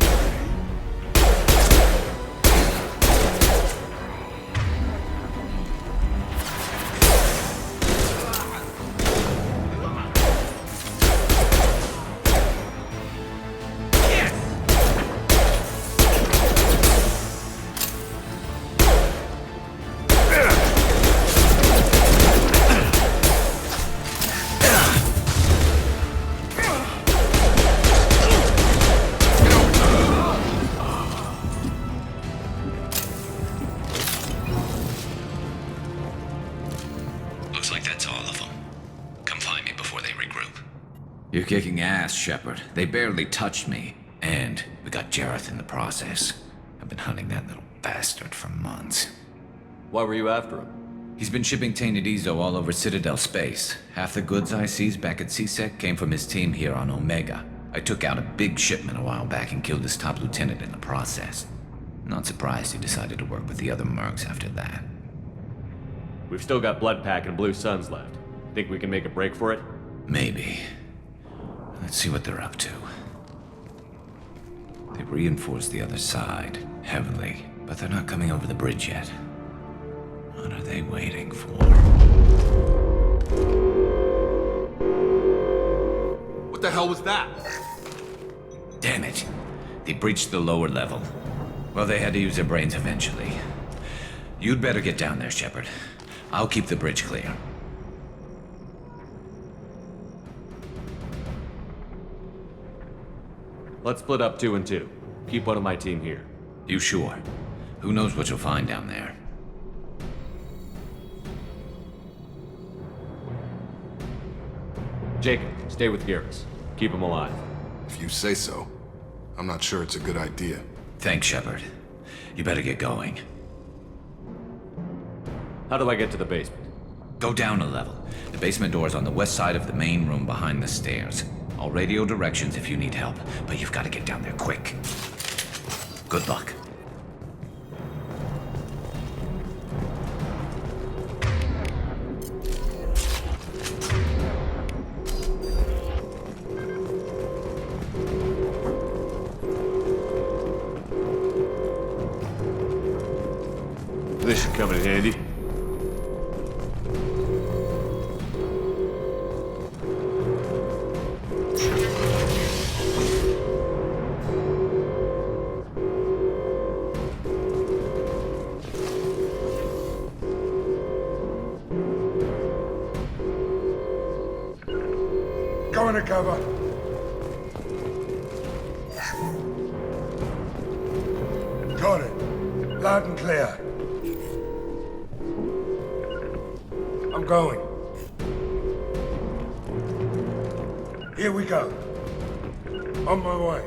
Looks like that's all of them. Come find me before they regroup. You're kicking ass, Shepard. They barely touched me. And we got Jareth in the process. I've been hunting that little bastard for months. Why were you after him? He's been shipping tainted Ezo all over Citadel space. Half the goods I seized back at CSEC came from his team here on Omega. I took out a big shipment a while back and killed his top lieutenant in the process. Not surprised he decided to work with the other mercs after that. We've still got Bloodpack and Blue Suns left. Think we can make a break for it? Maybe. Let's see what they're up to. They reinforced the other side, heavily, but they're not coming over the bridge yet. What are they waiting for? What the hell was that? Damn it. They breached the lower level. Well, they had to use their brains eventually. You'd better get down there, Shepard. I'll keep the bridge clear. Let's split up 2 and 2. Keep one of my team here. You sure? Who knows what you'll find down there? Jacob, stay with Garrus. Keep him alive. If you say so. I'm not sure it's a good idea. Thanks, Shepard. You better get going. How do I get to the basement? Go down a level. The basement door is on the west side of the main room behind the stairs. I'll radio directions if you need help, but you've got to get down there quick. Good luck. This should come in handy. Go into cover. Got it. Loud and clear. I'm going. Here we go. On my way.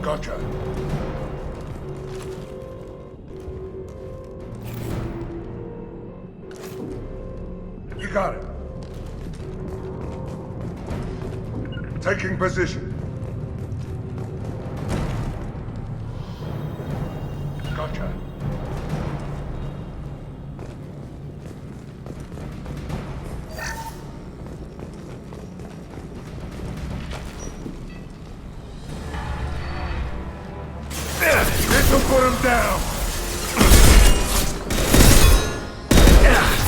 Gotcha. You got it. Taking position. Gotcha. This'll put him down.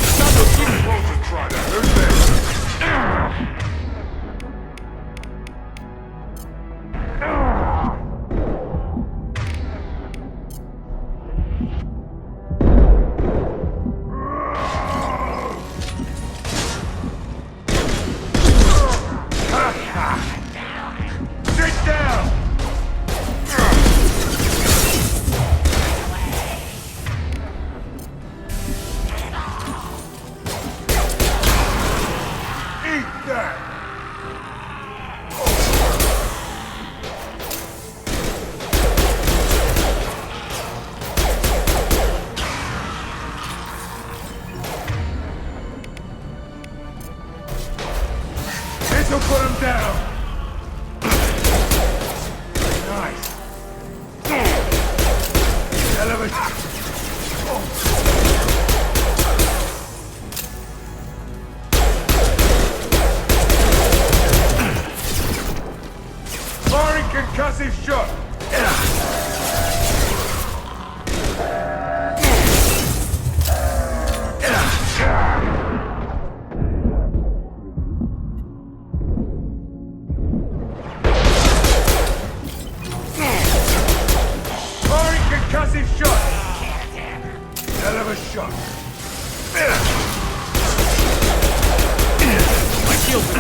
Stop the keep close and try that. Who's there? Sit down! Explosive shot! Hell of a shot. My shield's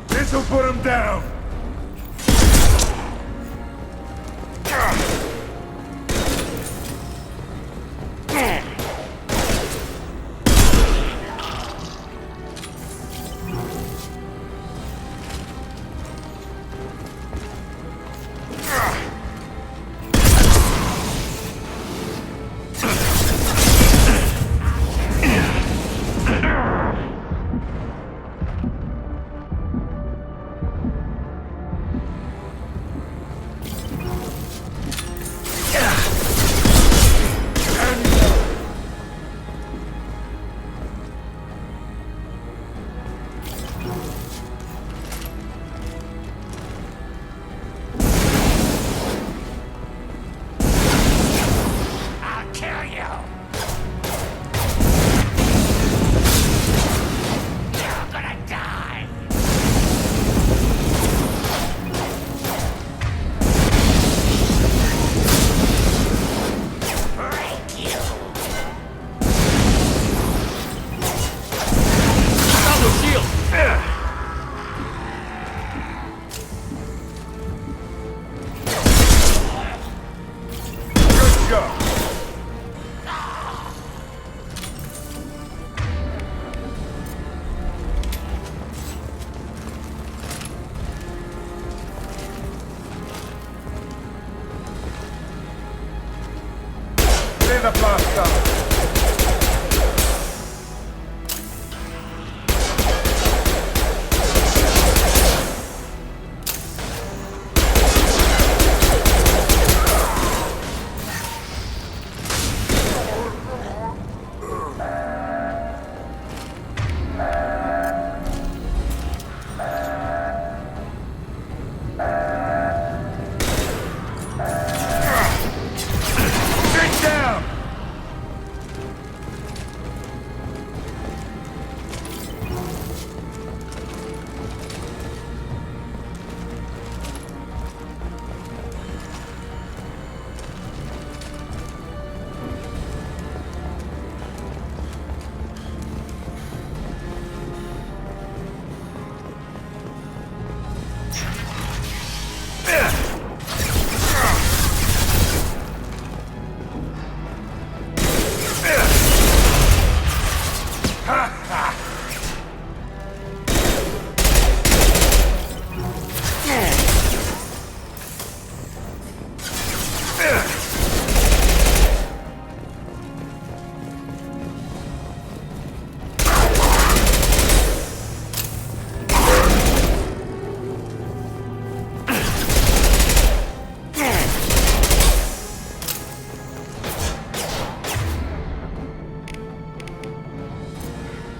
This'll put him down. Clear the blast up.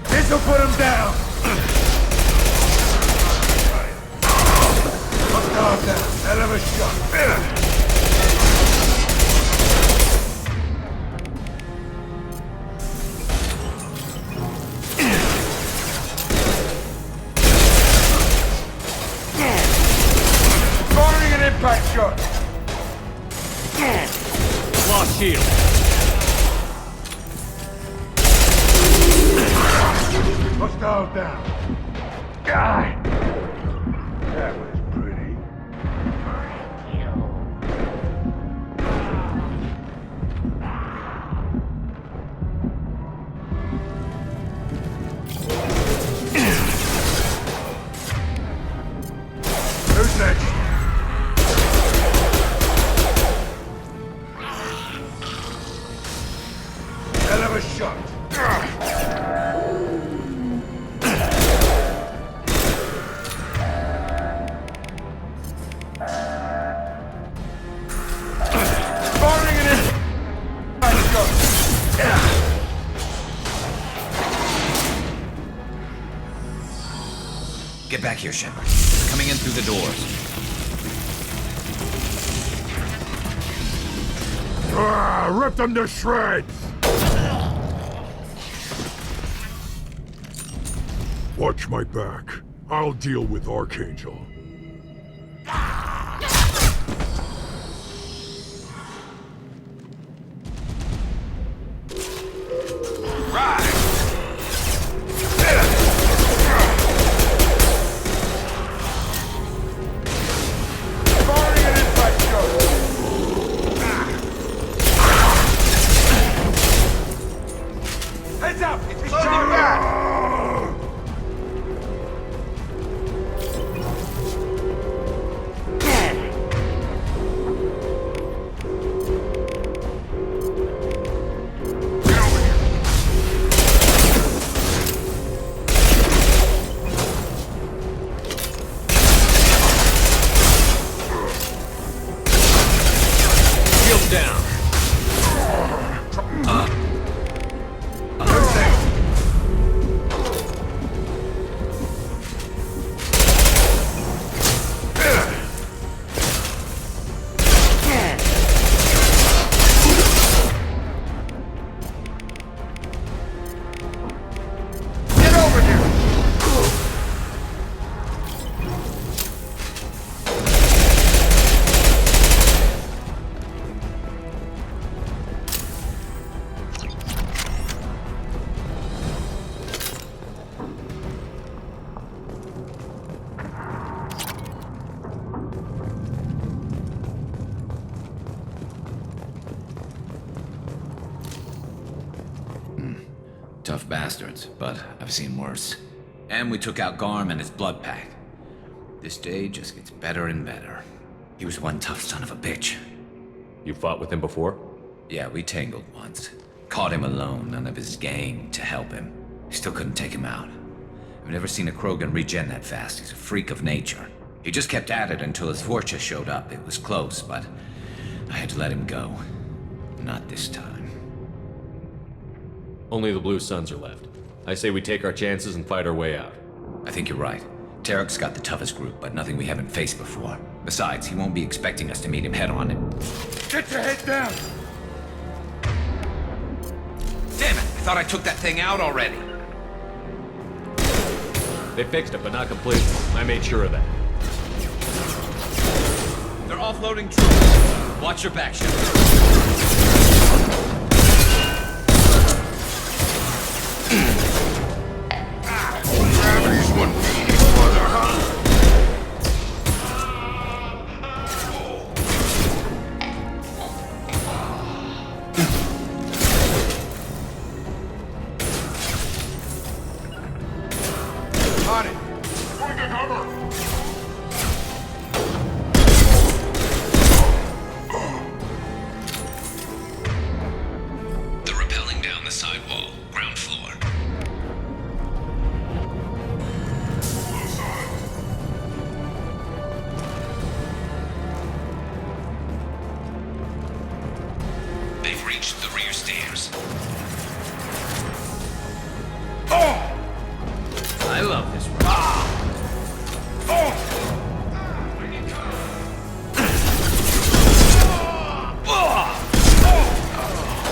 This'll put him down! Hostile down. Hell of a shot. Firing an impact shot! Lost shield. Hostile down. God! That was pretty. Who's next? Hell of a shot. Get back here, Shepard. They're coming in through the doors. Rip them to shreds! Watch my back. I'll deal with Archangel. Heads up! It's charging back! Tough bastards, but I've seen worse. And we took out Garm and his blood pack. This day just gets better and better. He was one tough son of a bitch. You fought with him before? Yeah, we tangled once. Caught him alone, none of his gang to help him. Still couldn't take him out. I've never seen a Krogan regen that fast. He's a freak of nature. He just kept at it until his fortress showed up. It was close, but I had to let him go. Not this time. Only the Blue Suns are left. I say we take our chances and fight our way out. I think you're right. Tarek's got the toughest group, but nothing we haven't faced before. Besides, he won't be expecting us to meet him head-on and... Get your head down! Damn it! I thought I took that thing out already. They fixed it, but not completely. I made sure of that. They're offloading troops. Watch your back, Shepard. Gravity's one mean mother, huh? On it! Find the cover! They're rappelling down the sidewall, ground floor. They've reached the rear stairs. I love this ride.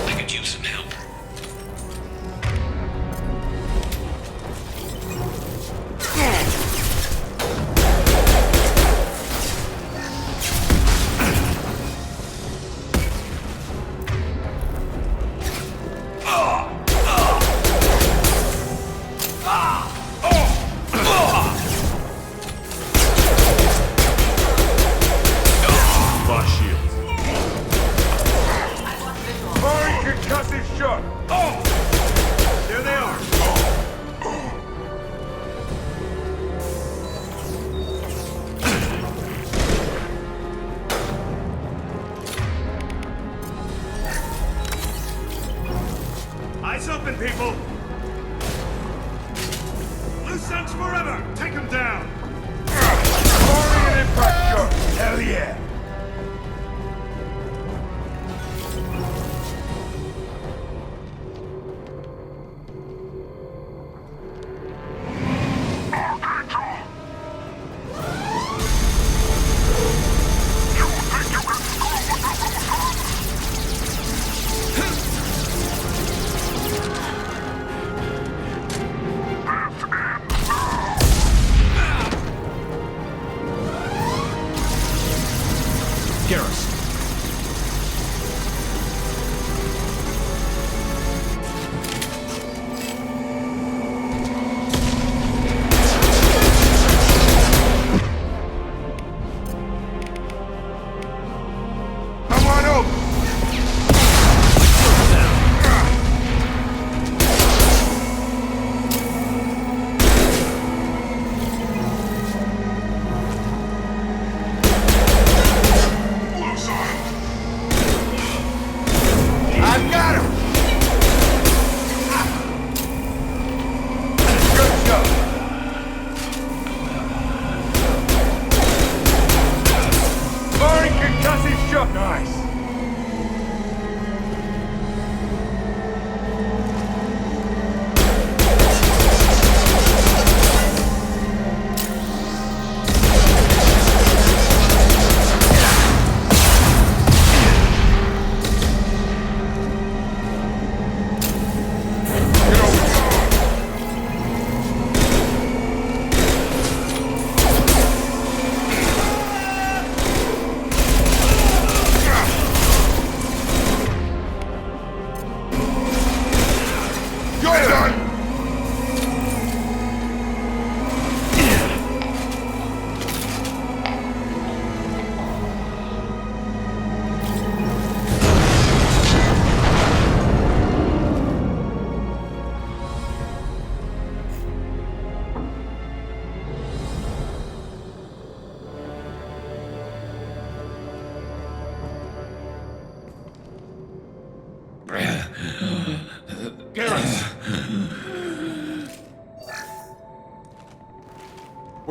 I could use some help.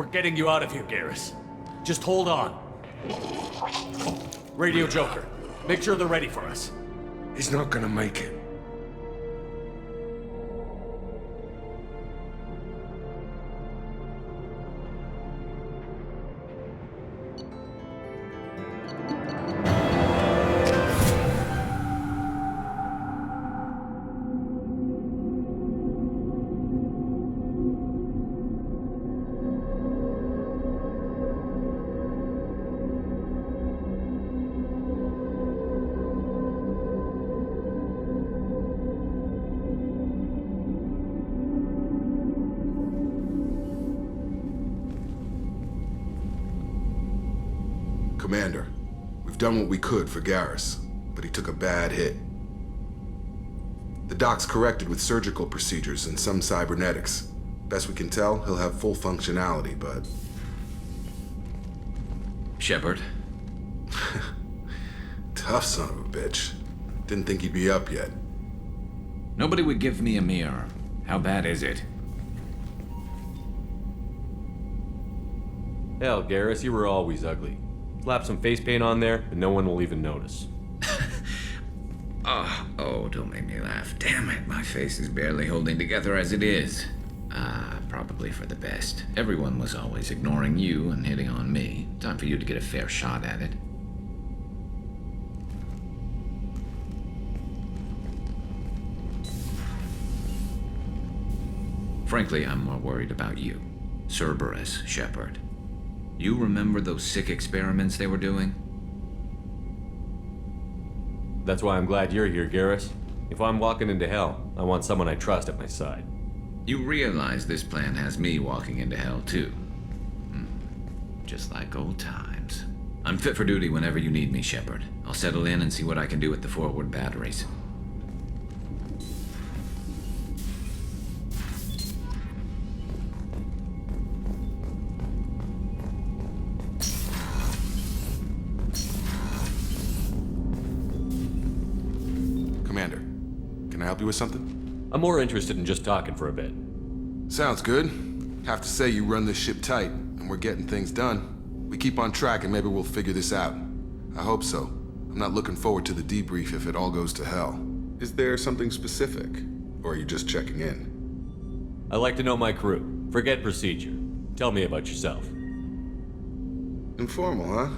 We're getting you out of here, Garrus. Just hold on. Radio Joker, make sure they're ready for us. He's not gonna make it. Commander, we've done what we could for Garrus, but he took a bad hit. The doc's corrected with surgical procedures and some cybernetics. Best we can tell, he'll have full functionality, but... Shepard? Tough son of a bitch. Didn't think he'd be up yet. Nobody would give me a mirror. How bad is it? Hell, Garrus, you were always ugly. Slap some face paint on there, and no one will even notice. Oh, don't make me laugh. Damn it, my face is barely holding together as it is. Probably for the best. Everyone was always ignoring you and hitting on me. Time for you to get a fair shot at it. Frankly, I'm more worried about you. Cerberus, Shepard. You remember those sick experiments they were doing? That's why I'm glad you're here, Garrus. If I'm walking into hell, I want someone I trust at my side. You realize this plan has me walking into hell, too. Just like old times. I'm fit for duty whenever you need me, Shepard. I'll settle in and see what I can do with the forward batteries. Commander, can I help you with something? I'm more interested in just talking for a bit. Sounds good. Have to say you run this ship tight, and we're getting things done. We keep on track and maybe we'll figure this out. I hope so. I'm not looking forward to the debrief if it all goes to hell. Is there something specific? Or are you just checking in? I like to know my crew. Forget procedure. Tell me about yourself. Informal, huh?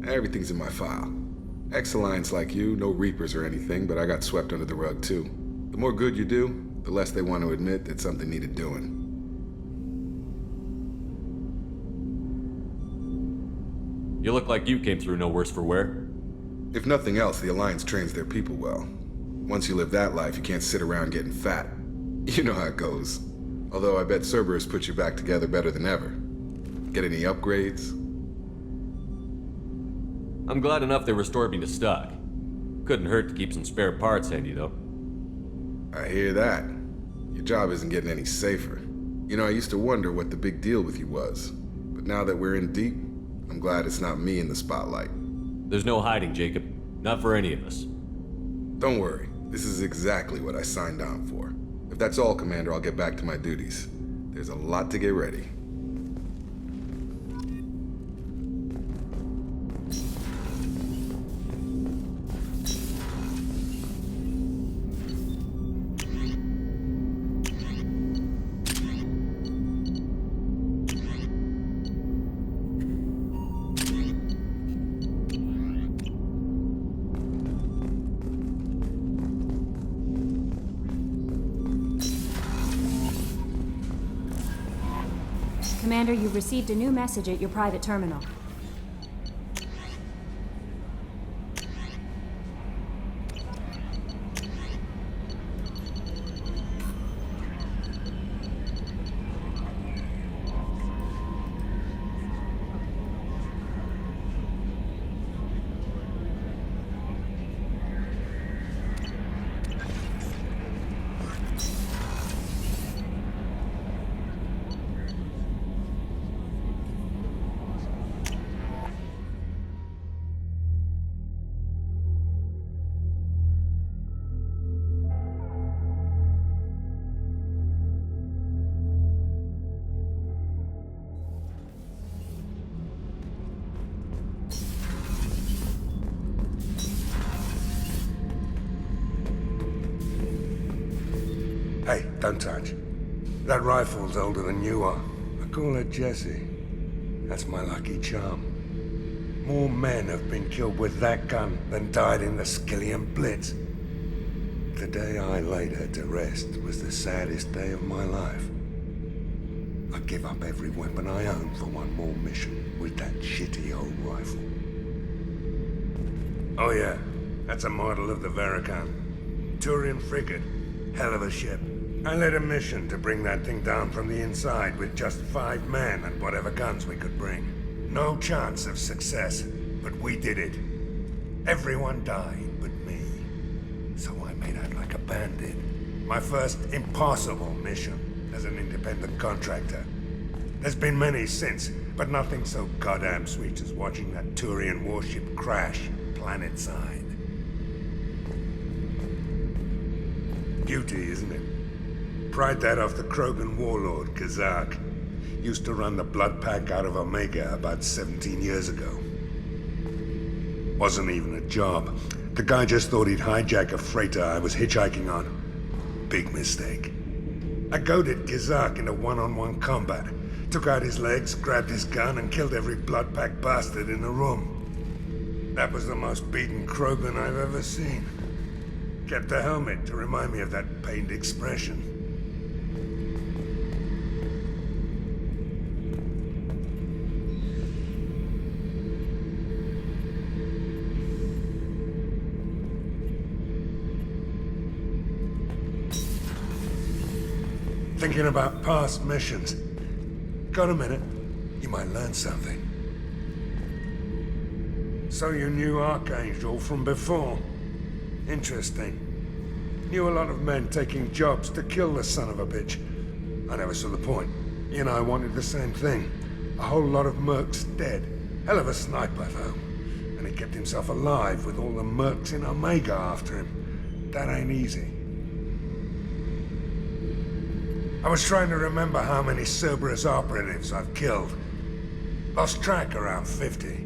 Everything's in my file. Ex-Alliance like you, no Reapers or anything, but I got swept under the rug too. The more good you do, the less they want to admit that something needed doing. You look like you came through no worse for wear. If nothing else, the Alliance trains their people well. Once you live that life, you can't sit around getting fat. You know how it goes. Although I bet Cerberus put you back together better than ever. Get any upgrades? I'm glad enough they restored me to stock. Couldn't hurt to keep some spare parts handy, though. I hear that. Your job isn't getting any safer. You know, I used to wonder what the big deal with you was. But now that we're in deep, I'm glad it's not me in the spotlight. There's no hiding, Jacob. Not for any of us. Don't worry. This is exactly what I signed on for. If that's all, Commander, I'll get back to my duties. There's a lot to get ready. Commander, you've received a new message at your private terminal. Hey, don't touch. That rifle's older than you are. I call her Jessie. That's my lucky charm. More men have been killed with that gun than died in the Skillian Blitz. The day I laid her to rest was the saddest day of my life. I'd give up every weapon I own for one more mission with that shitty old rifle. Oh yeah, that's a model of the Veracon. Turian frigate. Hell of a ship. I led a mission to bring that thing down from the inside with just 5 men and whatever guns we could bring. No chance of success, but we did it. Everyone died but me. So I made out like a bandit. My first impossible mission as an independent contractor. There's been many since, but nothing so goddamn sweet as watching that Turian warship crash planet-side. Beauty, isn't it? Pried that off the Krogan warlord, Kazak. Used to run the blood pack out of Omega about 17 years ago. Wasn't even a job. The guy just thought he'd hijack a freighter I was hitchhiking on. Big mistake. I goaded Kazak into one-on-one combat. Took out his legs, grabbed his gun, and killed every blood pack bastard in the room. That was the most beaten Krogan I've ever seen. Kept a helmet to remind me of that pained expression. Thinking about past missions. Got a minute? You might learn something. So you knew Archangel from before? Interesting. Knew a lot of men taking jobs to kill the son of a bitch. I never saw the point. He and I wanted the same thing. A whole lot of mercs dead. Hell of a sniper, though. And he kept himself alive with all the mercs in Omega after him. That ain't easy. I was trying to remember how many Cerberus operatives I've killed. Lost track around 50.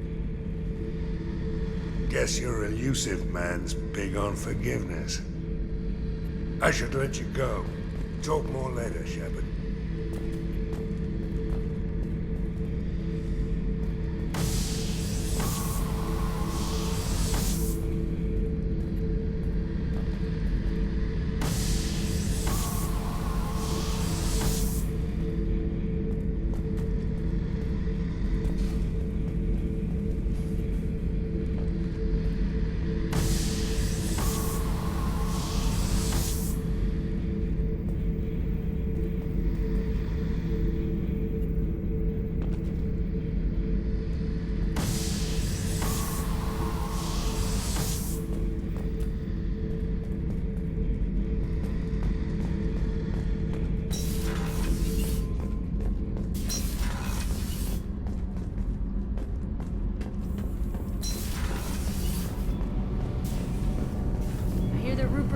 Guess your elusive man's big on forgiveness. I should let you go. Talk more later, Shepard.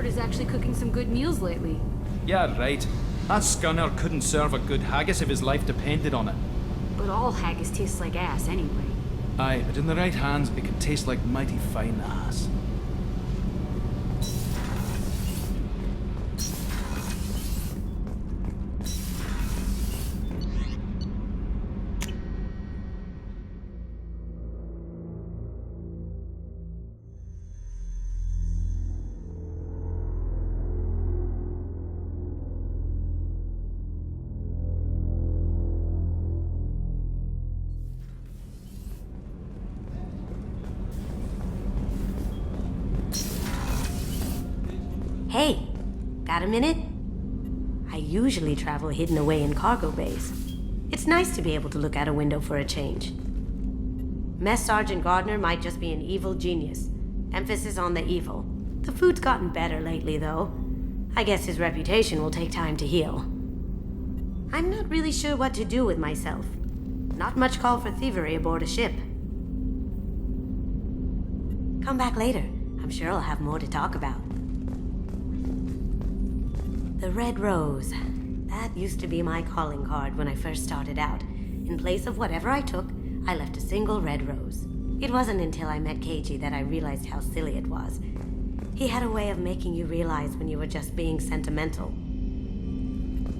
Is actually cooking some good meals lately. Yeah, right. That scunner couldn't serve a good haggis if his life depended on it. But all haggis tastes like ass anyway. Aye, but in the right hands, it could taste like mighty fine ass. Hey, got a minute? I usually travel hidden away in cargo bays. It's nice to be able to look out a window for a change. Mess Sergeant Gardner might just be an evil genius. Emphasis on the evil. The food's gotten better lately, though. I guess his reputation will take time to heal. I'm not really sure what to do with myself. Not much call for thievery aboard a ship. Come back later. I'm sure I'll have more to talk about. The Red Rose. That used to be my calling card when I first started out. In place of whatever I took, I left a single red rose. It wasn't until I met KG that I realized how silly it was. He had a way of making you realize when you were just being sentimental.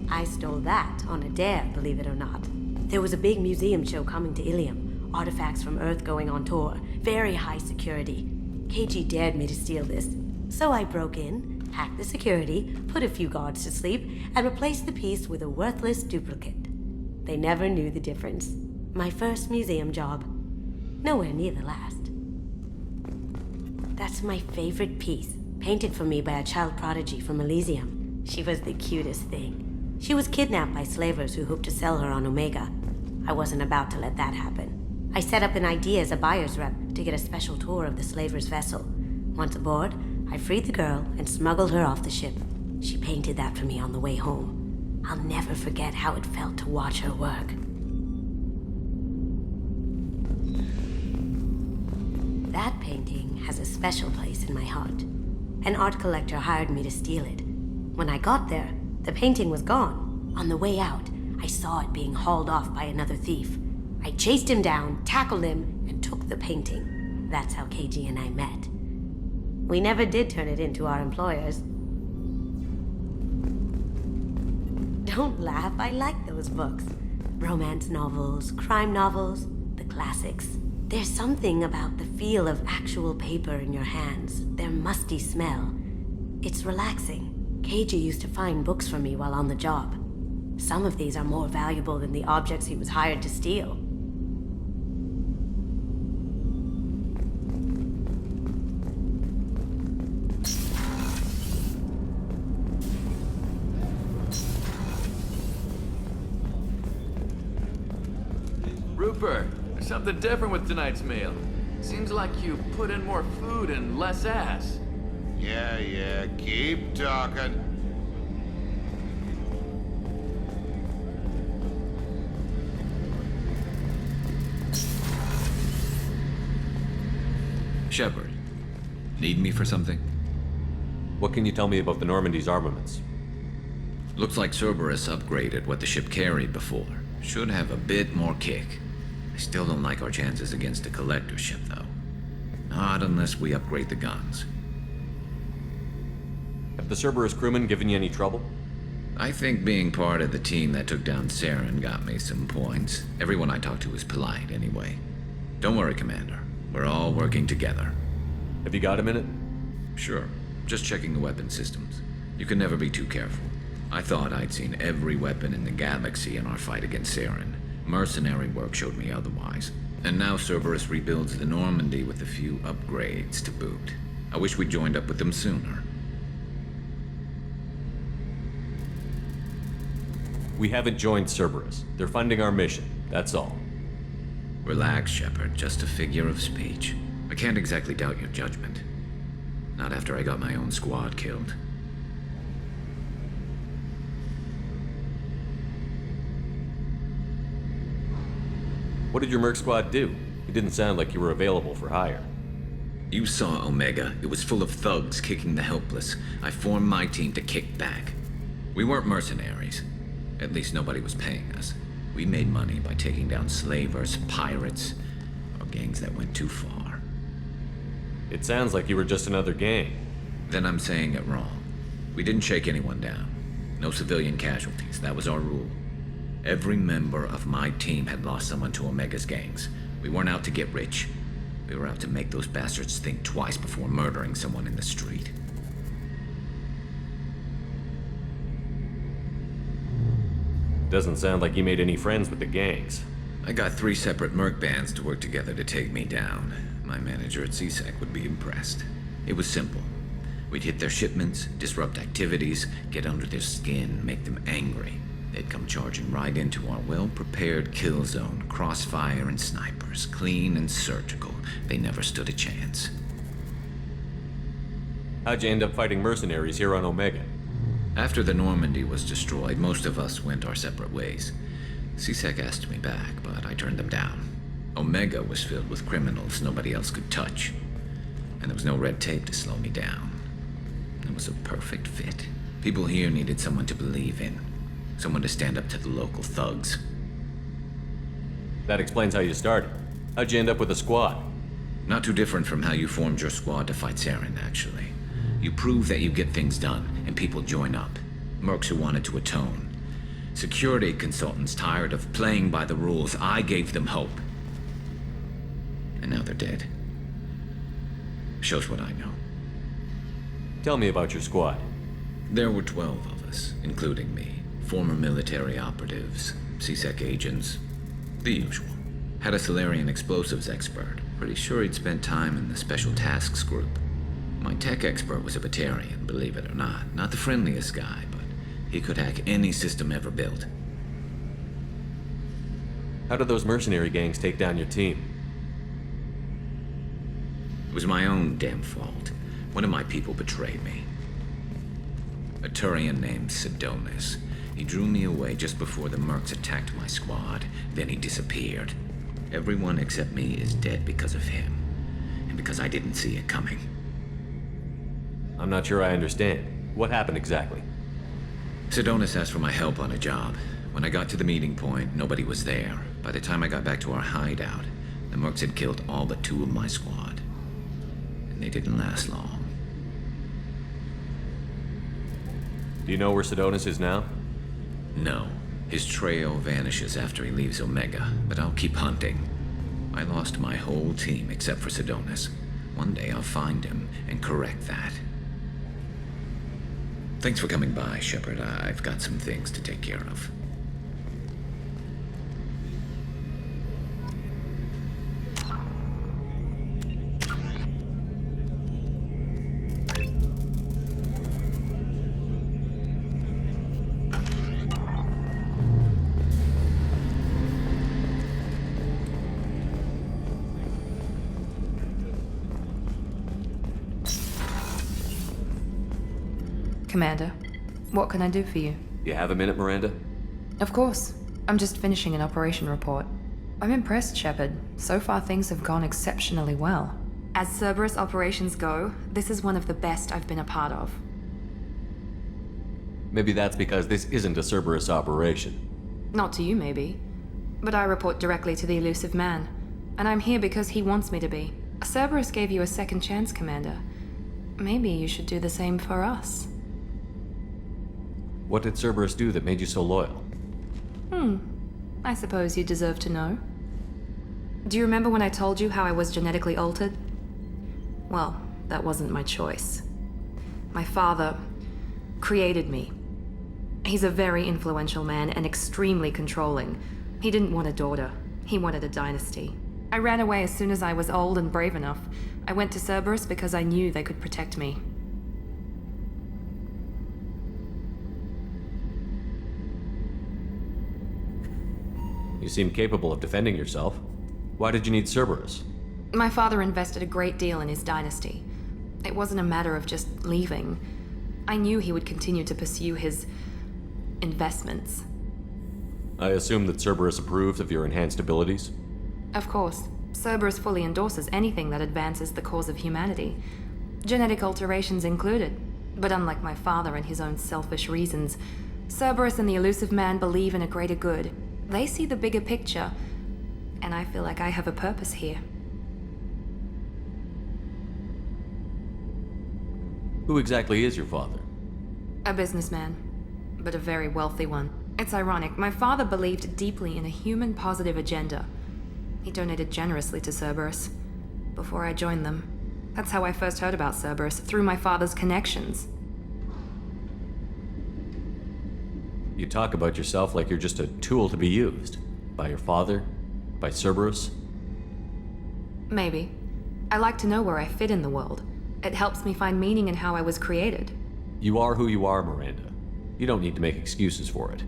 I stole that on a dare, believe it or not. There was a big museum show coming to Ilium. Artifacts from Earth going on tour. Very high security. KG dared me to steal this. So I broke in, hacked the security, put a few guards to sleep, and replaced the piece with a worthless duplicate. They never knew the difference. My first museum job. Nowhere near the last. That's my favorite piece, painted for me by a child prodigy from Elysium. She was the cutest thing. She was kidnapped by slavers who hoped to sell her on Omega. I wasn't about to let that happen. I set up an ID as a buyer's rep to get a special tour of the slaver's vessel. Once aboard, I freed the girl and smuggled her off the ship. She painted that for me on the way home. I'll never forget how it felt to watch her work. That painting has a special place in my heart. An art collector hired me to steal it. When I got there, the painting was gone. On the way out, I saw it being hauled off by another thief. I chased him down, tackled him, and took the painting. That's how KG and I met. We never did turn it into our employers. Don't laugh, I like those books. Romance novels, crime novels, the classics. There's something about the feel of actual paper in your hands, their musty smell. It's relaxing. KG used to find books for me while on the job. Some of these are more valuable than the objects he was hired to steal. Rupert, there's something different with tonight's meal. Seems like you put in more food and less ass. Yeah, keep talking. Shepard, need me for something? What can you tell me about the Normandy's armaments? Looks like Cerberus upgraded what the ship carried before. Should have a bit more kick. I still don't like our chances against a collector ship, though. Not unless we upgrade the guns. Have the Cerberus crewmen given you any trouble? I think being part of the team that took down Saren got me some points. Everyone I talked to was polite, anyway. Don't worry, Commander. We're all working together. Have you got a minute? Sure. Just checking the weapon systems. You can never be too careful. I thought I'd seen every weapon in the galaxy in our fight against Saren. Mercenary work showed me otherwise. And now Cerberus rebuilds the Normandy with a few upgrades to boot. I wish we'd joined up with them sooner. We haven't joined Cerberus. They're funding our mission, that's all. Relax, Shepard. Just a figure of speech. I can't exactly doubt your judgment. Not after I got my own squad killed. What did your merc squad do? It didn't sound like you were available for hire. You saw Omega. It was full of thugs kicking the helpless. I formed my team to kick back. We weren't mercenaries. At least nobody was paying us. We made money by taking down slavers, pirates, or gangs that went too far. It sounds like you were just another gang. Then I'm saying it wrong. We didn't shake anyone down. No civilian casualties. That was our rule. Every member of my team had lost someone to Omega's gangs. We weren't out to get rich. We were out to make those bastards think twice before murdering someone in the street. Doesn't sound like you made any friends with the gangs. I got 3 separate merc bands to work together to take me down. My manager at CSEC would be impressed. It was simple. We'd hit their shipments, disrupt activities, get under their skin, make them angry. They'd come charging right into our well-prepared kill zone, crossfire and snipers, clean and surgical. They never stood a chance. How'd you end up fighting mercenaries here on Omega? After the Normandy was destroyed, most of us went our separate ways. CSEC asked me back, but I turned them down. Omega was filled with criminals nobody else could touch. And there was no red tape to slow me down. It was a perfect fit. People here needed someone to believe in. Someone to stand up to the local thugs. That explains how you started. How'd you end up with a squad? Not too different from how you formed your squad to fight Saren, actually. You prove that you get things done, and people join up. Mercs who wanted to atone. Security consultants tired of playing by the rules. I gave them hope. And now they're dead. Shows what I know. Tell me about your squad. There were 12 of us, including me. Former military operatives, CSEC agents, the usual. Had a Solarian explosives expert. Pretty sure he'd spent time in the Special Tasks Group. My tech expert was a Batarian, believe it or not. Not the friendliest guy, but he could hack any system ever built. How did those mercenary gangs take down your team? It was my own damn fault. One of my people betrayed me. A Turian named Sidonis. He drew me away just before the mercs attacked my squad. Then he disappeared. Everyone except me is dead because of him. And because I didn't see it coming. I'm not sure I understand. What happened exactly? Sidonis asked for my help on a job. When I got to the meeting point, nobody was there. By the time I got back to our hideout, the mercs had killed all but 2 of my squad. And they didn't last long. Do you know where Sidonis is now? No. His trail vanishes after he leaves Omega, but I'll keep hunting. I lost my whole team except for Sidonis. One day I'll find him and correct that. Thanks for coming by, Shepard. I've got some things to take care of. Commander, what can I do for you? You have a minute, Miranda? Of course. I'm just finishing an operation report. I'm impressed, Shepard. So far things have gone exceptionally well. As Cerberus operations go, this is one of the best I've been a part of. Maybe that's because this isn't a Cerberus operation. Not to you, maybe. But I report directly to the elusive man. And I'm here because he wants me to be. Cerberus gave you a second chance, Commander. Maybe you should do the same for us. What did Cerberus do that made you so loyal? I suppose you deserve to know. Do you remember when I told you how I was genetically altered? Well, that wasn't my choice. My father created me. He's a very influential man and extremely controlling. He didn't want a daughter. He wanted a dynasty. I ran away as soon as I was old and brave enough. I went to Cerberus because I knew they could protect me. You seem capable of defending yourself. Why did you need Cerberus? My father invested a great deal in his dynasty. It wasn't a matter of just leaving. I knew he would continue to pursue his investments. I assume that Cerberus approved of your enhanced abilities? Of course. Cerberus fully endorses anything that advances the cause of humanity. Genetic alterations included. But unlike my father and his own selfish reasons, Cerberus and the elusive man believe in a greater good. They see the bigger picture, and I feel like I have a purpose here. Who exactly is your father? A businessman, but a very wealthy one. It's ironic, my father believed deeply in a human-positive agenda. He donated generously to Cerberus before I joined them. That's how I first heard about Cerberus, through my father's connections. You talk about yourself like you're just a tool to be used. By your father? By Cerberus? Maybe. I like to know where I fit in the world. It helps me find meaning in how I was created. You are who you are, Miranda. You don't need to make excuses for it.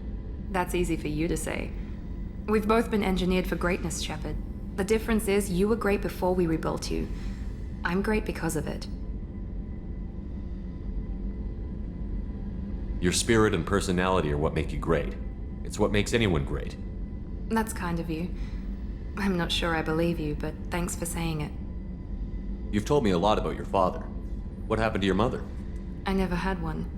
That's easy for you to say. We've both been engineered for greatness, Shepard. The difference is you were great before we rebuilt you. I'm great because of it. Your spirit and personality are what make you great. It's what makes anyone great. That's kind of you. I'm not sure I believe you, but thanks for saying it. You've told me a lot about your father. What happened to your mother? I never had one.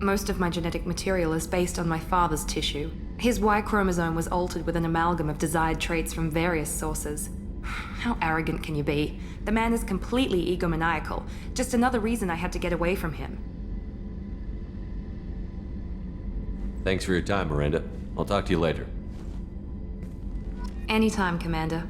Most of my genetic material is based on my father's tissue. His Y chromosome was altered with an amalgam of desired traits from various sources. How arrogant can you be? The man is completely egomaniacal. Just another reason I had to get away from him. Thanks for your time, Miranda. I'll talk to you later. Anytime, Commander.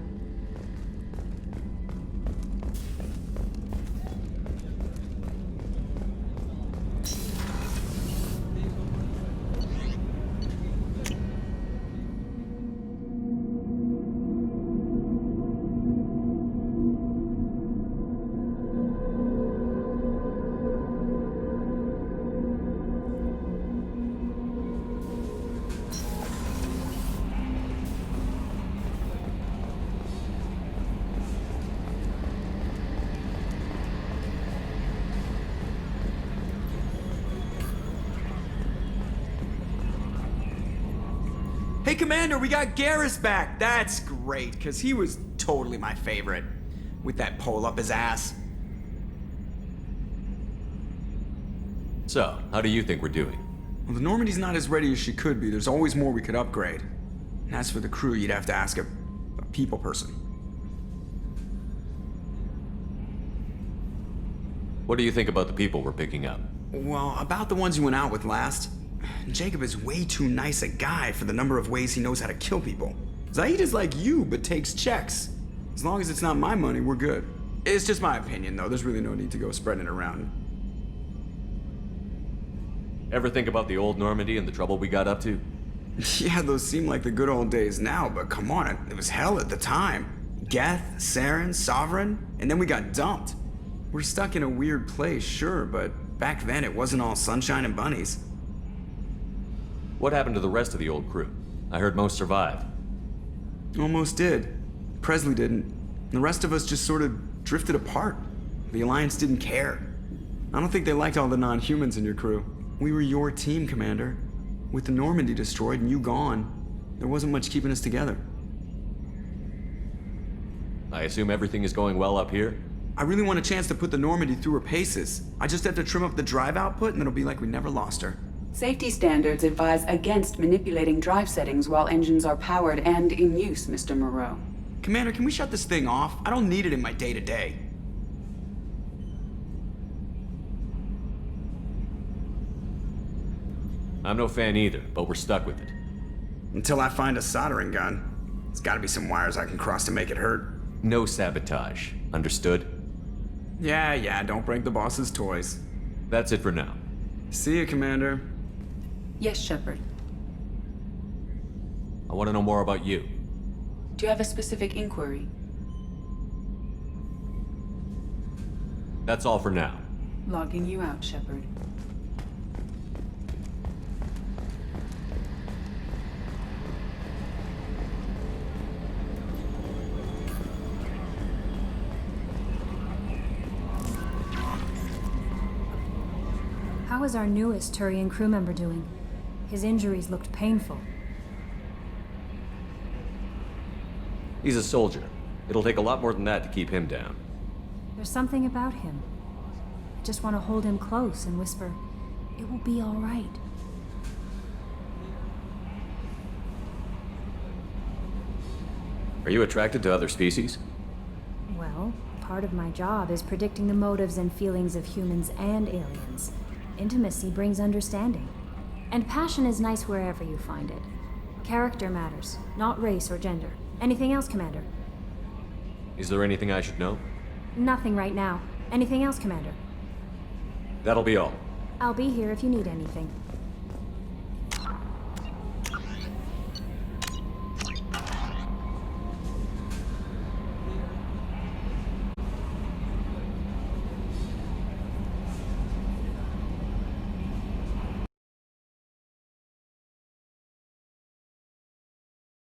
Hey, Commander, we got Garrus back. That's great, because he was totally my favorite. With that pole up his ass. So, how do you think we're doing? Well, the Normandy's not as ready as she could be. There's always more we could upgrade. And as for the crew, you'd have to ask a people person. What do you think about the people we're picking up? Well, about the ones you went out with last. Jacob is way too nice a guy for the number of ways he knows how to kill people. Zaid is like you, but takes checks. As long as it's not my money, we're good. It's just my opinion, though. There's really no need to go spreading it around. Ever think about the old Normandy and the trouble we got up to? Yeah, those seem like the good old days now, but come on, it was hell at the time. Geth, Saren, Sovereign, and then we got dumped. We're stuck in a weird place, sure, but back then it wasn't all sunshine and bunnies. What happened to the rest of the old crew? I heard most survived. Almost did. Presley didn't. The rest of us just sort of drifted apart. The Alliance didn't care. I don't think they liked all the non-humans in your crew. We were your team, Commander. With the Normandy destroyed and you gone, there wasn't much keeping us together. I assume everything is going well up here? I really want a chance to put the Normandy through her paces. I just have to trim up the drive output and it'll be like we never lost her. Safety standards advise against manipulating drive settings while engines are powered and in use, Mr. Moreau. Commander, can we shut this thing off? I don't need it in my day-to-day. I'm no fan either, but we're stuck with it. Until I find a soldering gun. There's gotta be some wires I can cross to make it hurt. No sabotage. Understood? Yeah, don't break the boss's toys. That's it for now. See you, Commander. Yes, Shepard. I want to know more about you. Do you have a specific inquiry? That's all for now. Logging you out, Shepard. How is our newest Turian crew member doing? His injuries looked painful. He's a soldier. It'll take a lot more than that to keep him down. There's something about him. I just want to hold him close and whisper, "It will be all right." Are you attracted to other species? Well, part of my job is predicting the motives and feelings of humans and aliens. Intimacy brings understanding. And passion is nice wherever you find it. Character matters, not race or gender. Anything else, Commander? Is there anything I should know? Nothing right now. Anything else, Commander? That'll be all. I'll be here if you need anything.